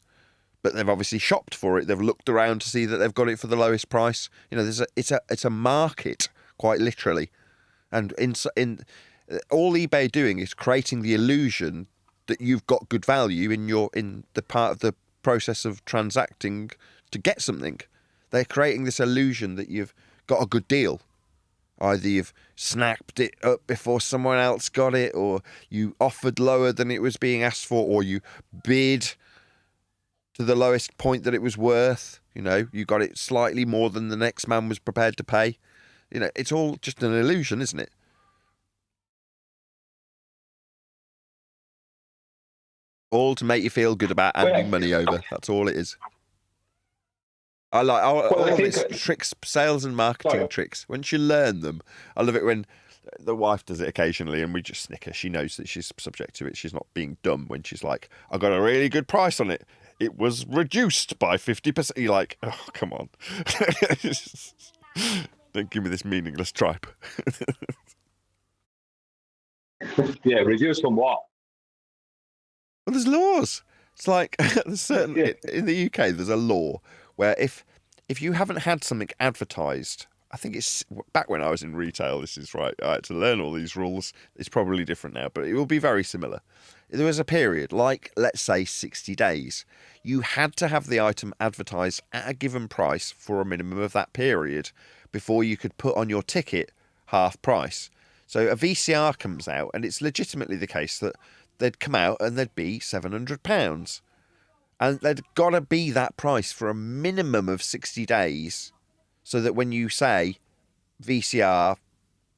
but they've obviously shopped for it. They've looked around to see that they've got it for the lowest price. It's a market, quite literally, and in all eBay doing is creating the illusion that you've got good value in the part of the process of transacting to get something. They're creating this illusion that you've got a good deal. Either you've snapped it up before someone else got it, or you offered lower than it was being asked for, or you bid to the lowest point that it was worth. You got it slightly more than the next man was prepared to pay. It's all just an illusion, isn't it? All to make you feel good about handing money over. That's all it is. I like all of its tricks, sales and marketing tricks. Once you learn them, I love it when the wife does it occasionally and we just snicker. She knows that she's subject to it. She's not being dumb when she's like, I got a really good price on it. It was reduced by 50%. You're like, oh, come on. Don't give me this meaningless tripe. Yeah, reduced from what? Well, there's laws. It's like there's certain in the UK. There's a law where if you haven't had something advertised, I think it's back when I was in retail. This is right. I had to learn all these rules. It's probably different now, but it will be very similar. There was a period, like let's say 60 days. You had to have the item advertised at a given price for a minimum of that period before you could put on your ticket half price. So a VCR comes out, and it's legitimately the case that they'd come out and they'd be £700. And they'd got to be that price for a minimum of 60 days so that when you say VCR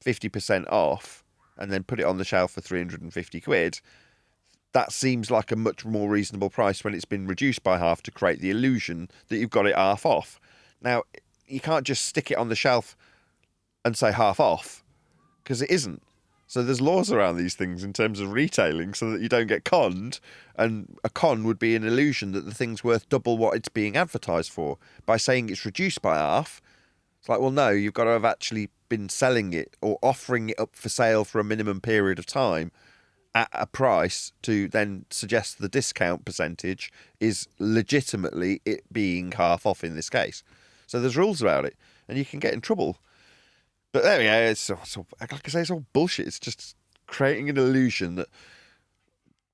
50% off and then put it on the shelf for 350 quid, that seems like a much more reasonable price when it's been reduced by half to create the illusion that you've got it half off. Now, you can't just stick it on the shelf and say half off, because it isn't. So there's laws around these things in terms of retailing so that you don't get conned, and a con would be an illusion that the thing's worth double what it's being advertised for. By saying it's reduced by half, it's like, well, no, you've got to have actually been selling it or offering it up for sale for a minimum period of time at a price to then suggest the discount percentage is legitimately it being half off in this case. So there's rules about it, and you can get in trouble. But there we go. It's like I say, it's all bullshit. It's just creating an illusion that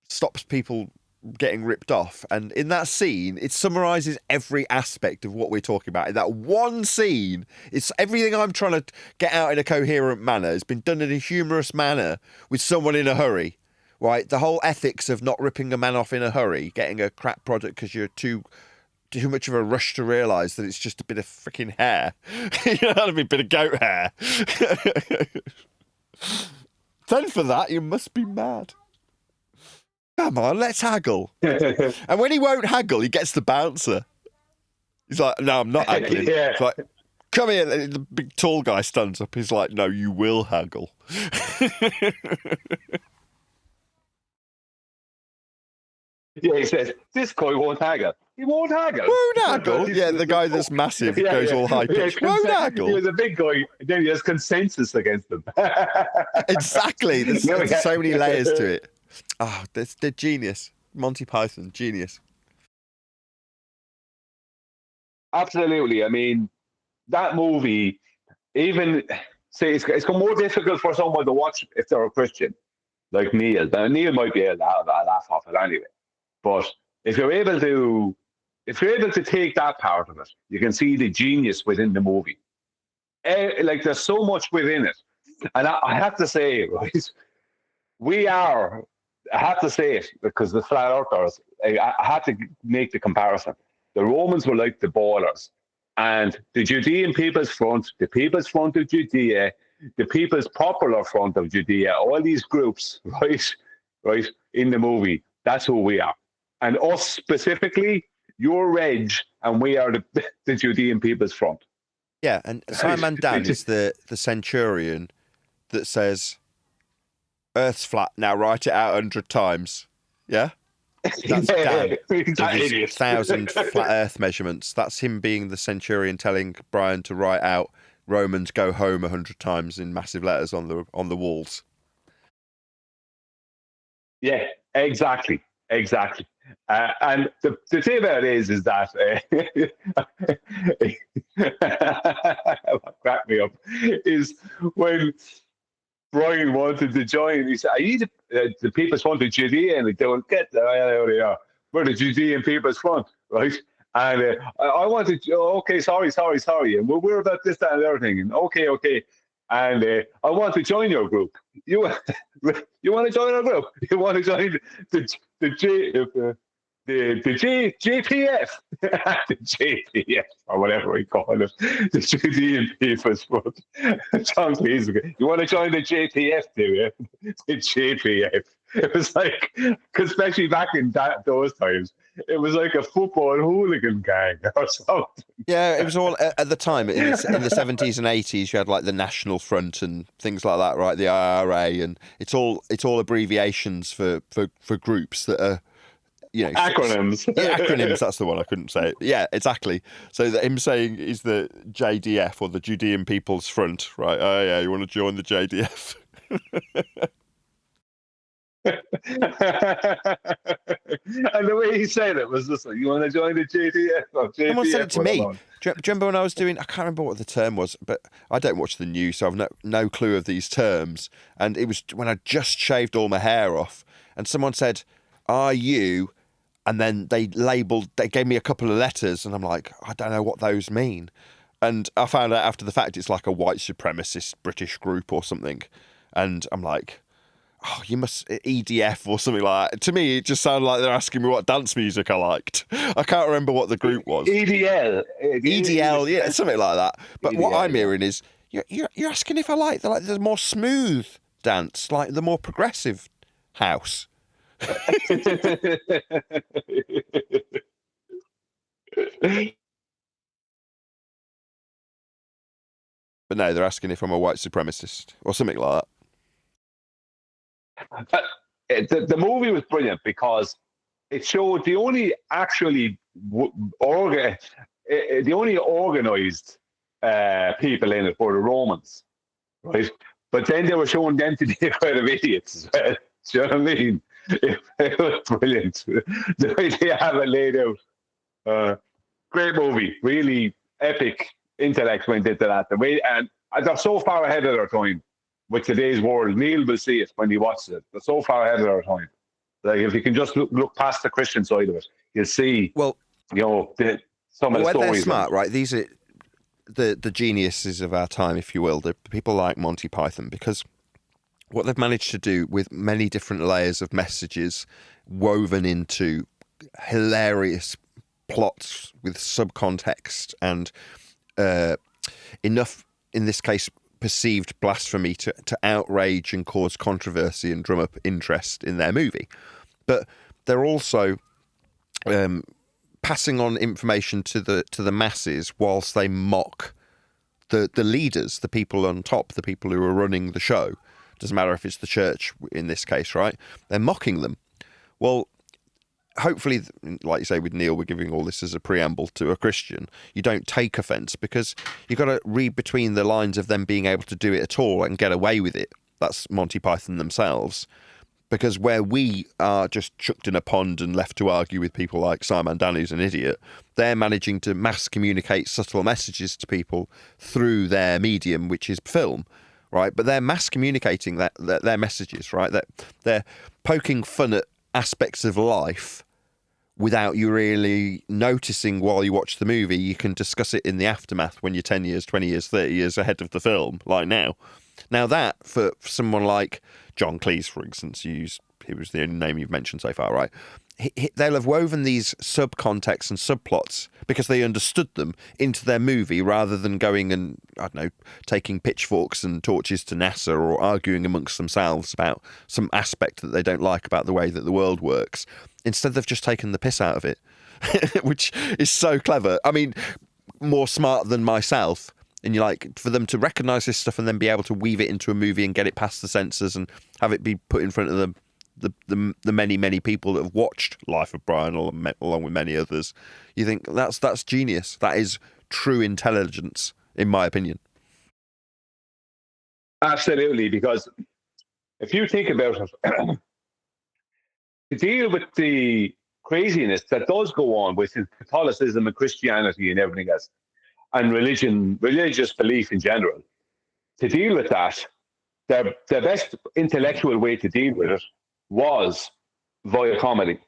stops people getting ripped off. And in that scene, it summarises every aspect of what we're talking about. In that one scene, it's everything I'm trying to get out in a coherent manner. It's been done in a humorous manner with someone in a hurry, right? The whole ethics of not ripping a man off in a hurry, getting a crap product because you're too much of a rush to realise that it's just a bit of freaking hair. You know what I mean? A bit of goat hair. Then for that, you must be mad. Come on, let's haggle. And when he won't haggle, he gets the bouncer. He's like, no, I'm not haggling. Yeah. It's like, come here. The big tall guy stands up. He's like, no, you will haggle. Yeah, he says, this guy won't haggle. He won't haggle. Won't haggle? Yeah, the guy that's massive goes all high pitched. Won't haggle? He was a big guy. Then he has consensus against him. Exactly. There's so many layers to it. Oh, they're genius. Monty Python, genius. Absolutely. I mean, that movie, even say it's more difficult for someone to watch if they're a Christian, like Neil. Now, Neil might be able to laugh off it anyway. But if you're able to take that part of it, you can see the genius within the movie. Like there's so much within it, and I have to say, right, I have to say it because the flat earthers. I had to make the comparison. The Romans were like the ballers, and the Judean People's Front, the People's Front of Judea, the People's Popular Front of Judea, all these groups, right, in the movie. That's who we are. And us specifically, you're Reg, and we are the Judean People's Front. Yeah, and Simon Dan is the centurion that says, Earth's flat, now write it out 100 times. Yeah? That's Dan. Exactly. 1,000 flat Earth measurements. That's him being the centurion telling Brian to write out Romans go home 100 times in massive letters on the walls. Yeah, exactly. And the thing about it is that what cracked me up is when Brian wanted to join, he said, "Are you the People's Front of Judea?" And they don't get the hell out of here. We're the Judean People's Front, right? And I wanted, okay, sorry. And we're about this, that, and the other thing. And okay. And I want to join your group. You want to join our group? You want to join the JPF, the JPF, or whatever we call it, the Judean People's Front. John Cleese, you want to join the JPF, do you? The JPF. It was like, especially back in those times, it was like a football hooligan gang or something. Yeah, it was all at the time in the 70s and 80s. You had like the National Front and things like that, right? The IRA, and it's all abbreviations for groups that are, you know, acronyms. Yeah, acronyms. That's the one I couldn't say. Yeah, exactly. So that him saying is the JDF or the Judean People's Front, right? Oh yeah, you want to join the JDF? And the way he said it was just like, you want to join the JDF? Someone said it to me. Do you remember when I was doing, I can't remember what the term was, but I don't watch the news, so I've no clue of these terms. And it was when I just shaved all my hair off, and someone said, "Are you?" And then they gave me a couple of letters, and I'm like, I don't know what those mean. And I found out after the fact it's like a white supremacist British group or something. And I'm like, oh, you must EDF or something like that. To me, it just sounded like they're asking me what dance music I liked. I can't remember what the group was. EDL. EDL, yeah, something like that. But EDL, what I'm hearing is You're asking if I like the more smooth dance, like the more progressive house. But no, they're asking if I'm a white supremacist or something like that. The movie was brilliant because it showed the only organized people in it were the Romans, right? But then they were showing them to be a kind of idiots as well. Do you know what I mean? It was brilliant. The way they have it laid out. Great movie. Really epic intellect went into that. The way, and they're so far ahead of their time with today's world. Neil will see it when he watches it. They're so far ahead of their time. Like if you can just look past the Christian side of it, you'll see. Well, some of the stories. They're smart, right? These are the geniuses of our time, if you will. The people like Monty Python, because what they've managed to do with many different layers of messages woven into hilarious plots with subcontext and enough, in this case, perceived blasphemy to outrage and cause controversy and drum up interest in their movie. But they're also passing on information to the masses whilst they mock the leaders, the people on top, the people who are running the show. Doesn't matter if it's the church in this case, right? They're mocking them. Well, hopefully, like you say with Neil, we're giving all this as a preamble to a Christian. You don't take offence because you've got to read between the lines of them being able to do it at all and get away with it. That's Monty Python themselves. Because where we are just chucked in a pond and left to argue with people like Simon Dan, who's an idiot, they're managing to mass communicate subtle messages to people through their medium, which is film, right? But they're mass communicating their messages, right? They're poking fun at aspects of life without you really noticing while you watch the movie. You can discuss it in the aftermath when you're 10 years, 20 years, 30 years ahead of the film, like now. Now that, for someone like John Cleese, for instance, he was the only name you've mentioned so far, right? They'll have woven these subcontexts and subplots because they understood them into their movie rather than going and, I don't know, taking pitchforks and torches to NASA or arguing amongst themselves about some aspect that they don't like about the way that the world works. Instead, they've just taken the piss out of it, which is so clever. I mean, more smart than myself. And you're like, for them to recognise this stuff and then be able to weave it into a movie and get it past the censors and have it be put in front of the many people that have watched Life of Brian along with many others, you think that's genius. That is true intelligence, in my opinion. Absolutely, because if you think about it, to deal with the craziness that does go on with Catholicism and Christianity and everything else, and religious belief in general, to deal with that, the best intellectual way to deal with it was via comedy.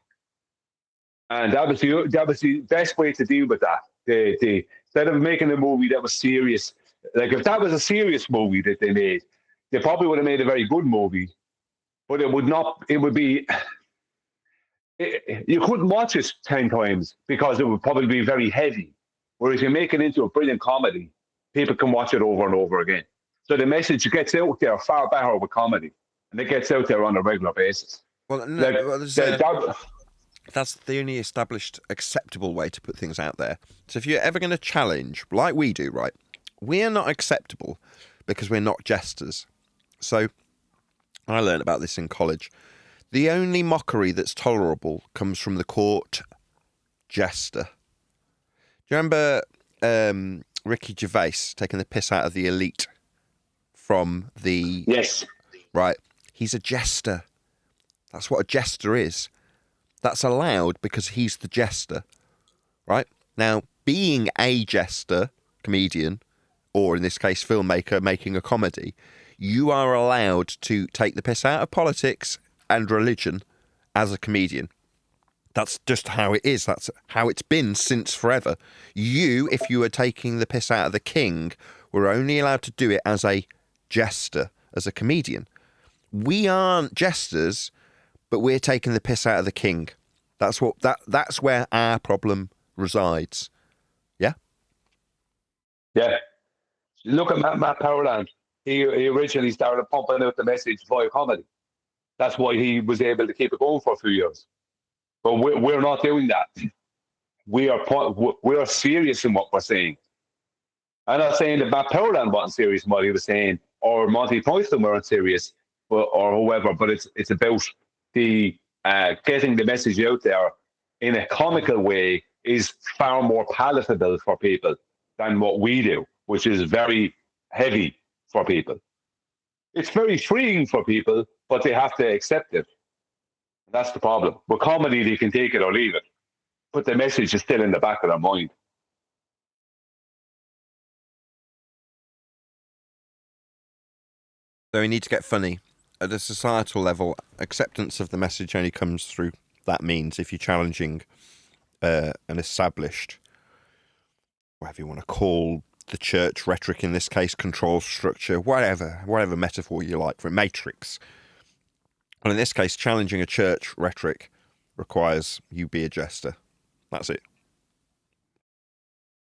And that was the best way to deal with that. Instead of making a movie that was serious, like if that was a serious movie that they made, they probably would have made a very good movie, but you couldn't watch it 10 times because it would probably be very heavy. Whereas you make it into a brilliant comedy, people can watch it over and over again. So the message gets out there far better with comedy, and it gets out there on a regular basis. Well, that's the only established acceptable way to put things out there. So if you're ever going to challenge, like we do, right, we are not acceptable because we're not jesters. So I learned about this in college. The only mockery that's tolerable comes from the court jester. Do you remember Ricky Gervais taking the piss out of the elite from the... Yes. Right. He's a jester. That's what a jester is. That's allowed because he's the jester. Right? Now, being a jester, comedian, or in this case, filmmaker making a comedy, you are allowed to take the piss out of politics and religion as a comedian. That's just how it is. That's how it's been since forever. You, if you were taking the piss out of the king, were only allowed to do it as a jester, as a comedian. We aren't jesters, but we're taking the piss out of the king. That's where our problem resides. Yeah? Yeah. Look at Matt Powerland. He originally started pumping out the message via comedy. That's why he was able to keep it going for a few years. But we're not doing that. We are serious in what we're saying. I'm not saying that Matt Powerland wasn't serious in what he was saying, or Monty Python weren't serious, or whoever. But it's about the getting the message out there in a comical way is far more palatable for people than what we do, which is very heavy for people. It's very freeing for people, but they have to accept it. That's the problem. With comedy, they can take it or leave it, but the message is still in the back of their mind. So we need to get funny. At a societal level, acceptance of the message only comes through that means. If you're challenging an established, whatever you want to call the church rhetoric, in this case, control structure, whatever metaphor you like for a matrix. And in this case, challenging a church rhetoric requires you be a jester. That's it.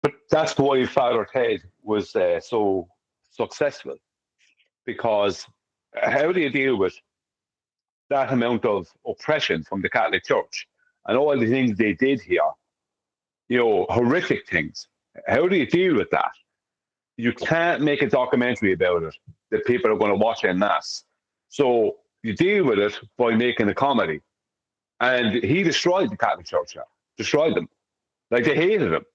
But that's why Father Ted was so successful. Because how do you deal with that amount of oppression from the Catholic Church and all the things they did here? Horrific things. How do you deal with that? You can't make a documentary about it that people are going to watch en masse. So you deal with it by making a comedy. And he destroyed the Catholic Church here. Destroyed them. Like, they hated him.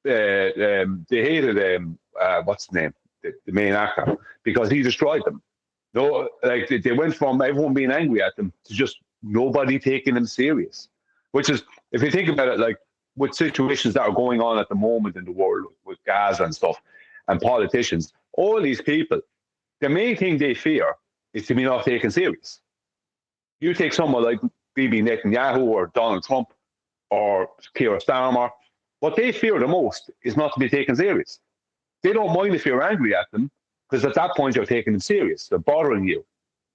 They hated what's his name? The main actor, because he destroyed them. Like, they went from everyone being angry at them to just nobody taking them serious. Which is, if you think about it, like with situations that are going on at the moment in the world with Gaza and stuff, and politicians, all these people, the main thing they fear is to be not taken serious. You take someone like Bibi Netanyahu or Donald Trump or Keir Starmer, what they fear the most is not to be taken serious. They don't mind if you're angry at them, because at that point you're taking them serious. They're bothering you.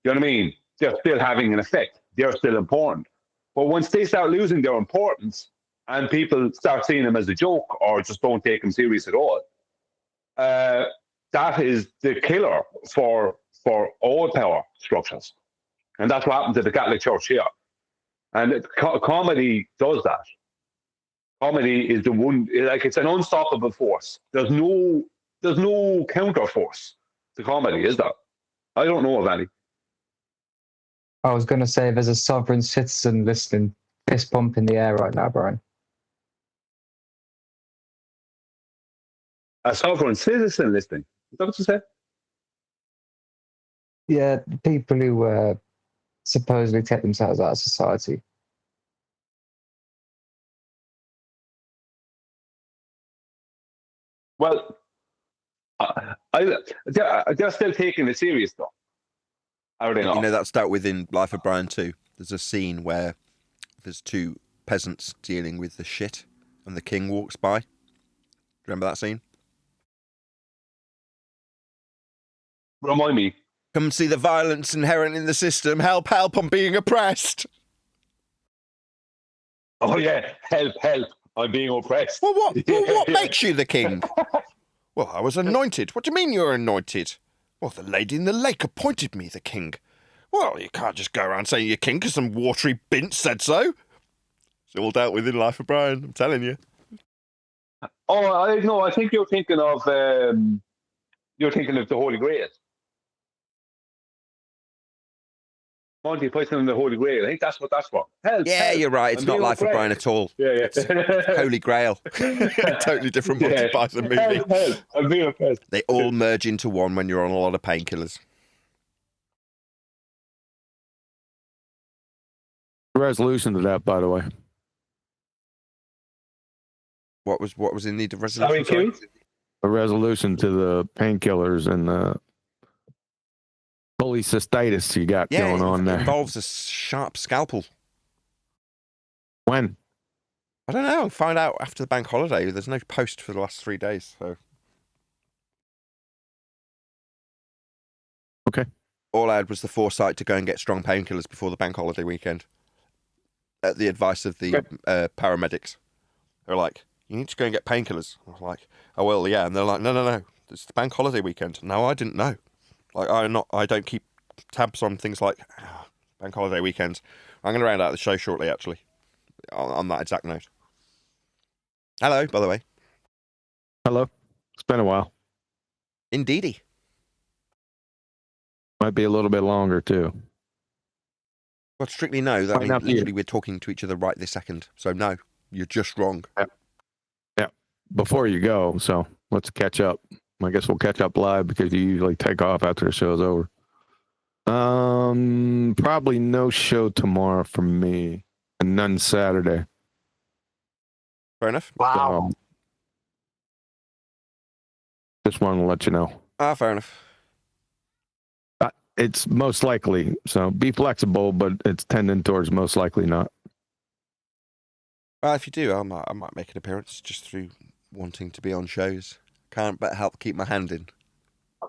You know what I mean? They're still having an effect. They're still important. But once they start losing their importance and people start seeing them as a joke or just don't take them serious at all, that is the killer for all power structures. And that's what happened to the Catholic Church here. And comedy does that. Comedy is the one, like, it's an unstoppable force. There's no counter force to comedy, is there? I don't know of any. I was going to say, there's a sovereign citizen listening, fist pump in the air right now, Brian. A sovereign citizen listening? Is that what you said? Yeah, people who supposedly take themselves out of society. Well, they're still taking it serious, though. Are they not? That's dealt with in Life of Brian too. There's a scene where there's two peasants dealing with the shit and the king walks by. Remember that scene? Remind me. Come see the violence inherent in the system. Help, help, I'm being oppressed. Oh, yeah. Help, help. I'm being oppressed. Well, what makes you the king? Well, I was anointed. What do you mean you're anointed? Well, the lady in the lake appointed me the king. Well, you can't just go around saying you're king because some watery bint said so. It's all dealt with in Life of Brian, I'm telling you. Oh, I think you're thinking of the Holy Grail. Monty Python and the Holy Grail. I think that's what that's for. Help, yeah, help. You're right. It's not Life of Brian at all. Yeah. It's Holy Grail. Totally different Monty Python movie. Help. I'm being oppressed. They all merge into one when you're on a lot of painkillers. Resolution to that, by the way. What was in need of resolution? Sorry? A resolution to the painkillers and the polycystitis you got going on there. It involves a sharp scalpel. When? I don't know. I'll find out after the bank holiday. There's no post for the last 3 days, so. Okay. All I had was the foresight to go and get strong painkillers before the bank holiday weekend. At the advice of the paramedics. They're like, you need to go and get painkillers. I was like, oh, well, yeah. And they're like, no. It's the bank holiday weekend. No, I didn't know. Like I don't keep tabs on things like bank holiday weekends. I'm going to round out the show shortly, actually, on that exact note. Hello, by the way. Hello. It's been a while. Indeedy. Might be a little bit longer too. Well, strictly no. That Might not means be. literally we're talking to each other right this second. So no, you're just wrong. Yeah. Before you go, so let's catch up. I guess we'll catch up live because you usually take off after the show's over. Probably no show tomorrow for me, and none Saturday. Fair enough. Wow. So, just wanted to let you know. Fair enough. It's most likely, so be flexible, but it's tending towards most likely not. Well, if you do, I might make an appearance just through wanting to be on shows. Can't but help keep my hand in.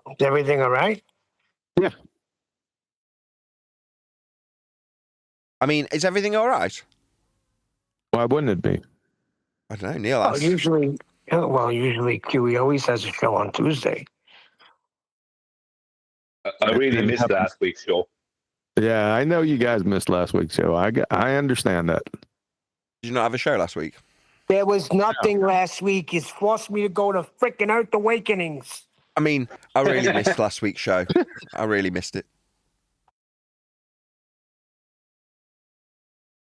Is everything all right? Yeah. I mean, is everything all right? Why wouldn't it be? I don't know, Neil. Well, usually QE always has a show on Tuesday. I really missed last week's show. Yeah, I know you guys missed last week's show. I understand that. Did you not have a show last week? There was nothing last week. It's forced me to go to freaking Earth Awakenings. I mean, I really missed last week's show. I really missed it.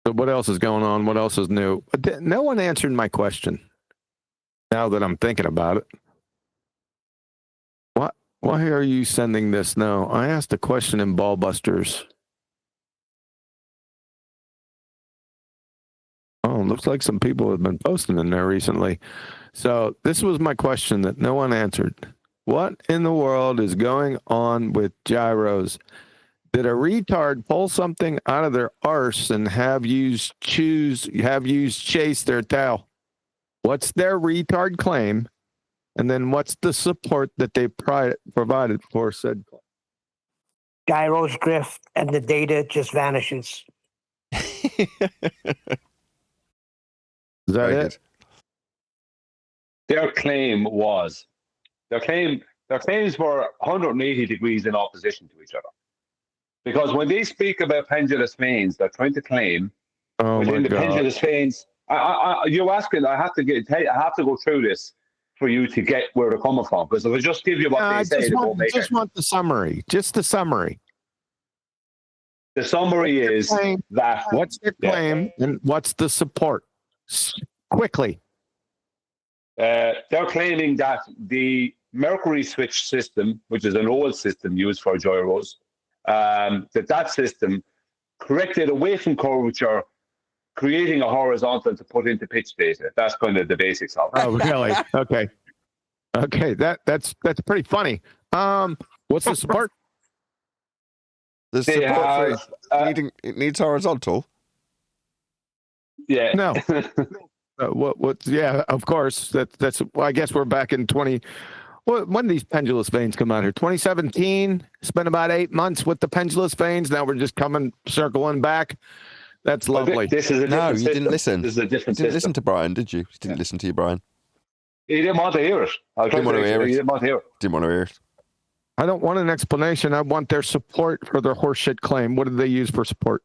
So what else is going on? What else is new? No one answered my question. Now that I'm thinking about it. Why are you sending this? No, I asked a question in Ballbusters. Oh, looks like some people have been posting in there recently. So this was my question that no one answered. What in the world is going on with gyros? Did a retard pull something out of their arse and have used chase their tail? What's their retard claim? And then what's the support that they provided for said claim? Gyros drift and the data just vanishes. Is that Very it? good. Their claims were 180 degrees in opposition to each other. Because when they speak about pendulous veins, they're trying to claim within the pendulous veins. You're asking. I have to go through this for you to get where they're coming from. Because if I just give you what they say, just want the summary. Just the summary. The summary is that what's their claim and what's the support? Quickly. They're claiming that the mercury switch system, which is an old system used for gyros, that system corrected away from curvature, creating a horizontal to put into pitch data. That's kind of the basics of it. Oh, really? Okay. Okay, that's pretty funny. What's the support? The support for it needs horizontal. Yeah. No. What? Yeah, of course. That's. Well, I guess we're back in 20. When these pendulous veins come out here? 2017. Spent about 8 months with the pendulous veins. Now we're just circling back. That's lovely. This is a different you system. didn't listen. This is a different You didn't listen system. to Brian, did you? You didn't listen to you, Brian. He didn't want to hear it. He didn't want to hear it. Didn't want to hear it. I don't want an explanation. I want their support for their horseshit claim. What did they use for support?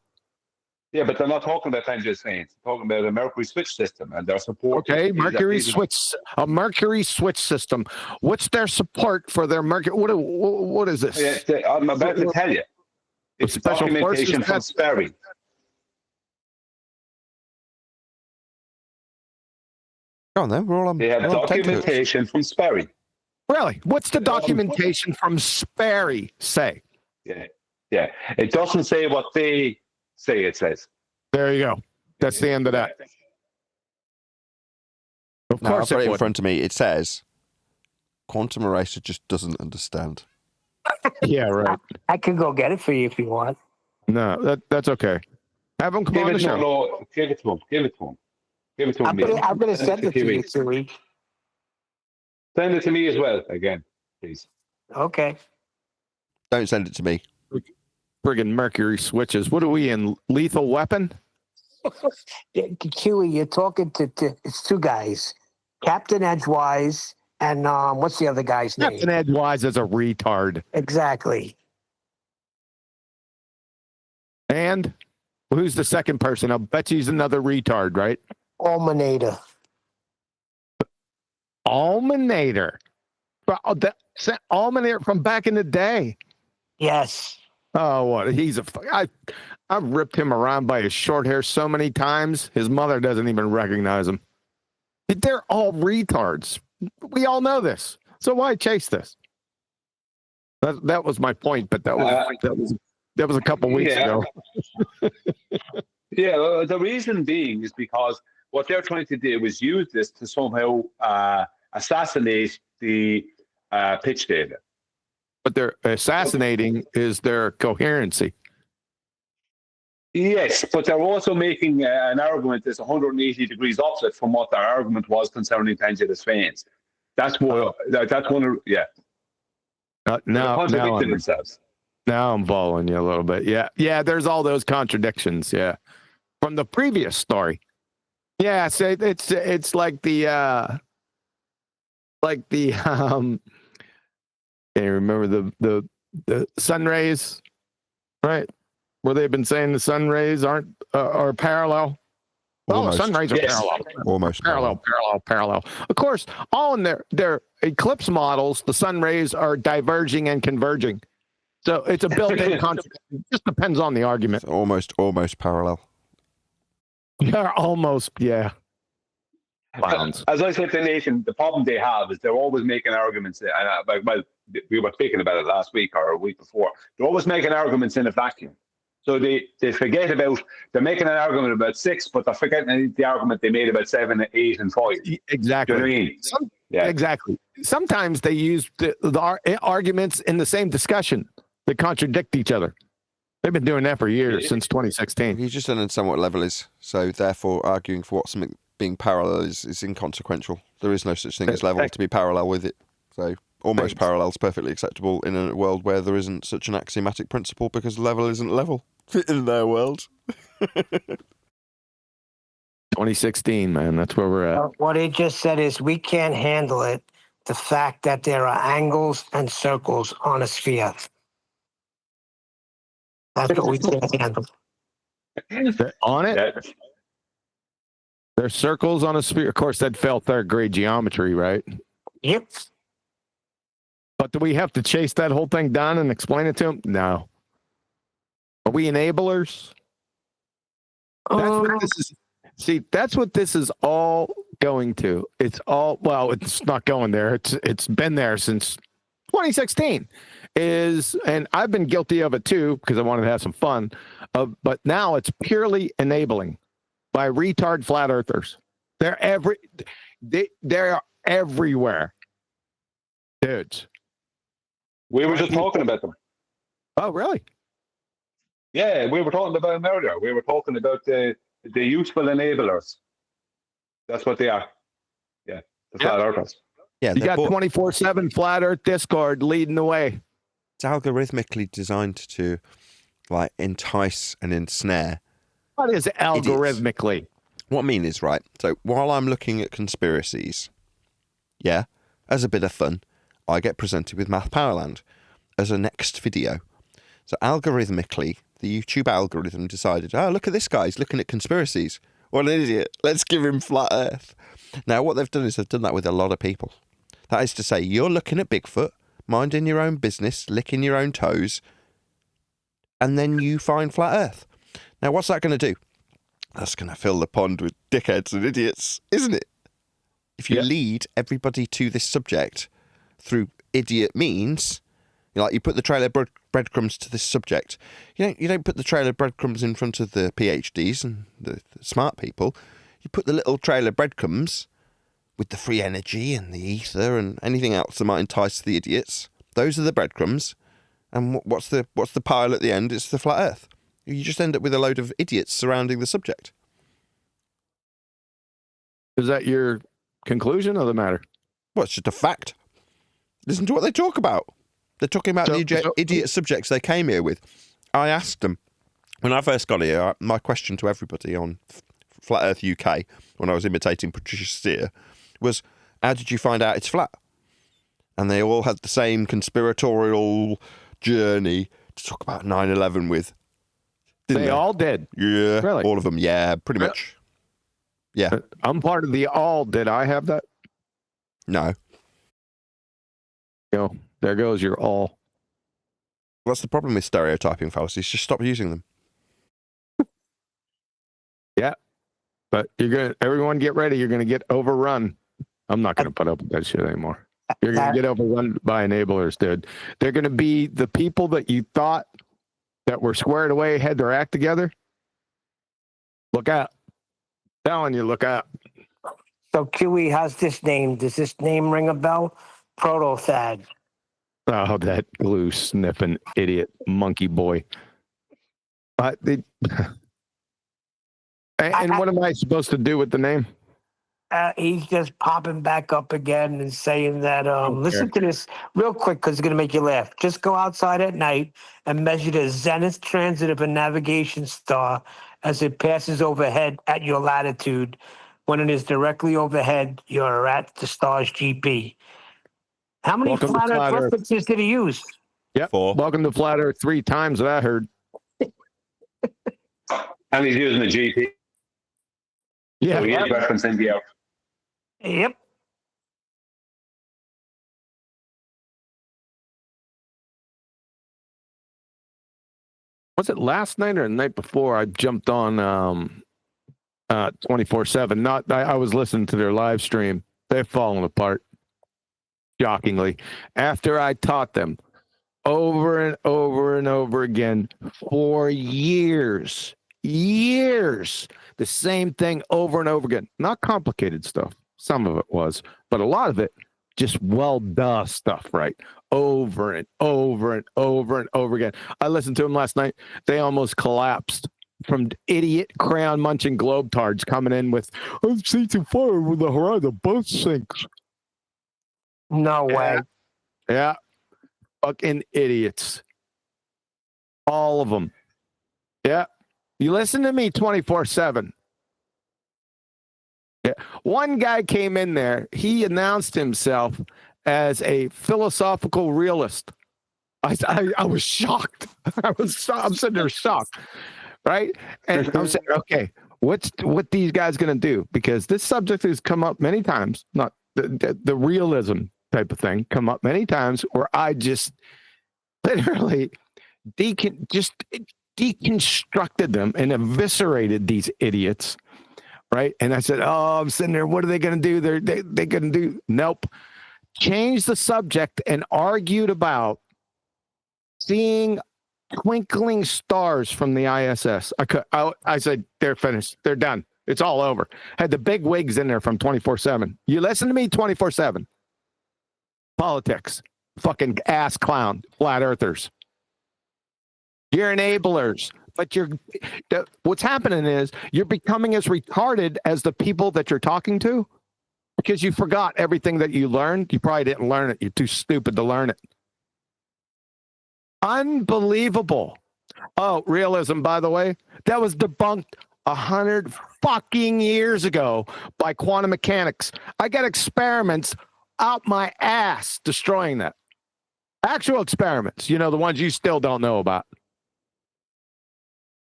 Yeah, but they're not talking about pendulous veins. They're talking about a mercury switch system and their support. Okay, mercury switch system. What's their support for their mercury? What is this? Yeah, I'm about to tell you. It's Special documentation from Sperry. Go on then. We're all on. They have documentation from Sperry. Really? What's the documentation from Sperry say? Yeah. It doesn't say what they say it says. There you go. That's the end of that. Of No, course I've got it in would. front of me. It says, "Quantum Eraser just doesn't understand." Yeah, right. I could go get it for you if you want. No, that's okay. Have them come on the show. Give it to him. Give it to him. Give it to him. I'm going to send it to you, Siri. Send it to me as well, again, please. Okay. Don't send it to me. Friggin' mercury switches. What are we in? Lethal Weapon? QE, you're talking to it's two guys, Captain Edgewise And what's the other guy's name? Captain Ed Wise is a retard. Exactly. And who's the second person? I'll bet he's another retard, right? Almanator. Almanator. Almanator from back in the day. Yes. Oh, what? I've ripped him around by his short hair so many times. His mother doesn't even recognize him. They're all retards. We all know this. So why chase this? That was my point, but that was a couple weeks ago. Yeah, the reason being is because what they're trying to do is use this to somehow assassinate the pitch data. What they're assassinating is their coherency. Yes, but they're also making an argument that's 180 degrees opposite from what their argument was concerning pendulous veins. That's what. That's one of Now contradicting themselves. Now I'm following you a little bit. Yeah. There's all those contradictions. Yeah, from the previous story. Yeah, so it's like the can you remember the sun rays, right? Where they've been saying the sun rays are parallel. Well, the sun rays are parallel. Almost parallel. Of course, all in their eclipse models, the sun rays are diverging and converging. So it's a built-in contradiction. It just depends on the argument. It's almost parallel. They're almost, yeah. Clowns. As I said to Nathan, the problem they have is they're always making arguments. Well, we were speaking about it last week or a week before. They're always making arguments in a vacuum. So they forget about, they're making an argument about 6, but they're forgetting the argument they made about 7, 8, and 5. Exactly. Do you know what I mean? Exactly. Sometimes they use the arguments in the same discussion that contradict each other. They've been doing that for years, since 2016. You just don't understand what level is. So therefore, arguing for what something being parallel is inconsequential. There is no such thing as level to be parallel with it. So almost parallel is perfectly acceptable in a world where there isn't such an axiomatic principle because level isn't level in their world. 2016, man, that's where we're at. What he just said is we can't handle it. The fact that there are angles and circles on a sphere. That's what we can't handle. On it? There's circles on a sphere. Of course, that fell third grade geometry, right? Yep. But do we have to chase that whole thing down and explain it to them? No. Are we enablers? That's what this is. See, that's what this is all going to. It's not going there. It's been there since 2016. And I've been guilty of it too because I wanted to have some fun. But now it's purely enabling by retard flat earthers. They're everywhere, dudes. We were just talking about them. Oh, really? Yeah, we were talking about them earlier. We were talking about the useful enablers. That's what they are. Yeah, the flat earthers. Yeah, you got 24/7 flat Earth Discord leading the way. It's algorithmically designed to like entice and ensnare. What is algorithmically? Idiots. What I mean is, right, so while I'm looking at conspiracies, as a bit of fun, I get presented with Math Powerland as a next video. So algorithmically, the YouTube algorithm decided, look at this guy, he's looking at conspiracies. What an idiot. Let's give him flat Earth. Now, what they've done is they've done that with a lot of people. That is to say, you're looking at Bigfoot, minding your own business, licking your own toes, and then you find flat Earth. Now, what's that going to do? That's going to fill the pond with dickheads and idiots, isn't it? If you lead everybody to this subject through idiot means, like you put the trail of breadcrumbs to this subject, you don't put the trail of breadcrumbs in front of the PhDs and the smart people. You put the little trail of breadcrumbs with the free energy and the ether and anything else that might entice the idiots. Those are the breadcrumbs. And what's the pile at the end? It's the flat Earth. You just end up with a load of idiots surrounding the subject. Is that your conclusion of the matter? Well, it's just a fact. Listen to what they talk about. They're talking about the idiot subjects they came here with. I asked them, when I first got here, my question to everybody on Flat Earth UK, when I was imitating Patricia Steer, was, how did you find out it's flat? and they all had the same conspiratorial journey to talk about 9/11 with. They all did. Yeah, Really? all of them. Yeah, pretty much. Yeah. I'm part of the all. Did I have that? No. You know, there goes your all. What's the problem with stereotyping fallacies? Just stop using them. Yeah, but everyone get ready. You're gonna get overrun. I'm not gonna put up with that shit anymore. You're gonna get overrun by enablers, dude. They're gonna be the people that you thought that were squared away, had their act together. Look out. Telling you, look out. So QE has this name. Does this name ring a bell? Proto-Thad. Oh, that glue sniffing idiot monkey boy. And what am I supposed to do with the name? He's just popping back up again and saying that, listen to this real quick because it's going to make you laugh. Just go outside at night and measure the zenith transit of a navigation star as it passes overhead at your latitude. When it is directly overhead, you're at the star's GP. How many flat Earth references did he use? Yep. 4. Welcome to Flat Earth 3 times that I heard. And he's using the GP. Yeah. So he is referencing the Earth. Yep. Was it last night or the night before? I jumped on 24/7. I was listening to their live stream. They're falling apart, shockingly. After I taught them over and over and over again for years, the same thing over and over again. Not complicated stuff. Some of it was, but a lot of it just well-done stuff, right? Over and over and over and over again. I listened to them last night. They almost collapsed from idiot crayon munching globetards coming in with, I've seen too far over the horizon, both sinks. No way. Yeah. Fucking idiots. All of them. Yeah. You listen to me 24/7. Yeah. One guy came in there. He announced himself as a philosophical realist. I was shocked. I'm sitting there shocked, right? And I'm saying, okay, what these guys going to do? Because this subject has come up many times. Not the realism type of thing come up many times, where I just literally deconstructed them and eviscerated these idiots. Right. And I said, oh, I'm sitting there. What are they going to do? They're going to do. Nope. Change the subject and argued about seeing twinkling stars from the ISS. I said, they're finished. They're done. It's all over. Had the big wigs in there from 24/7. You listen to me 24/7. Politics. Fucking ass clown. Flat earthers. You're enablers. But what's happening is you're becoming as retarded as the people that you're talking to because you forgot everything that you learned. You probably didn't learn it. You're too stupid to learn it. Unbelievable. Oh, realism, by the way, that was debunked 100 fucking years ago by quantum mechanics. I got experiments out my ass destroying that. Actual experiments, the ones you still don't know about.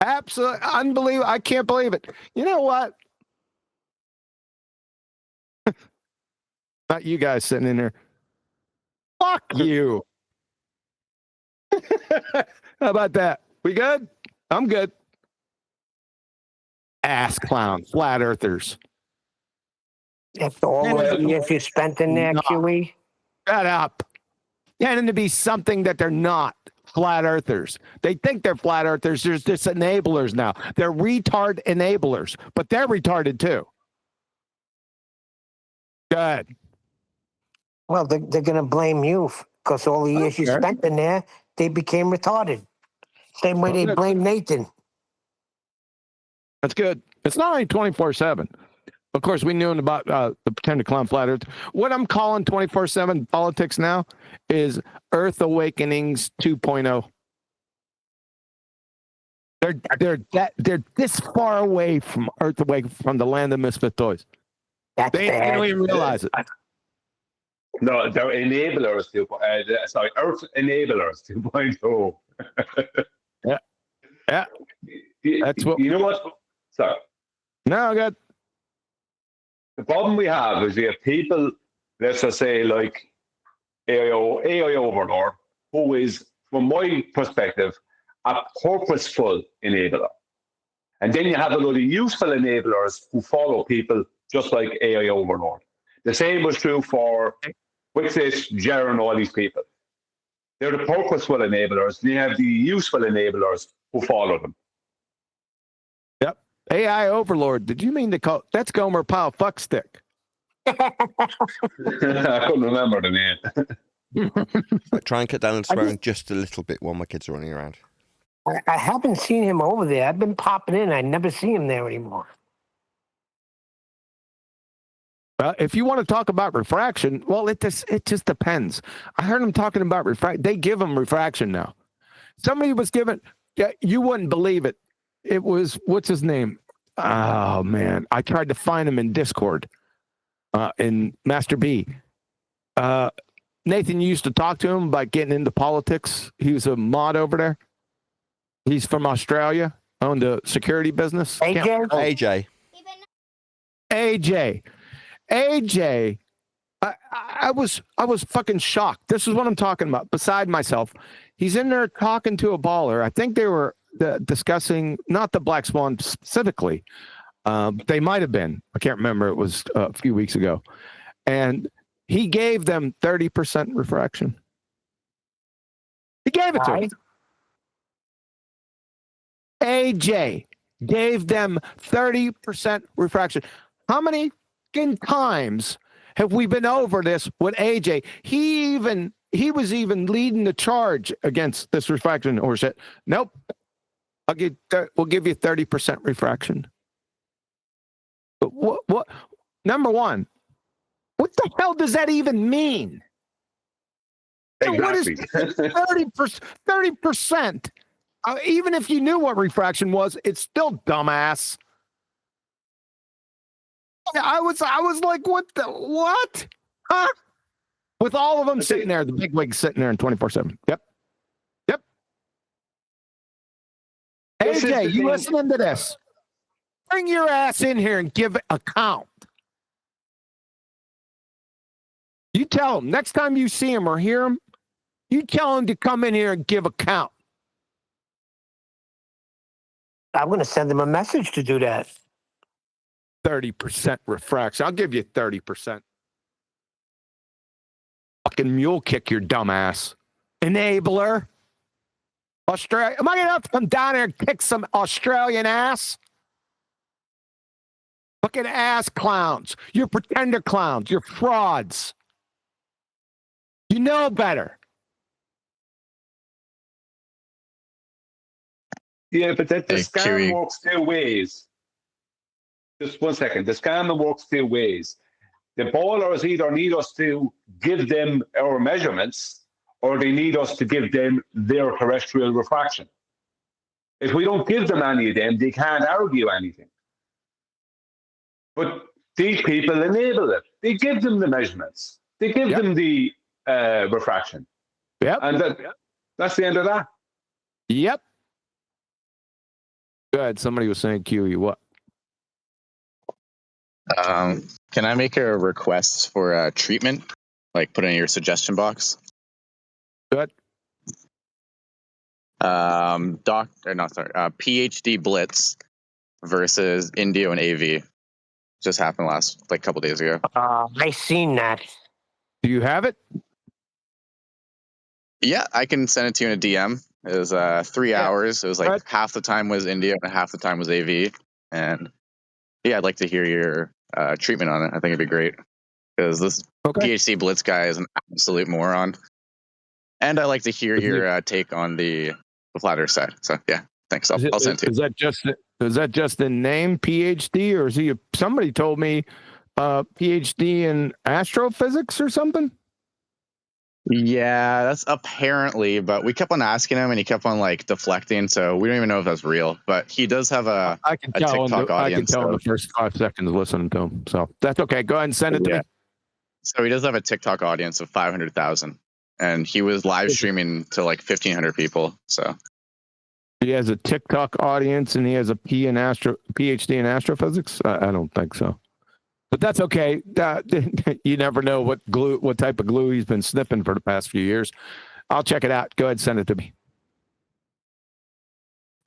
Absolutely unbelievable. I can't believe it. You know what? Not you guys sitting in there. Fuck you. How about that? We good? I'm good. Ass clown, flat earthers. After all the years you spent in there, QE? Shut up. Tending to be something that they're not. Flat earthers. They think they're flat earthers. There's just enablers now. They're retard enablers, but they're retarded too. Good. Well, they're going to blame you because all the years you spent in there, they became retarded. Same way they blame Nathan. That's good. It's not only 24/7. Of course, we knew about the pretend to clown flat earth. What I'm calling 24/7 politics now is Earth Awakenings 2.0. They're this far away from Earth Awakening, from the land of misfit toys. That's They don't even realize it. No, they're enablers to. Sorry, Earth enablers 2.0. Yeah. That's what. You know what? Sorry. No, I got. The problem we have is we have people, let's just say, like AI Overlord, who is, from my perspective, a purposeful enabler. And then you have a lot of useful enablers who follow people just like AI Overlord. The same was true for Wixit, Jer, and all these people. They're the purposeful enablers, and you have the useful enablers who follow them. Yep. AI Overlord. Did you mean to call? That's Gomer Pyle Fuckstick. I couldn't remember the name. Try and cut down on swearing just a little bit while my kids are running around. I haven't seen him over there. I've been popping in. I never see him there anymore. If you want to talk about refraction, well, it just depends. I heard him talking about refraction. They give him refraction now. Somebody was given. Yeah, you wouldn't believe it. It was, what's his name? Oh man, I tried to find him in Discord. In Master B. Nathan used to talk to him about getting into politics. He was a mod over there. He's from Australia, owned a security business. AJ. I was fucking shocked. This is what I'm talking about. Beside myself, he's in there talking to a baller. I think they were discussing not the Black Swan specifically. They might have been. I can't remember. It was a few weeks ago, and he gave them 30% refraction. He gave it to them. AJ gave them 30% refraction. How many times have we been over this with AJ? He was even leading the charge against this refraction horseshit. Nope. We'll give you 30% refraction. But what? Number one, what the hell does that even mean? Exactly. What is 30%? Even if you knew what refraction was, it's still dumbass. I was like, what? Huh? With all of them sitting there, the big wigs sitting there in 24/7. Yep. AJ, you listening to this? Bring your ass in here and give a count. You tell him next time you see him or hear him, you tell him to come in here and give a count. I'm going to send him a message to do that. 30% refraction. I'll give you 30%. Fucking mule kick your dumb ass. Enabler. Australia. Am I going to have to come down here and kick some Australian ass? Fucking ass clowns. You're pretender clowns. You're frauds. You know better. Yeah, but the scam works two ways. Just 1 second. The scam works two ways. The ballers either need us to give them our measurements or they need us to give them their terrestrial refraction. If we don't give them any of them, they can't argue anything. But these people enable it. They give them the measurements. They give them the refraction. Yep. And that's the end of that. Yep. Go ahead. Somebody was saying QE. What? Can I make a request for treatment? Like put it in your suggestion box? Good. PhD Blitz versus Indio and AV. Just happened last couple days ago. I seen that. Do you have it? Yeah, I can send it to you in a DM. It was 3 hours. It was half the time was Indio and half the time was AV. And yeah, I'd like to hear your treatment on it. I think it'd be great. Because this PhD Blitz guy is an absolute moron. And I like to hear your take on the flat Earth side. So yeah, thanks. I'll send it to you. Is that just the name PhD, or is he? Somebody told me PhD in astrophysics or something. Yeah, that's apparently. But we kept on asking him, and he kept on deflecting. So we don't even know if that's real. But he does have a TikTok audience. I can tell in the first 5 seconds listening to him. So that's okay. Go ahead and send it to me. So he does have a TikTok audience of 500,000, and he was live streaming to like 1,500 people. So He has a TikTok audience and he has a PhD in astrophysics. I don't think so, but that's okay. You never know what type of glue he's been sniffing for the past few years. I'll check it out. Go ahead, send it to me.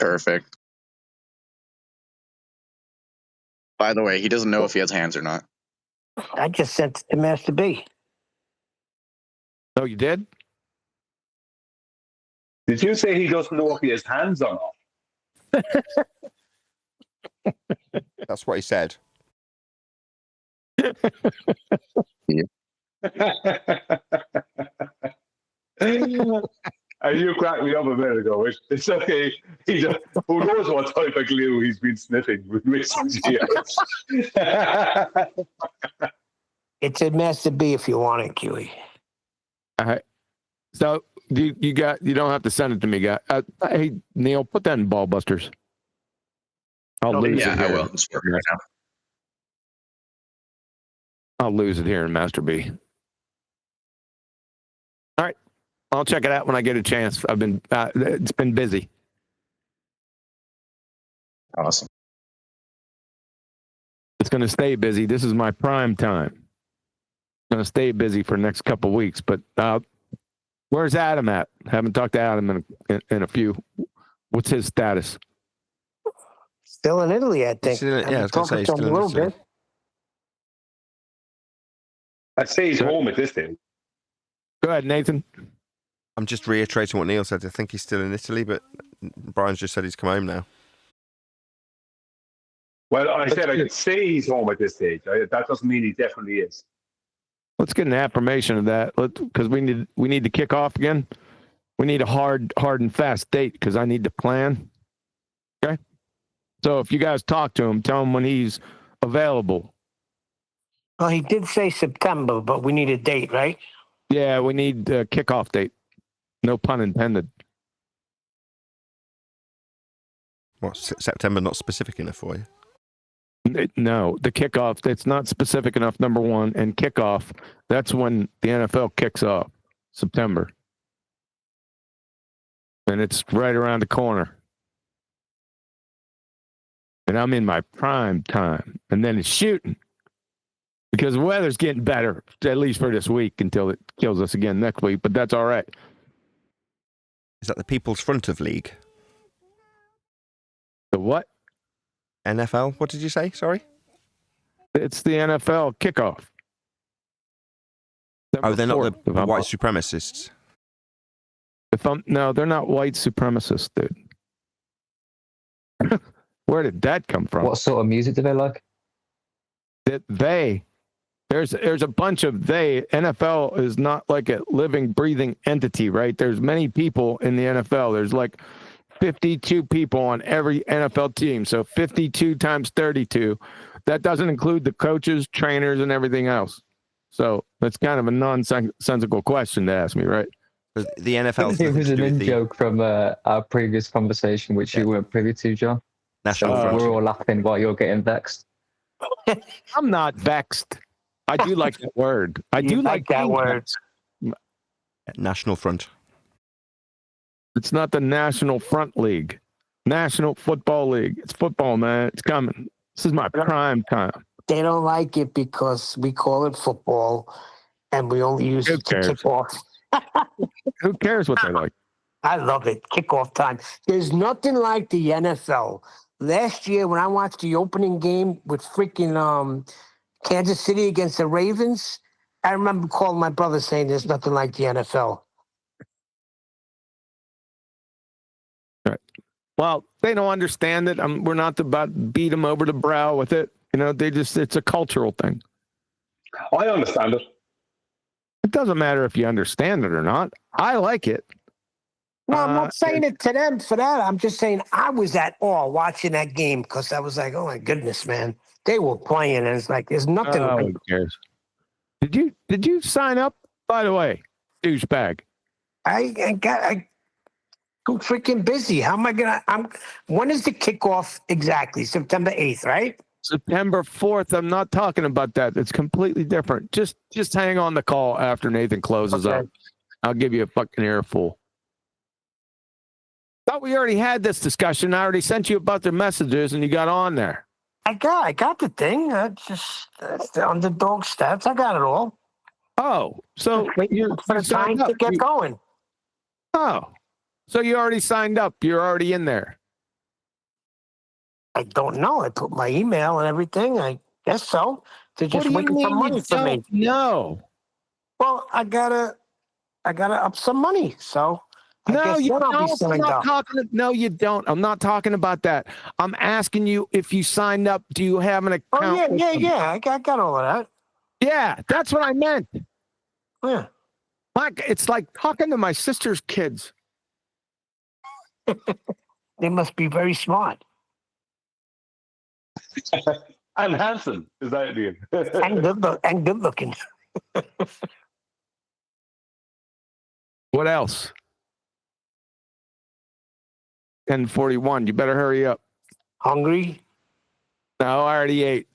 perfect. By the way, he doesn't know if he has hands or not. I just sent it to Master B. Oh, you did? Did you say he doesn't know if he has hands or not? That's what he said. And you cracked me up a minute ago. It's okay. Who knows what type of glue he's been sniffing with recent years. It's at Master B if you want it, Kiwi. All right. So you don't have to send it to me, guy. Hey, Neil, put that in Ball Busters. I'll lose it here. I will. It's working right now. I'll lose it here in Master B. All right. I'll check it out when I get a chance. It's been busy. Awesome. It's going to stay busy. This is my prime time. Going to stay busy for the next couple of weeks. But where's Adam at? Haven't talked to Adam in a few. What's his status? Still in Italy, I think. I was going to say, he's still in a little Italy. bit. I'd say he's home at this stage. Go ahead, Nathan. I'm just reiterating what Neil said. I think he's still in Italy, but Brian's just said he's come home now. Well, I said I could say he's home at this stage. That doesn't mean he definitely is. Let's get an affirmation of that, because we need to kick off again. We need a hard and fast date because I need to plan. Okay. So if you guys talk to him, tell him when he's available. Well, he did say September, but we need a date, right? Yeah, we need a kickoff date. No pun intended. What, September not specific enough for you? No, the kickoff, it's not specific enough, number one. And kickoff, that's when the NFL kicks off, September. And it's right around the corner. And I'm in my prime time. And then it's shooting. Because the weather's getting better, at least for this week, until it kills us again next week. But that's all right. Is that the People's Front of League? The what? NFL? What did you say? Sorry? It's the NFL kickoff. Oh, they're not the white supremacists. No, they're not white supremacists, dude. Where did that come from? What sort of music do they like? There's a bunch of they. NFL is not like a living, breathing entity, right? There's many people in the NFL. There's like 52 people on every NFL team. So 52 times 32. That doesn't include the coaches, trainers, and everything else. So that's kind of a nonsensical question to ask me, right? The NFL. It was an in-joke from our previous conversation, which you weren't privy to, John. National So Front. we're all laughing while you're getting vexed. I'm not vexed. I do like that word. I do like that word. National Front. It's not the National Front League. National Football League. It's football, man. It's coming. This is my prime time. They don't like it because we call it football and we only use it to kick off. Who cares what they like? I love it. Kickoff time. There's nothing like the NFL. Last year when I watched the opening game with freaking Kansas City against the Ravens, I remember calling my brother saying there's nothing like the NFL. Right. Well, they don't understand it. We're not about to beat them over the brow with it. You know, it's a cultural thing. I understand it. It doesn't matter if you understand it or not. I like it. No, I'm not saying it to them for that. I'm just saying I was at awe watching that game because I was like, oh my goodness, man. They were playing and it's like there's nothing like who cares? Did you sign up, by the way, douchebag? I'm freaking busy. How am I gonna when is the kickoff exactly? September 8th, right? September 4th. I'm not talking about that. It's completely different. Just hang on the call after Nathan closes up. I'll give you a fucking earful. Thought we already had this discussion. I already sent you a bunch of messages and you got on there. I got the thing. The underdog stats. I got it all. Oh, so you're for the time to get going. Oh, so you already signed up. You're already in there. I don't know. I put my email and everything. I guess so. They're just waiting for money from me. No. Well, I gotta up some money. So no, you don't. No, you don't. I'm not talking about that. I'm asking you if you signed up. Do you have an account? Oh yeah. I got all of that. Yeah, that's what I meant. Yeah. It's like talking to my sister's kids. They must be very smart. And handsome, is that it? and good looking. What else? 10:41. You better hurry up. Hungry? No, I already ate.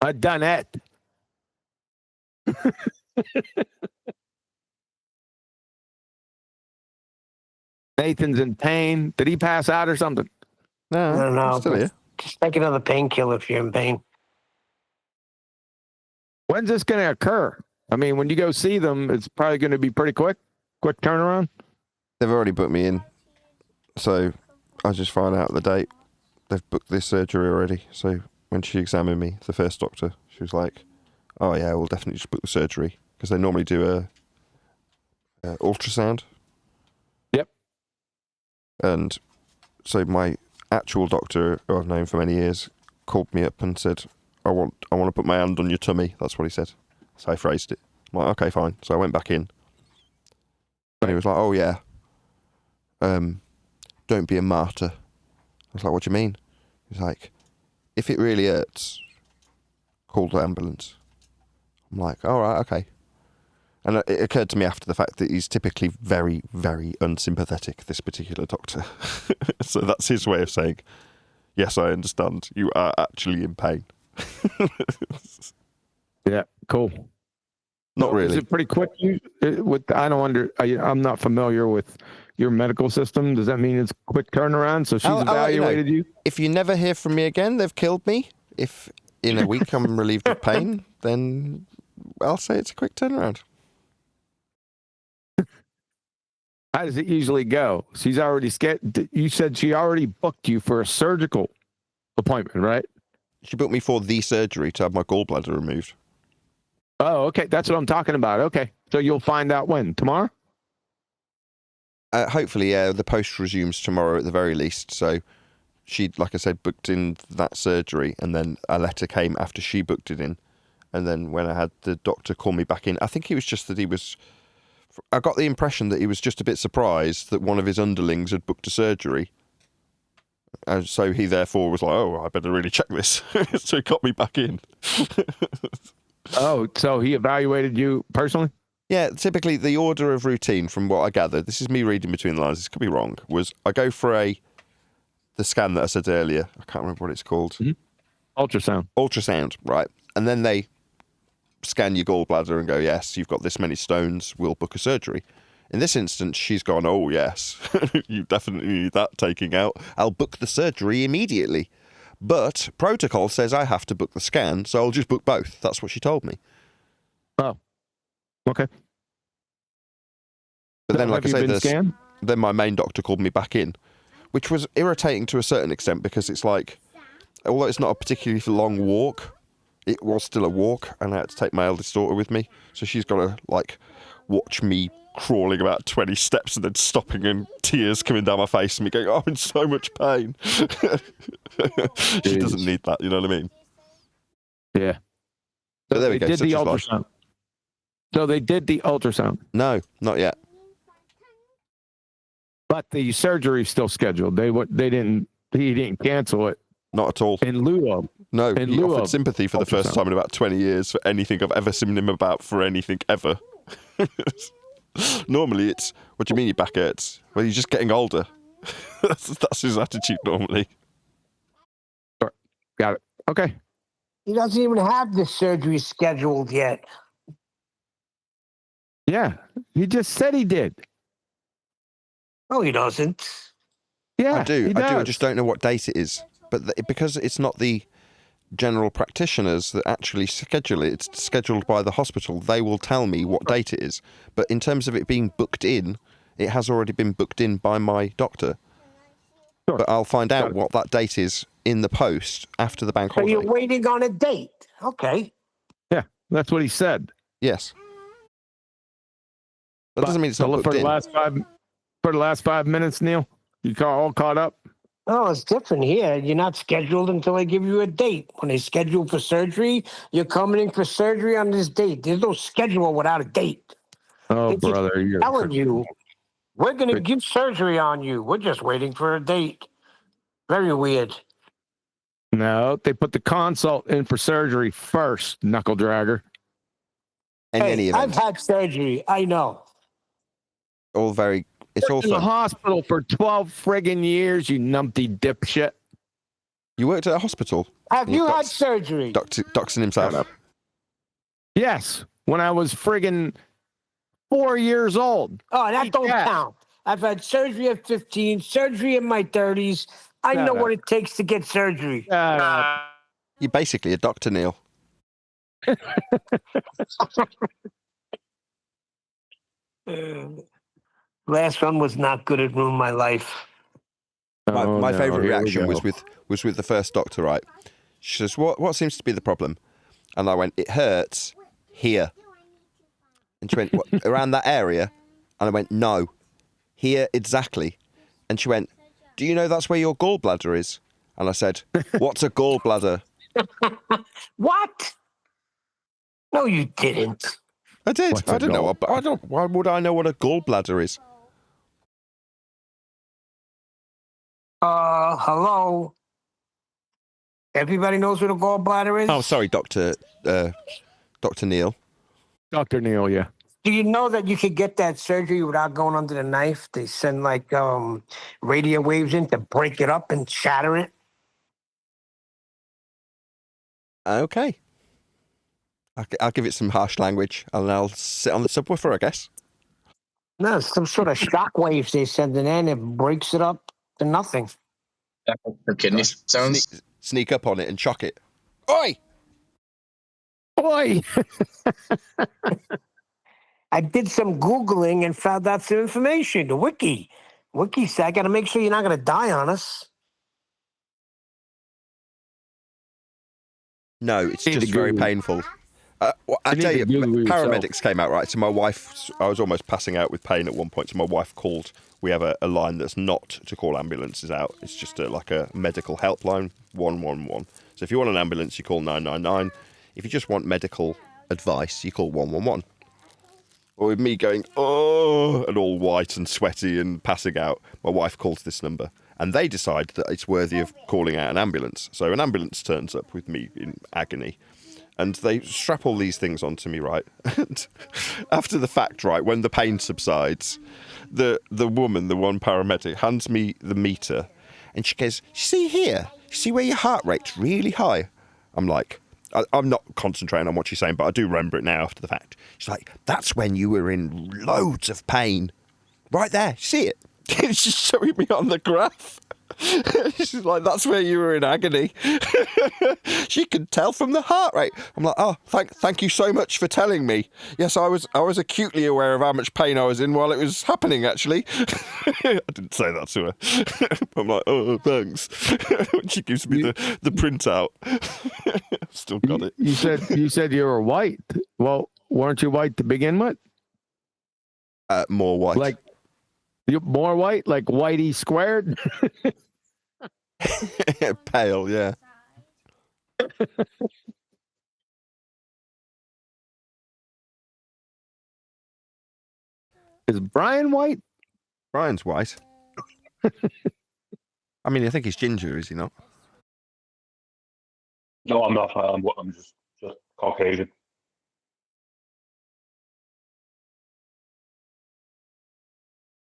I done it. Nathan's in pain. Did he pass out or something? No, I'm still here. Just take another painkiller if you're in pain. When's this going to occur? I mean, when you go see them, it's probably going to be pretty quick turnaround. They've already booked me in, so I just find out the date. They've booked this surgery already. So when she examined me, the first doctor, she was like, "Oh yeah, we'll definitely just book the surgery," because they normally do a ultrasound. Yep. And so my actual doctor, who I've known for many years, called me up and said, I want to put my hand on your tummy. That's what he said. So I phrased it. I'm like, okay, fine. So I went back in. And he was like, oh yeah, don't be a martyr. I was like, what do you mean? He's like, if it really hurts, call the ambulance. I'm like, all right, okay. And it occurred to me after the fact that he's typically very, very unsympathetic, this particular doctor. So that's his way of saying, yes, I understand. You are actually in pain. Yeah, cool. Not really. Is it pretty quick? I'm not familiar with your medical system. Does that mean it's quick turnaround? So she's evaluated you? If you never hear from me again, they've killed me. If in a week I'm relieved of pain, then I'll say it's a quick turnaround. How does it usually go? She's already you said she already booked you for a surgical appointment, right? She booked me for the surgery to have my gallbladder removed. Oh, okay. That's what I'm talking about. Okay. So you'll find out when? Tomorrow? Hopefully, yeah. The post resumes tomorrow at the very least. So she, like I said, booked in that surgery, and then a letter came after she booked it in. And then when I had the doctor call me back in, I think it was just that I got the impression that he was just a bit surprised that one of his underlings had booked a surgery. And so he therefore was like, oh, I better really check this. So he got me back in. Oh, so he evaluated you personally? Yeah, typically the order of routine, from what I gathered, this is me reading between the lines, this could be wrong, was I go for the scan that I said earlier. I can't remember what it's called. Mm-hmm. Ultrasound, right. And then they scan your gallbladder and go, yes, you've got this many stones, we'll book a surgery. In this instance, she's gone, oh, yes, you definitely need that taking out. I'll book the surgery immediately. But protocol says I have to book the scan, so I'll just book both. That's what she told me. Oh, okay. But then, like I say, then my main doctor called me back in, which was irritating to a certain extent because it's like, although it's not a particularly long walk, it was still a walk, and I had to take my eldest daughter with me. So she's got to, like, watch me crawling about 20 steps and then stopping and tears coming down my face and me going, oh, I'm in so much pain. She doesn't need that, you know what I mean? Yeah. But there we go. Did the ultrasound. So they did the ultrasound? No, not yet. But the surgery's still scheduled. He didn't cancel it. Not at all. In lieu of. No, he offered sympathy for the first time in about 20 years for anything I've ever seen him about for anything ever. Normally it's, what do you mean your back hurts? Well, you're just getting older. That's his attitude normally. Got it. Okay. He doesn't even have the surgery scheduled yet. Yeah. He just said he did. No, he doesn't. Yeah. I do. He I do. I does. just don't know what date it is. But because it's not the general practitioners that actually schedule it, it's scheduled by the hospital. They will tell me what date it is. But in terms of it being booked in, it has already been booked in by my doctor. Sure. But I'll find out what that date is in the post after the bank So holiday. you're waiting on a date. Okay. Yeah. That's what he said. Yes. That doesn't mean it's not booked for the in. last 5 minutes, Neil. You all caught up? Oh, it's different here. You're not scheduled until they give you a date. When they schedule for surgery, you're coming in for surgery on this date. There's no schedule without a date. Oh, They keep brother, you're telling you, we're going to give surgery on you. We're just waiting for a date. Very weird. No, they put the consult in for surgery first, knuckle dragger. In any event, I've had surgery. I know. all very. It's all In the fun. hospital for 12 friggin' years, you numpty dipshit. You worked at a hospital. Have you had surgery? Doxing himself. Yes, when I was friggin' 4 years old. Oh, that don't count. I've had surgery at 15, surgery in my 30s. I know what it takes to get surgery. You're basically a doctor, Neil. Last one was not good. It ruined my life. My favourite reaction was with the first doctor, right? She says, what seems to be the problem? And I went, it hurts here. And she went, what, around that area? And I went, no, here exactly. And she went, do you know that's where your gallbladder is? And I said, what's a gallbladder? What? No, you didn't. I did. I don't know. Why would I know what a gallbladder is? Hello. Everybody knows what a gallbladder is? Oh, sorry, Dr. Neil. Dr. Neil, yeah. Do you know that you could get that surgery without going under the knife? They send like radio waves in to break it up and shatter it. Okay. I'll give it some harsh language and I'll sit on the subwoofer, I guess. No, some sort of shock waves they send in and it breaks it up to nothing. For kidney stones? Sneak up on it and shock it. Oi! Oi! I did some Googling and found out some information. The Wiki said, I got to make sure you're not going to die on us. No, it's just very painful. I tell you, paramedics came out, right? So my wife, I was almost passing out with pain at one point. So my wife called. We have a line that's not to call ambulances out. It's just like a medical helpline, 111. So if you want an ambulance, you call 999. If you just want medical advice, you call 111. Or with me going, oh, and all white and sweaty and passing out, my wife calls this number. And they decide that it's worthy of calling out an ambulance. So an ambulance turns up with me in agony. And they strap all these things onto me, right? And after the fact, right, when the pain subsides, the woman, the one paramedic, hands me the meter. And she goes, see here? You see where your heart rate's really high? I'm like, I'm not concentrating on what she's saying, but I do remember it now after the fact. She's like, that's when you were in loads of pain. Right there, see it? She's showing me on the graph. She's like, that's where you were in agony. She could tell from the heart rate. I'm like, oh, thank you so much for telling me. Yes, I was acutely aware of how much pain I was in while it was happening, actually. I didn't say that to her. I'm like, oh, thanks. When she gives me the printout. Still got it. You said you were white. Well, weren't you white to begin with? More white. Like, you more white, like whitey squared? Pale, yeah. Is Brian white? Brian's white. I mean, I think he's ginger, is he not? No, I'm not. I'm just Caucasian.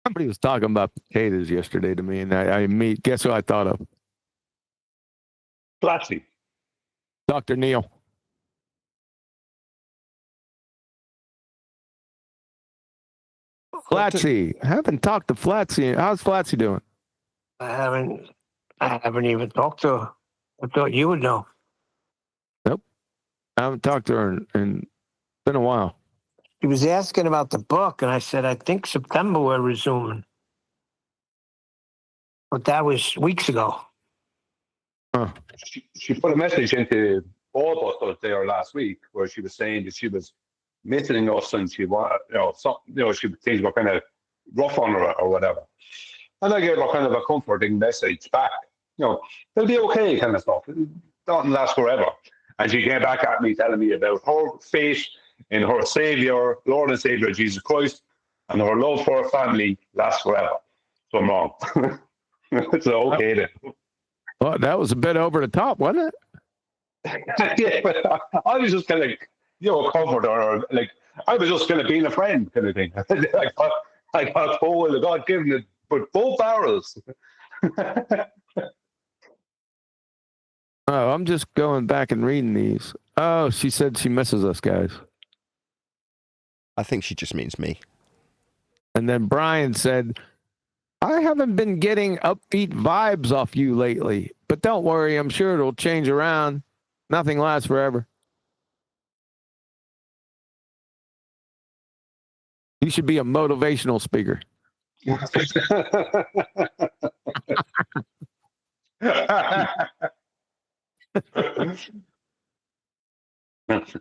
Somebody was talking about potatoes yesterday to me, and guess who I thought of? Flatsy. Dr. Neil. Flatsy. I haven't talked to Flatsy. How's Flatsy doing? I haven't even talked to her. I thought you would know. Nope. I haven't talked to her in been a while. She was asking about the book, and I said, I think September we're resuming. But that was weeks ago. Huh. She put a message into all of us there last week where she was saying that she was missing us and she things were kind of rough on her or whatever. And I gave her kind of a comforting message back. It'll be okay kind of stuff. It doesn't last forever. And she came back at me telling me about her faith in her Savior, Lord and Savior Jesus Christ, and her love for her family lasts forever. So I'm wrong. It's okay then. Well, that was a bit over the top, wasn't it? Yeah, but I was just kind of, comfort her. Like, I was just kind of being a friend kind of thing. I got told, I got given it, but both barrels. Oh, I'm just going back and reading these. Oh, she said she misses us, guys. I think she just means me. And then Brian said, I haven't been getting upbeat vibes off you lately, but don't worry, I'm sure it'll change around. Nothing lasts forever. You should be a motivational speaker.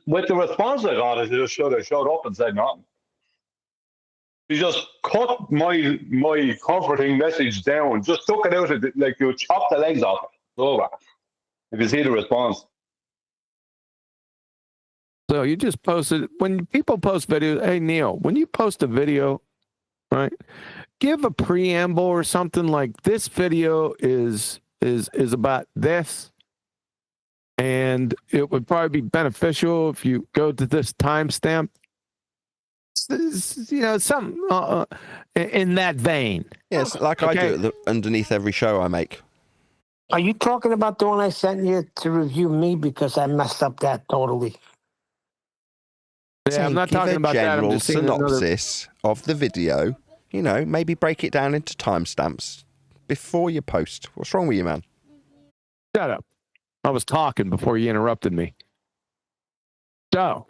With the response I got, I just should have showed up and said nothing. You just cut my comforting message down, just took it out of it, like you chopped the legs off it. Over. You can see the response. So you just posted, when people post videos, hey Neil, when you post a video, right, give a preamble or something like this video is about this. And it would probably be beneficial if you go to this timestamp. Something in that vein. Yes, like okay. I do underneath every show I make. Are you talking about the one I sent you to review me because I messed up that totally? Yeah, I'm not talking about that. I'm just saying synopsis of the video. Maybe break it down into timestamps before you post. What's wrong with you, man? Shut up. I was talking before you interrupted me. So,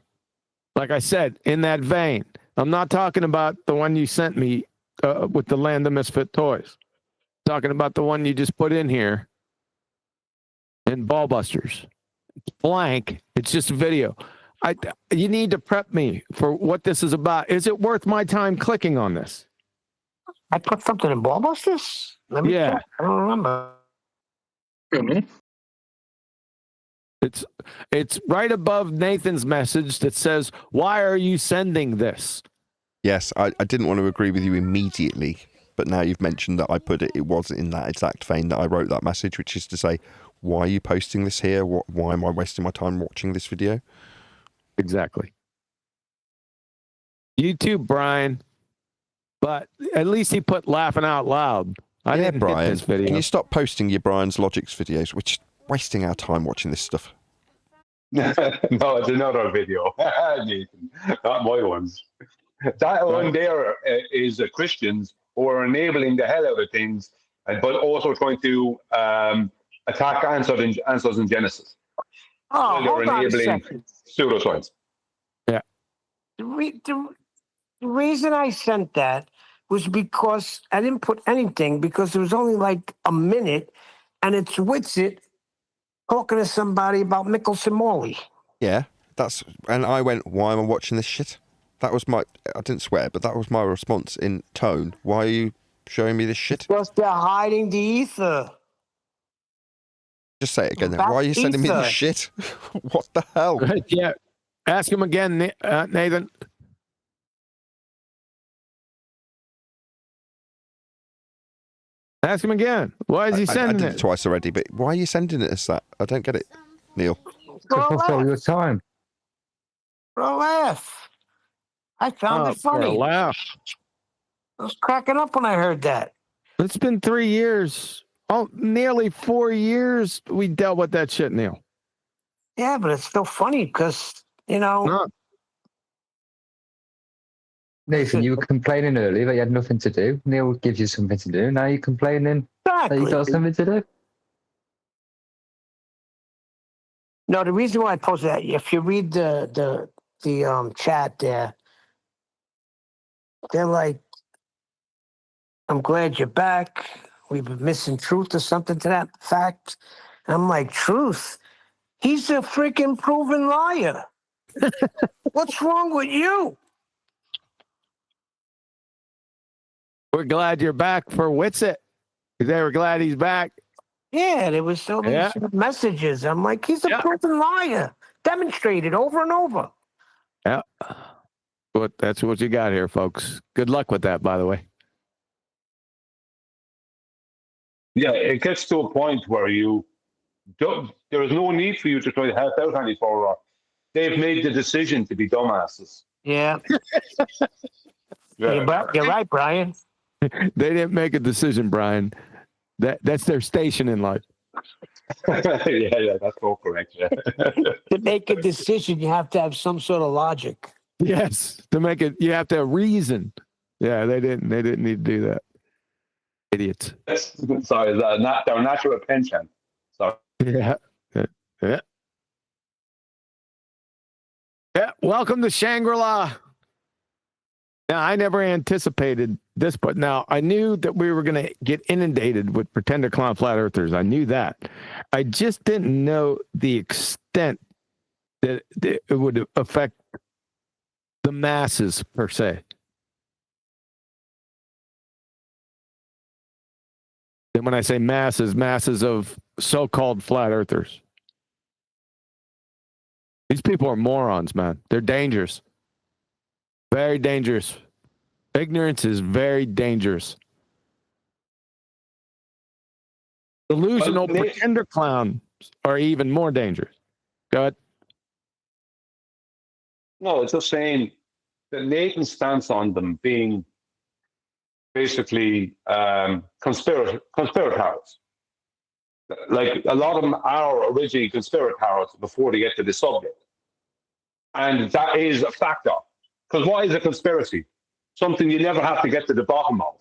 like I said, in that vein, I'm not talking about the one you sent me with the Land of Misfit Toys. I'm talking about the one you just put in here in Ballbusters. It's blank. It's just a video. You need to prep me for what this is about. Is it worth my time clicking on this? I put something in Ballbusters? Yeah. Check. I don't remember. Mm-hmm. It's right above Nathan's message that says, why are you sending this? Yes, I didn't want to agree with you immediately, but now you've mentioned that I put it was in that exact vein that I wrote that message, which is to say, why are you posting this here? Why am I wasting my time watching this video? Exactly. You too, Brian. But at least he put laughing out loud. I didn't Brian, hit this video. Can you stop posting your Brian's Logics videos, which is wasting our time watching this stuff? No, it's another video. Nathan, not my ones. That one there is Christians who are enabling the hell out of things, but also trying to attack answers in Genesis. Oh, they're hold on a enabling second. pseudoscience. Yeah. The reason I sent that was because I didn't put anything because it was only like a minute, and it's Witsit talking to somebody about Mickelson Morley. Yeah, and I went, why am I watching this shit? That was I didn't swear, but that was my response in tone. Why are you showing me this shit? Because they're hiding the ether. Just say it again then. Why are you sending me this shit? What the hell? Yeah. Ask him again, Nathan. Ask him again. Why is he sending I did it twice already, but why are you sending it as that? I don't get it, Neil. For your time. For a laugh. I found it funny. For a laugh. Oh, for a laugh. I found it funny. All right. I found it funny. For a laugh. I was cracking up when I heard that. It's been 3 years. Oh, nearly 4 years we dealt with that shit, Neil. Yeah, but it's still funny because, you know. No. Nathan, you were complaining earlier that you had nothing to do. Neil gives you something to do. Now you're complaining that you got something to do. No, the reason why I posted that, if you read the chat there, they're like, I'm glad you're back. We've been missing truth or something to that fact. And I'm like, truth? He's a freaking proven liar. What's wrong with you? We're glad you're back for Witsit. They were glad he's back. Yeah, there was so many messages. I'm like, he's a proven liar. Demonstrated over and over. Yeah. But that's what you got here, folks. Good luck with that, by the way. Yeah, it gets to a point where there is no need for you to try to help out any further. They've made the decision to be dumbasses. Yeah. You're right, Brian. They didn't make a decision, Brian. That's their station in life. yeah, that's all correct. Yeah. To make a decision, you have to have some sort of logic. Yes, to make it, you have to reason. Yeah, they didn't need to do that. Idiots. Sorry, their natural penchant. Sorry. Yeah. Welcome to Shangri-La. Now, I never anticipated this, but now I knew that we were going to get inundated with pretender clown flat earthers. I knew that. I just didn't know the extent that it would affect the masses per se. And when I say masses of so-called flat earthers. These people are morons, man. They're dangerous. Very dangerous. Ignorance is very dangerous. Delusional pretender clowns are even more dangerous. Go ahead. No, it's just saying that Nathan's stance on them being basically conspirators. Like a lot of them are originally conspirators before they get to the subject. And that is a factor. Because what is a conspiracy? Something you never have to get to the bottom of.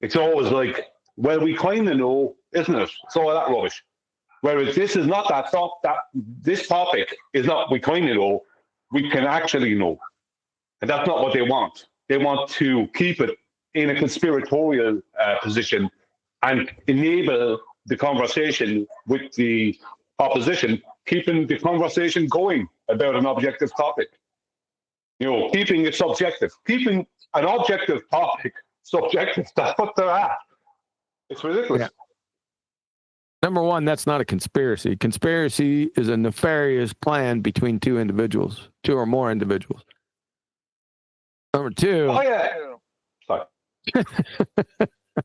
It's always like, well, we kind of know, isn't it? It's all that rubbish. Whereas this is not that this topic is not we kind of know, we can actually know. And that's not what they want. They want to keep it in a conspiratorial position and enable the conversation with the opposition, keeping the conversation going about an objective topic. You know, keeping it subjective, keeping an objective topic subjective. That's what they're at. It's ridiculous. Yeah. Number one, that's not a conspiracy. Conspiracy is a nefarious plan between two or more individuals. Number two. Oh, yeah. Sorry.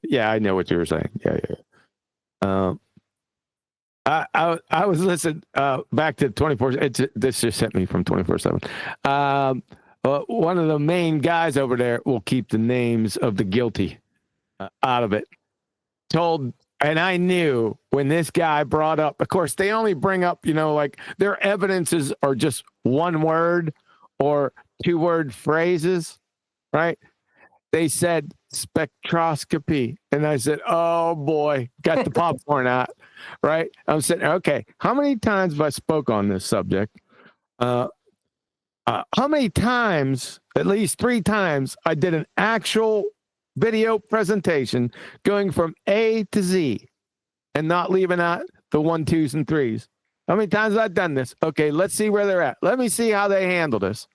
Yeah, I know what you were saying. Yeah. I was listening back to 24. This just sent me from 24/7. One of the main guys over there will keep the names of the guilty out of it. And I knew when this guy brought up, of course, they only bring up, like their evidences are just one word or 2-word phrases, right? They said spectroscopy. And I said, oh boy, got the popcorn out, right? I'm saying, okay, how many times have I spoke on this subject? How many times, at least 3 times, I did an actual video presentation going from A to Z and not leaving out the 1, 2s, and 3s. How many times have I done this? Okay, let's see where they're at. Let me see how they handle this.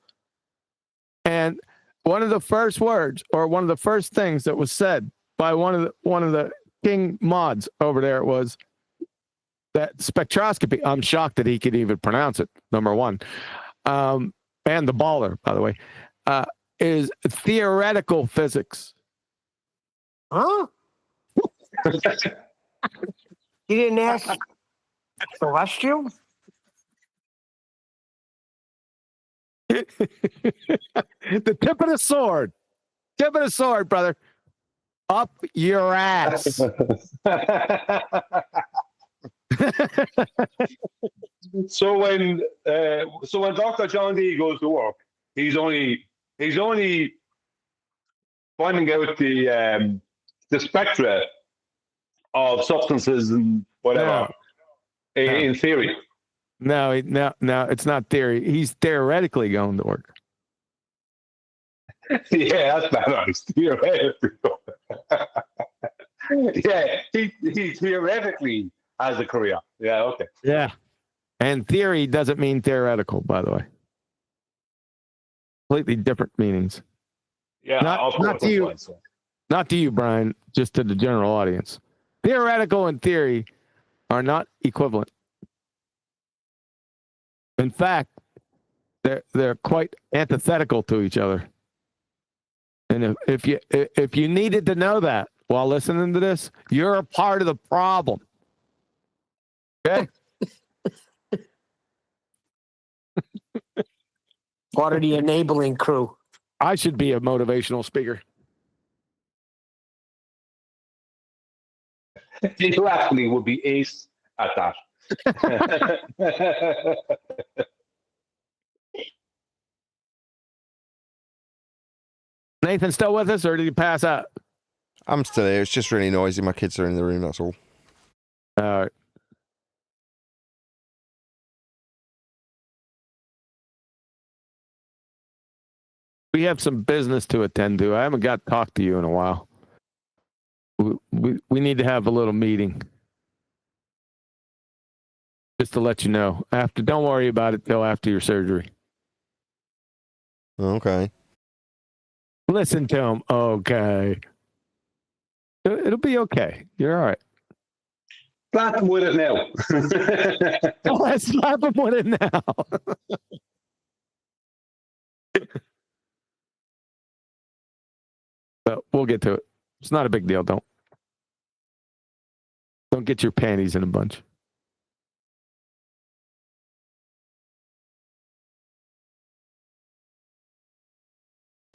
And one of the first words or one of the first things that was said by one of the king mods over there was that spectroscopy. I'm shocked that he could even pronounce it, number one. And the baller, by the way, is theoretical physics. Huh? You didn't ask Celestial? The tip of the sword. Tip of the sword, brother. Up your ass. So when Dr. John D goes to work, he's only finding out the spectra of substances and whatever in theory. No, it's not theory. He's theoretically going to work. Yeah, that's better. It's theoretically. Yeah, he theoretically has a career. Yeah, okay. Yeah. And theory doesn't mean theoretical, by the way. Completely different meanings. Yeah, not to you. Not to you, Brian, just to the general audience. Theoretical and theory are not equivalent. In fact, they're quite antithetical to each other. And if you needed to know that while listening to this, you're a part of the problem. Okay? Part of the enabling crew. I should be a motivational speaker. You actually would be ace at that. Nathan still with us, or did he pass out? I'm still here. It's just really noisy. My kids are in the room, that's all. All right. We have some business to attend to. I haven't got to talk to you in a while. We need to have a little meeting. Just to let you know. Don't worry about it till after your surgery. Okay. Listen to him. Okay. It'll be okay. You're all right. Slap him with it now. Let's slap him with it now. But we'll get to it. It's not a big deal. Don't get your panties in a bunch.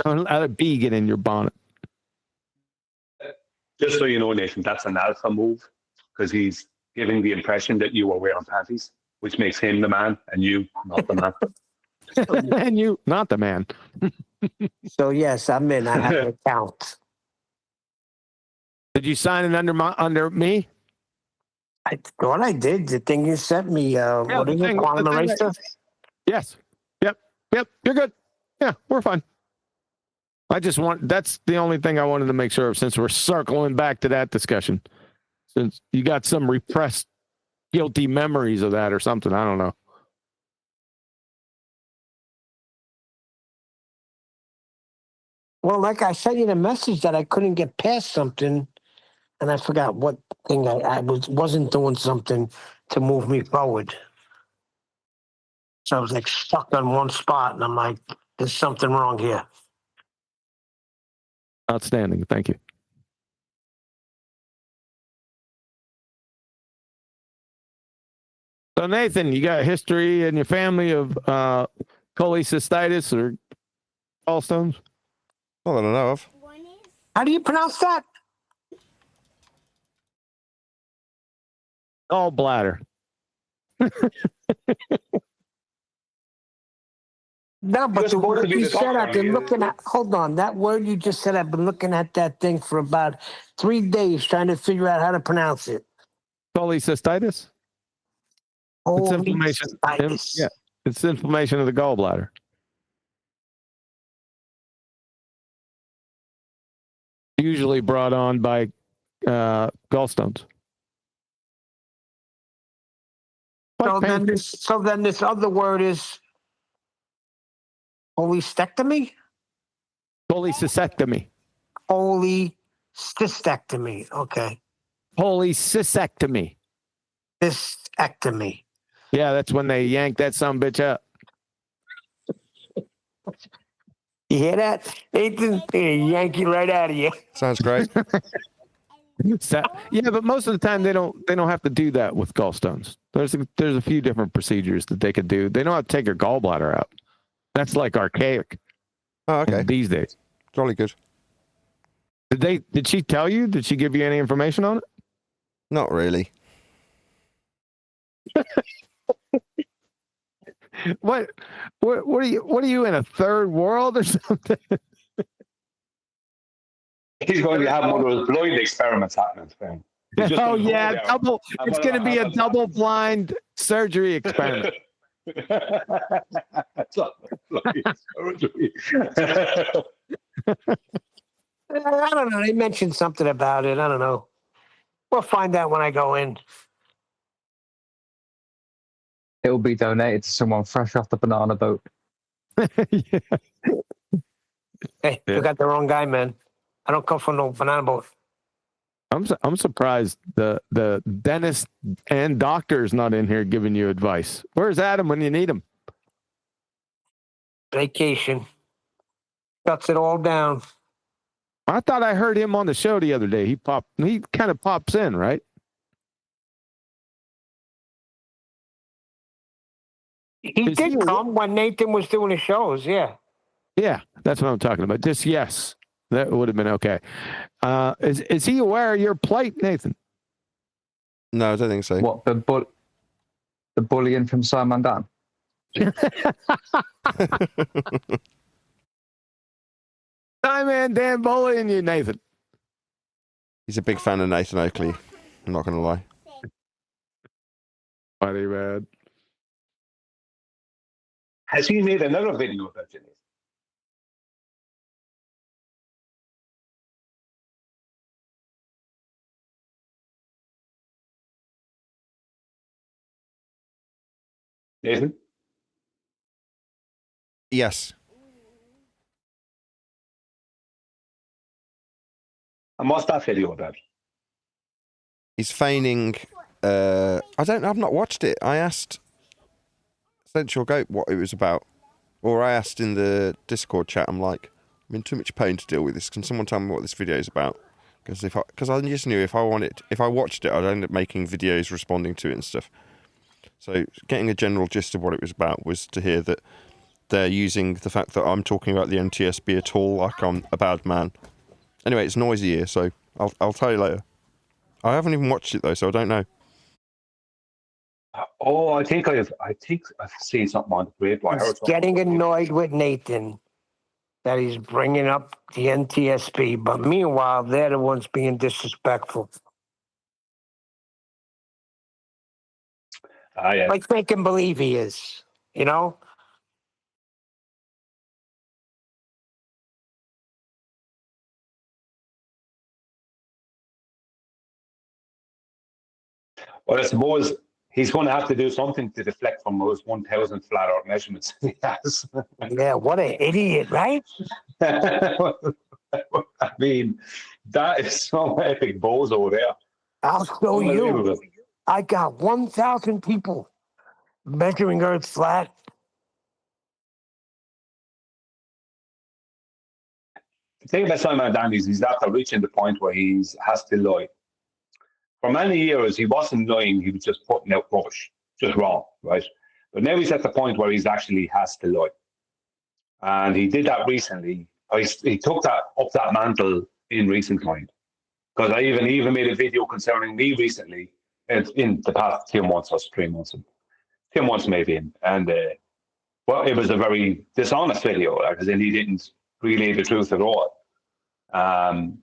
Don't let a bee get in your bonnet. Just so you know, Nathan, that's an alpha move because he's giving the impression that you are wearing panties, which makes him the man and you not the man. And you not the man. So yes, I'm in. I have an account. Did you sign it under me? I thought I did. The thing you sent me, what is it? Quantum Eraser? Yes. Yep. You're good. Yeah, we're fine. That's the only thing I wanted to make sure of since we're circling back to that discussion. Since you got some repressed, guilty memories of that or something. I don't know. Well, like I sent you the message that I couldn't get past something, and I forgot what thing I wasn't doing something to move me forward. So I was like stuck on one spot, and I'm like, there's something wrong here. Outstanding. Thank you. So, Nathan, you got a history in your family of cholecystitis or gallstones? Not that I know of. How do you pronounce that? Gallbladder. No, but the word you said, I've been looking at. Hold on, that word you just said, I've been looking at that thing for about 3 days, trying to figure out how to pronounce it. Cholecystitis? It's inflammation. Yeah, it's inflammation of the gallbladder. Usually brought on by gallstones. So then this other word is cholecystectomy? Cholecystectomy. Cholecystectomy. Okay. Cholecystectomy. Cystectomy. Yeah, that's when they yank that sumbitch up. You hear that, Nathan? They yank it right out of you. Sounds great. Yeah, but most of the time they don't have to do that with gallstones. There's a few different procedures that they could do. They don't have to take your gallbladder out. That's like archaic. Oh, okay. These days. Jolly good. Did she tell you? Did she give you any information on it? Not really. What are you in a third world or something? He's going to have one of those blind experiments happening. Oh yeah, it's going to be a double-blind surgery experiment. I don't know. They mentioned something about it. I don't know. We'll find out when I go in. It'll be donated to someone fresh off the banana boat. Yeah. Hey, you got the wrong guy, man. I don't come from no banana boat. I'm surprised the dentist and doctor's not in here giving you advice. Where's Adam when you need him? Vacation. Shuts it all down. I thought I heard him on the show the other day. He kind of pops in, right? He did come when Nathan was doing his shows, yeah. Yeah, that's what I'm talking about. Just yes. That would have been okay. Is he aware of your plight, Nathan? No, I don't think so. What, the bullying from Simon Dan? Simon Dan bullying you, Nathan. He's a big fan of Nathan Oakley. I'm not going to lie. Funny, man. Has he made another video about it? Nathan? Yes. And what's that video about? He's feigning. I don't know. I've not watched it. I asked Essential Goat what it was about, or I asked in the Discord chat. I'm like, I'm in too much pain to deal with this. Can someone tell me what this video is about? Because I just knew if I watched it, I'd end up making videos responding to it and stuff. So getting a general gist of what it was about was to hear that they're using the fact that I'm talking about the NTSB at all like I'm a bad man. Anyway, it's noisy here, so I'll tell you later. I haven't even watched it though, so I don't know. Oh, I think I've seen something on the grapevine. He's getting annoyed with Nathan that he's bringing up the NTSB, but meanwhile, they're the ones being disrespectful. Yeah. Like make him believe he is, you know? Well, I suppose he's going to have to do something to deflect from those 1,000 flat out measurements he has. Yeah, what an idiot, right? I mean, that is some epic bozo there. I'll show you. I got 1,000 people measuring Earth flat. The thing about Simon Dan is he's after reaching the point where he has to lie. For many years, he wasn't lying, he was just putting out rubbish, just wrong, right? But now he's at the point where he's actually has to lie. And he did that recently. He took that up that mantle in recent times. Because I even made a video concerning me recently, in the past 2 months or 3 months. 2 months maybe. And well, it was a very dishonest video, because then he didn't relay the truth at all. So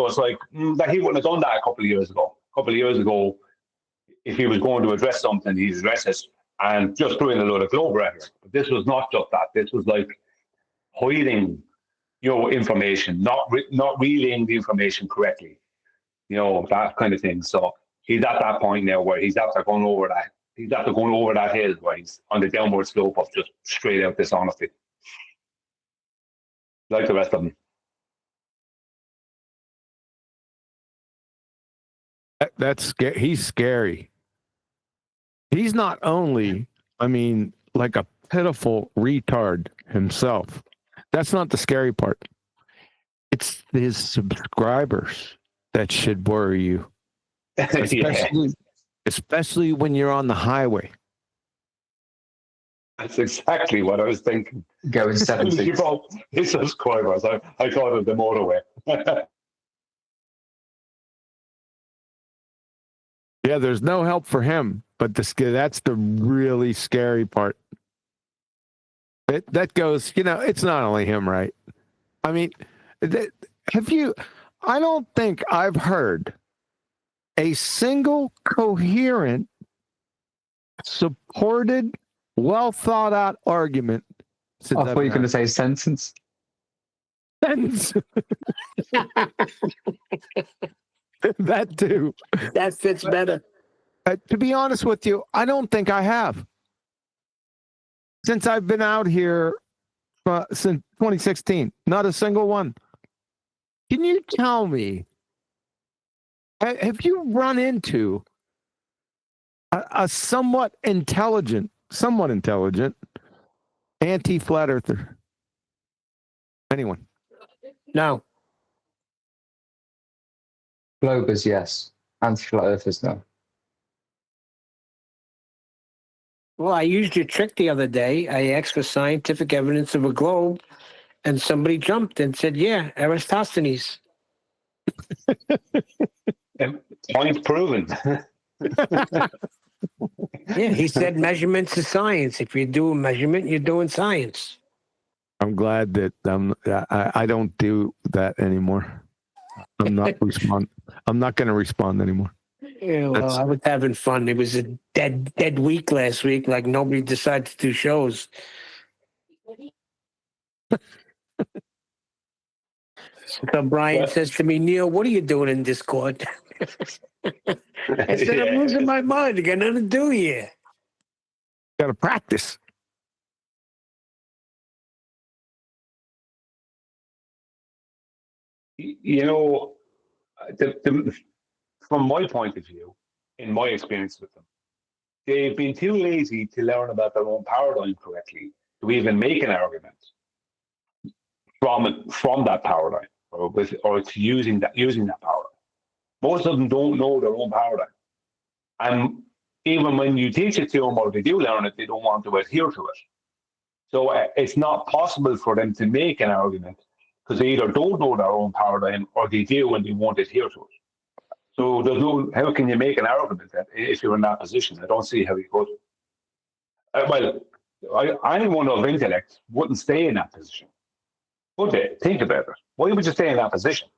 it's like that he wouldn't have done that a couple of years ago. A couple of years ago, if he was going to address something, he'd address it and just threw in a load of globe rhetoric. But this was not just that. This was like hiding, information, not relaying the information correctly, that kind of thing. So he's at that point now where he's after going over that. He's after going over that hill where he's on the downward slope of just straight out dishonesty, like the rest of them. He's scary. He's not only, like a pitiful retard himself. That's not the scary part. It's his subscribers that should worry you. Especially when you're on the highway. That's exactly what I was thinking. Going As soon as you 7-6. brought his subscribers, I thought of the motorway. Yeah, there's no help for him, but that's the really scary part. That goes, it's not only him, right? I mean, I don't think I've heard a single coherent, supported, well thought out argument. I thought you were going to say sentence. That too. That fits better. To be honest with you, I don't think I have. Since I've been out here since 2016, not a single one. Can you tell me, have you run into a somewhat intelligent anti-flat earther? Anyone? No. Globers, yes. Anti-flat earthers, no. Well, I used your trick the other day. I asked for scientific evidence of a globe, and somebody jumped and said, yeah, Eratosthenes. Point proven. Yeah, he said measurements is science. If you do a measurement, you're doing science. I'm glad that I don't do that anymore. I'm not going to respond anymore. Yeah, well, I was having fun. It was a dead week last week. Like nobody decided to do shows. So Brian says to me, Neil, what are you doing in Discord? I said, I'm losing my mind. I got nothing to do here. Got to practice. From my point of view, in my experience with them, they've been too lazy to learn about their own paradigm correctly to even make an argument from that paradigm or to using that paradigm. Most of them don't know their own paradigm, and even when you teach it to them or they do learn it, they don't want to adhere to it. So it's not possible for them to make an argument because they either don't know their own paradigm or they do and they won't adhere to it. So there's how can you make an argument that if you're in that position? I don't see how you could. Anyone of intellect wouldn't stay in that position. Would they? Think about it. Why would you stay in that position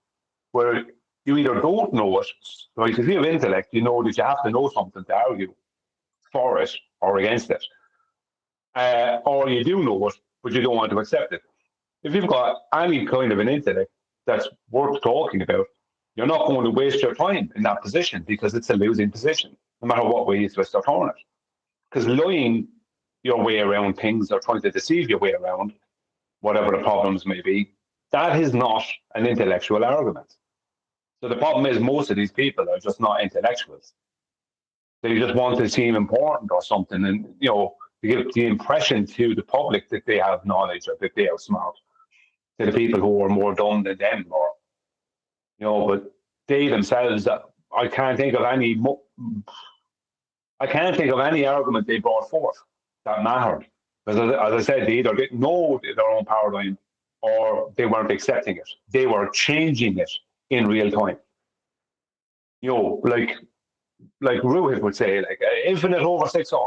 where you either don't know it, like if you have intellect, you know that you have to know something to argue for it or against it, or you do know it, but you don't want to accept it. If you've got any kind of an intellect that's worth talking about, you're not going to waste your time in that position because it's a losing position, no matter what way you twist or turn it. Because lying your way around things or trying to deceive your way around whatever the problems may be, that is not an intellectual argument. So the problem is most of these people are just not intellectuals. They just want to seem important or something, and to give the impression to the public that they have knowledge or that they are smart, to the people who are more dumb than them, or but they themselves, I can't think of any argument they brought forth that mattered. As I said, they either didn't know their own paradigm or they weren't accepting it. They were changing it in real time. Like Ruhit would say, like infinite over 6R. Do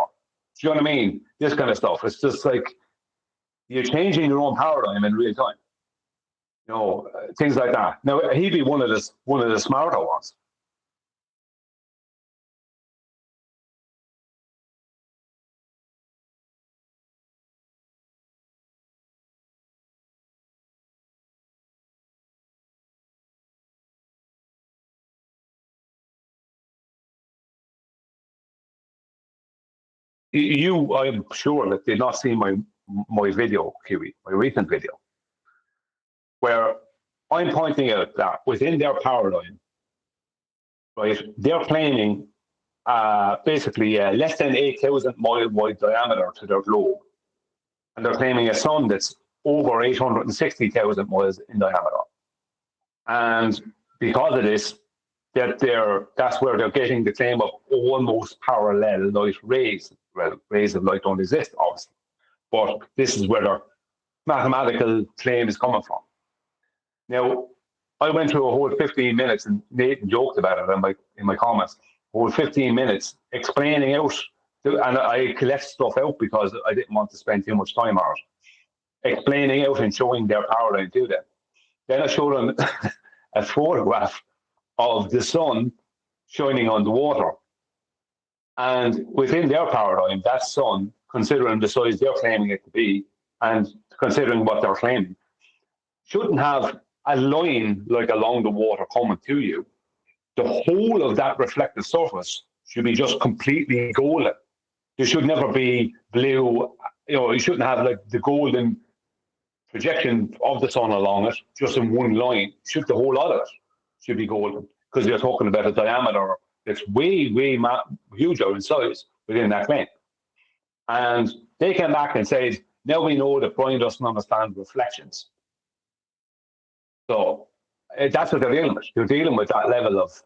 you know what I mean? This kind of stuff. It's just like you're changing your own paradigm in real time. Things like that. Now he'd be one of the smarter ones. I'm sure that did not see my video, Kiwi, my recent video, where I'm pointing out that within their paradigm, right, they're claiming basically less than 8,000 mile wide diameter to their globe, and they're claiming a sun that's over 860,000 miles in diameter. And because of this, that's where they're getting the claim of almost parallel light rays. Well, rays of light don't exist, obviously. but this is where their mathematical claim is coming from. Now, I went through a whole 15 minutes, and Nathan joked about it in my comments, a whole 15 minutes explaining out, and I left stuff out because I didn't want to spend too much time on it, explaining out and showing their paradigm to them. Then I showed them a photograph of the sun shining on the water. And within their paradigm, that sun, considering the size they're claiming it to be, and considering what they're claiming, shouldn't have a line like along the water coming to you. The whole of that reflective surface should be just completely golden. There should never be blue, you shouldn't have like the golden projection of the sun along it, just in one line. The whole lot of it should be golden, because you're talking about a diameter that's way, way huger in size within that claim. And they came back and said, now we know that Brian doesn't understand reflections. So that's what they're dealing with. They're dealing with that level of,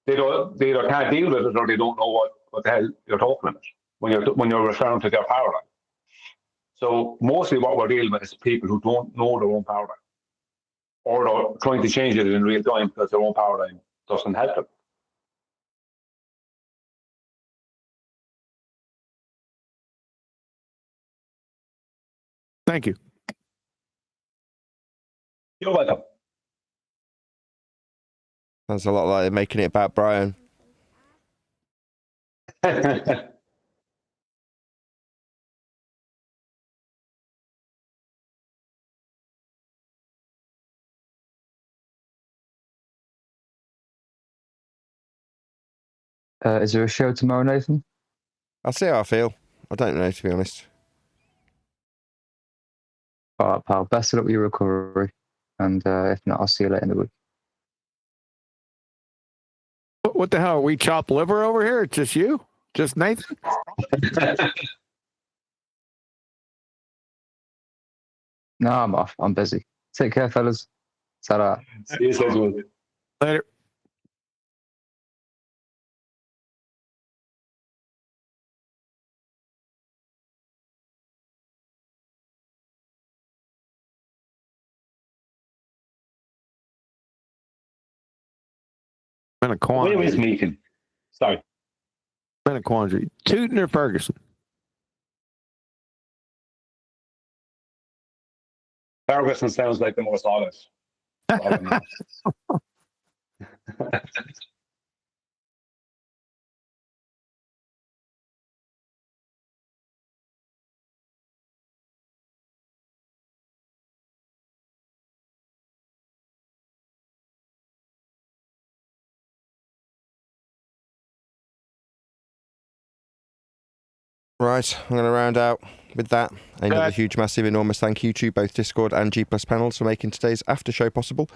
they either can't deal with it, or they don't know what the hell you're talking about when you're referring to their paradigm. So mostly what we're dealing with is people who don't know their own paradigm, or they're trying to change it in real time because their own paradigm doesn't help them. Thank you. You're welcome. Sounds a lot like they're making it about Brian. Is there a show tomorrow, Nathan? I'll see how I feel. I don't know, to be honest. All right, pal. Best of luck with your recovery. And if not, I'll see you later in the week. What the hell? We chop liver over here? It's just you? Just Nathan? No, I'm off. I'm busy. Take care, fellas. Ta-ra. See you soon. Later. In a quandary. Where is Meekin? Sorry. In a quandary. Tootin or Ferguson? Ferguson sounds like the most honest. Right, I'm going to round out with that. Another huge, massive, enormous thank you to both Discord and G Plus panels for making today's after show possible.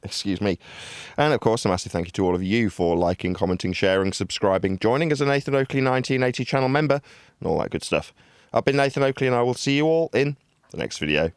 Excuse me. And of course, a massive thank you to all of you for liking, commenting, sharing, subscribing, joining as a Nathan Oakley 1980 channel member, and all that good stuff. I've been Nathan Oakley, and I will see you all in the next video.